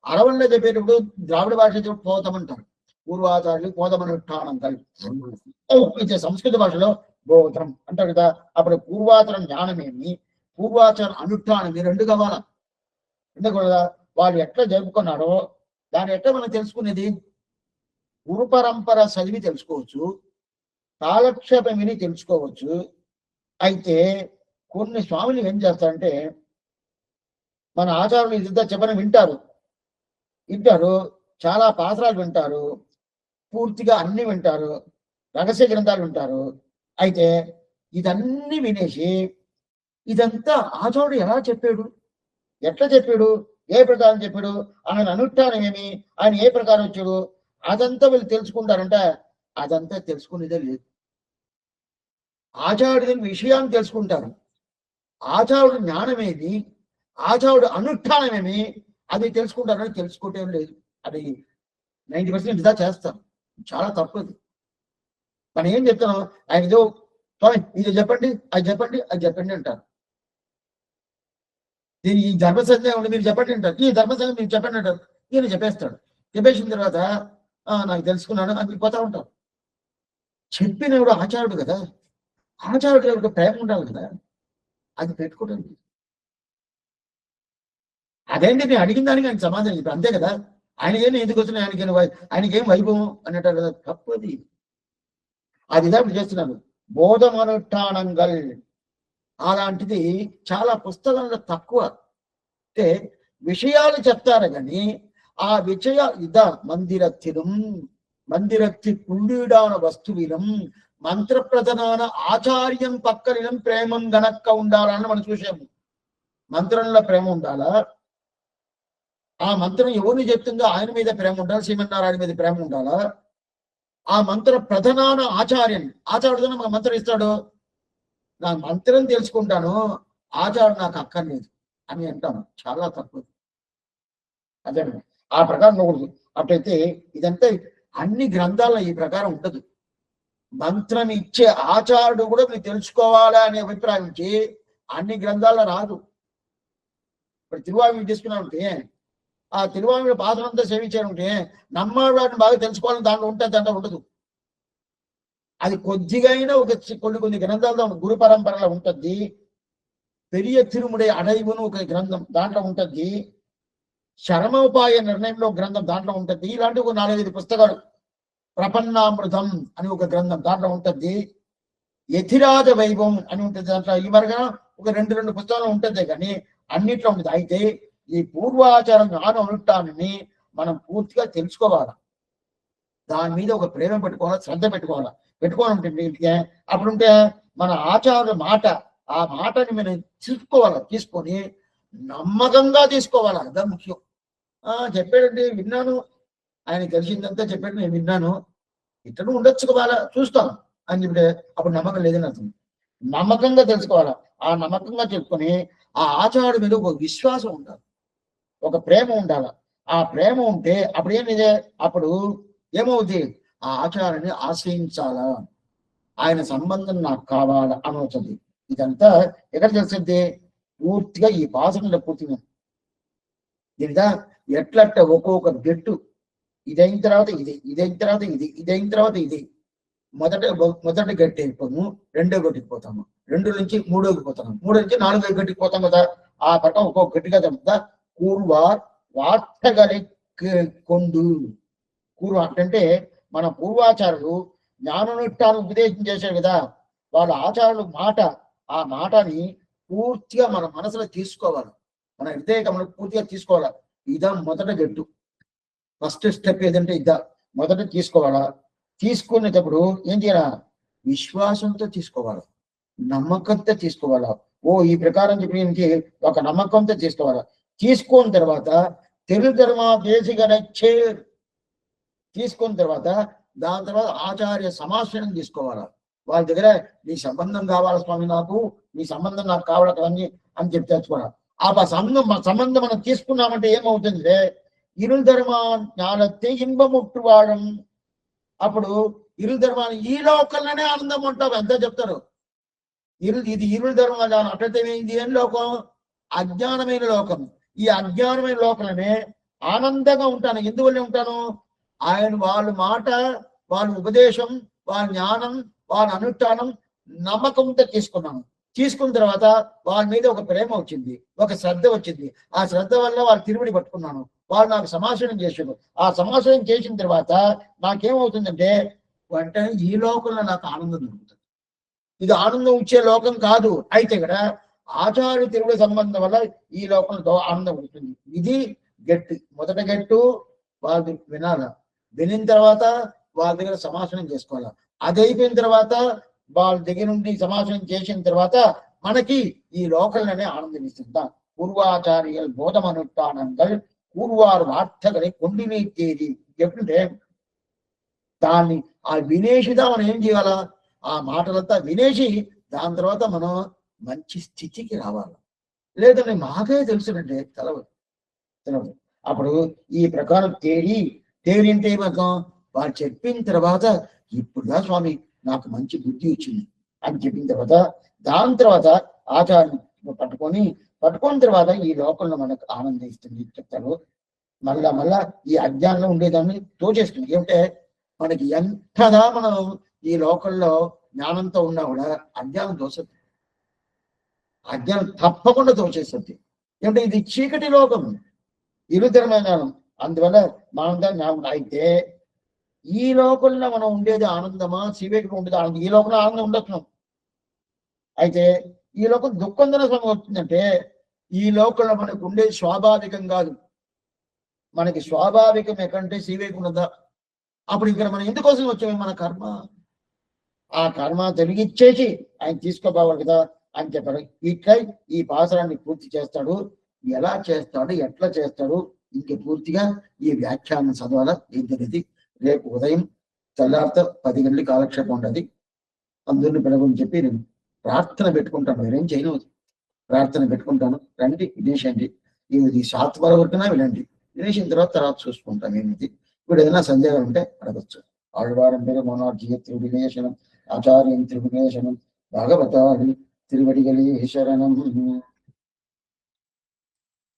A: అరవల్లో చెప్పేటప్పుడు ద్రావిడ భాష పోతం అంటారు. పూర్వాచార్యులు బోధమనుష్ఠానంగల్. ఇది సంస్కృత భాషలో బోధం అంటారు కదా. అప్పుడు పూర్వాచార జ్ఞానమేమి, పూర్వాచార అనుష్ఠానం ఈ రెండు కావాలా. ఎందుకూడదా? వాళ్ళు ఎట్లా జరుపుకున్నారో దాన్ని ఎట్లా మనం తెలుసుకునేది? గురు పరంపర చదివి తెలుసుకోవచ్చు, కాలక్షేపం విని తెలుసుకోవచ్చు. అయితే కొన్ని స్వాములు ఏం చేస్తారంటే, మన ఆచార్యులు ఇదంతా చెప్పని వింటారు, చాలా పాత్రాలు వింటారు, పూర్తిగా అన్ని వింటారు, రహస్య గ్రంథాలు వింటారు. అయితే ఇదన్నీ వినేసి ఇదంతా ఆచార్యుడు ఎలా చెప్పాడు, ఎట్లా చెప్పాడు, ఏ ప్రకారం చెప్పాడు, ఆయన అనుష్ఠానం ఏమి, ఆయన ఏ ప్రకారం వచ్చాడు, అదంతా వీళ్ళు తెలుసుకుంటారంట. అదంతా తెలుసుకునేదే లేదు. ఆచార్యుడి విషయాన్ని తెలుసుకుంటారు, ఆచార్యుడు జ్ఞానమేమి, ఆచార్యుడు అనుష్ఠానమేమి అది తెలుసుకుంటారని తెలుసుకోవటం లేదు. అది 90% ఇదా చేస్తాం. చాలా తప్పదు. మనం ఏం చెప్తాం, ఆయన ఏదో ఇది చెప్పండి, అది చెప్పండి, అది చెప్పండి అంటారు. దీని ఈ ధర్మసందేహం ఉండి మీరు చెప్పండి అంటారు, ఈ ధర్మసందేహం మీరు చెప్పండి అంటారు. ఈయన చెప్పేస్తాడు. చెప్పేసిన తర్వాత నాకు తెలుసుకున్నాను అని పోతా ఉంటాం. చెప్పినప్పుడు ఆచార్యుడు కదా, ఆచార్యుడు ఎవరికి ప్రేమ ఉండాలి కదా, అది పెట్టుకోవడం. అదేంటి నేను అడిగిన దానికి ఆయన సమాధానం ఇప్పుడు అంతే కదా. ఆయనకేం ఎందుకు వచ్చినాయి, ఆయనకేం వైభవం అన్నట్టు కదా. తప్పది. అది ఇలా చేస్తున్నాను. బోధమనుష్ఠానంగల్ అలాంటిది చాలా పుస్తకంలో తక్కువ. అంటే విషయాలు చెప్తారు కానీ ఆ విషయ మందిరత్తి పుండీడాన వస్తువిలం మంత్రప్రధాన ఆచార్యం పక్కనిలం ప్రేమం గనక్క ఉండాలని మనం చూసాము. మంత్రంలో ప్రేమ ఉండాలా, ఆ మంత్రం ఎవరిని చెప్తుందో ఆయన మీద ప్రేమ ఉండాలి, శ్రీమన్నారాయణ మీద ప్రేమ ఉండాలా. ఆ మంత్ర ప్రధాన ఆచార్యుడు మన మంత్రం ఇస్తాడు, నా మంత్రం తెలుసుకుంటాను, ఆచార్యుడు నాకు అక్కర్లేదు అని అంటాను. చాలా తక్కువ. అదే ఆ ప్రకారం ఉండదు. అట్లయితే ఇదంతా అన్ని గ్రంథాల్లో ఈ ప్రకారం ఉండదు. మంత్రం ఇచ్చే ఆచార్యుడు కూడా మీరు తెలుసుకోవాలా అనే అభిప్రాయం నుంచి అన్ని గ్రంథాల్లో రాదు. ఇప్పుడు తిరువాయుడు తీసుకున్నామంటే ఆ తిరువాయుడు పాత్రంతా సేవించారంటే నమ్మవాడిని బాగా తెలుసుకోవాలని దాంట్లో ఉంటే దాంట్లో ఉండదు. అది కొద్దిగా కొన్ని గ్రంథాల్లో గురు పరంపరలో ఉంటుంది. పెరియ తిరుముడే అడైవును ఒక గ్రంథం దాంట్లో ఉంటుంది. శరమోపాయ నిర్ణయంలో గ్రంథం దాంట్లో ఉంటుంది. ఇలాంటి ఒక 4-5 పుస్తకాలు. ప్రపన్నామృతం అని ఒక గ్రంథం దాంట్లో ఉంటుంది. యతిరాజ వైభవం అని ఉంటుంది దాంట్లో. ఈ మరగా ఒక 2 పుస్తకాలు ఉంటుంది కానీ అన్నిట్లో ఉంటుంది. అయితే ఈ పూర్వాచారం జ్ఞానం అనుష్ఠానాన్ని మనం పూర్తిగా తెలుసుకోవాలి. దాని మీద ఒక ప్రేమ పెట్టుకోవాలి, శ్రద్ధ పెట్టుకోవాలంటే అప్పుడుంటే మన ఆచార్యుల మాట, ఆ మాటని మనం తీసుకొని నమ్మకంగా తీసుకోవాలి. అదే ముఖ్యం. చెప్పాడండి, విన్నాను, ఆయన తెలిసిందంతా చెప్పాడు, నేను విన్నాను, ఇతను ఉండొచ్చు కదా, చూస్తాం అని చెప్పి అప్పుడు నమ్మకం లేదని అర్థం. నమ్మకంగా తెలుసుకోవాలా. ఆ నమ్మకంగా చెప్పుకొని ఆ ఆచార్యుడి మీద ఒక విశ్వాసం ఉండాలి, ఒక ప్రేమ ఉండాలి. ఆ ప్రేమ ఉంటే అప్పుడు ఏమవుతుంది, ఆ ఆచారాన్ని ఆశ్రయించాలా, ఆయన సంబంధం నాకు కావాలా అనవుతుంది. ఇదంతా ఎక్కడ తెలిసింది? పూర్తిగా ఈ భాషలో పూర్తిగా దీనిగా ఎట్లట్ట ఒక్కొక్క గట్టు ఇదైన తర్వాత ఇదైన తర్వాత ఇదైన తర్వాత ఇది మొదటి గట్టి అయిపోతాము, రెండో గట్టికి పోతాము, 2 నుంచి 3కి పోతాము, 3 నుంచి 4వ గట్టికి పోతాం కదా. ఆ ప్రకారం ఒక్కొక్క గట్టిగా చెప్తా. కూర్వార్ వార్తగలి కొండు కూర్వ అంటే మన పూర్వాచారులు జ్ఞాననుష్ఠానం ఉపదేశం చేశారు కదా, వాళ్ళ ఆచారులు మాట, ఆ మాటని పూర్తిగా మన మనసులో తీసుకోవాలి, మన హృదయకమను పూర్తిగా తీసుకోవాలా. ఇదా మొదట గట్టు, ఫస్ట్ స్టెప్ ఏదంటే ఇదా మొదట తీసుకోవాలా. తీసుకునేటప్పుడు ఏం చేయాలా? విశ్వాసంతో తీసుకోవాలా, నమ్మకంతో తీసుకోవాలా. ఈ ప్రకారం చెప్పి ఒక నమ్మకంతో తీసుకోవాలా. తీసుకున్న తర్వాత తెలుగు ధర్మ దేశిగనచ్చేర్ తీసుకున్న తర్వాత దాని తర్వాత ఆచార్య సమాశ్రయం తీసుకోవాలా. వాళ్ళ దగ్గర నీ సంబంధం కావాలా స్వామి, నీ సంబంధం నాకు కావాలని అని చెప్పి తెచ్చుకోవాలి. ఆ సంబంధం మనం తీసుకున్నామంటే ఏమవుతుందంటే ఇరు ధర్మా జ్ఞానతే ఇన్బముట్టువాడం. అప్పుడు ఇరు ధర్మాన్ని ఈ లోకంలోనే ఆనందం ఉంటావు. ఎంత చెప్తారు, ఇది ఇరు ధర్మాలు జ్ఞానం. అట్లయితే ఏం లోకం? అజ్ఞానమైన లోకం. ఈ అజ్ఞానమైన లోకంలోనే ఆనందంగా ఉంటాను. ఎందువల్ల ఉంటాను? ఆయన వాళ్ళ మాట, వాళ్ళ ఉపదేశం, వాళ్ళ జ్ఞానం, వాళ్ళ అనుష్ఠానం నమ్మకంతో తీసుకున్నాను. తీసుకున్న తర్వాత వాళ్ళ మీద ఒక ప్రేమ వచ్చింది, ఒక శ్రద్ధ వచ్చింది. ఆ శ్రద్ధ వల్ల వాళ్ళు తిరుమడి పట్టుకున్నాను. వాళ్ళు నాకు సమాసనం చేశారు. ఆ సమాసనం చేసిన తర్వాత నాకేమవుతుందంటే వెంటనే ఈ లోకంలో నాకు ఆనందం దొరుకుతుంది. ఇది ఆనందం ఇచ్చే లోకం కాదు. అయితే ఇక్కడ ఆచార్య తిరుమల సంబంధం వల్ల ఈ లోకంలో ఆనందం ఉంటుంది. ఇది గట్టి. మొదట గట్టు వాళ్ళు వినాల. వినిన తర్వాత వాళ్ళ దగ్గర సమాసనం చేసుకోవాలా. అది అయిపోయిన తర్వాత వాళ్ళ దగ్గర నుండి సమాసనం చేసిన తర్వాత మనకి ఈ లోకంలోనే ఆనందం ఇస్తుందా. పూర్వాచార్య బోధమనుష్ఠానంగా పూర్వారు వార్తగలి కొండిని తేది ఎప్పుడంటే దాన్ని ఆ వినేషిదా మనం ఏం చేయాలా, ఆ మాటలంతా వినేసి దాని తర్వాత మనం మంచి స్థితికి రావాలి. లేదంటే మాకే తెలుసునంటే తెలవదు తెలవదు. అప్పుడు ఈ ప్రకారం తేలింటే ఏమర్థం, వాళ్ళు చెప్పిన తర్వాత ఇప్పుడుదా స్వామి నాకు మంచి బుద్ధి వచ్చింది అని చెప్పిన తర్వాత దాని తర్వాత ఆచారం పట్టుకున్న తర్వాత ఈ లోకంలో మనకు ఆనందం ఇస్తుంది చెప్తారు. మళ్ళా ఈ అజ్ఞానంలో ఉండేదాన్ని తోచేస్తుంది. ఏమంటే మనకి ఎంతగా మనం ఈ లోకంలో జ్ఞానంతో ఉన్నా కూడా అజ్ఞానం దోషది. అజ్ఞానం తప్పకుండా దోచేస్తుంది. ఏమంటే ఇది చీకటి లోకం, ఇరుతరమైన జ్ఞానం. అందువల్ల మనం అయితే ఈ లోకంలో మనం ఉండేది ఆనందమా, శివేటికి ఉండేది ఆనందం. ఈ లోకంలో ఆనందం ఉండొచ్చు. అయితే ఈ లోకం దుఃఖందన సమయం వస్తుందంటే ఈ లోకంలో మనకు ఉండేది స్వాభావికం కాదు. మనకి స్వాభావికం ఎక్కడంటే శివేకి ఉన్నదా. అప్పుడు ఇక్కడ మనం ఎందుకోసం వచ్చాము, మన కర్మ. ఆ కర్మ తొలగిచ్చేసి ఆయన తీసుకోపోవాలి కదా అని చెప్పారు. ఇట్లా ఈ పాసరాన్ని పూర్తి చేస్తాడు. ఎలా చేస్తాడు, ఎట్లా చేస్తాడు, ఇంక పూర్తిగా ఈ వ్యాఖ్యానం చదవాల. ఏంటనేది రేపు ఉదయం తెల్లారితో 10 గంటలకి కాలక్షేపం ఉండదు. అందరిని పిలవని చెప్పి నేను ప్రార్థన పెట్టుకుంటాను. నేనేం చేయను, ప్రార్థన పెట్టుకుంటాను. రండి వినేషండి. ఇది శాత్వర వరకునా వినండి. వినేసిన తర్వాత చూసుకుంటాం ఏమిటి. ఇప్పుడు ఏదైనా సందేహం ఉంటే అడగచ్చు. ఆళ్వారం పేరు మోనార్జీ త్రివినేశనం ఆచార్యం త్రివినేశనం భాగవతాది తిరువడిగలే శరణం.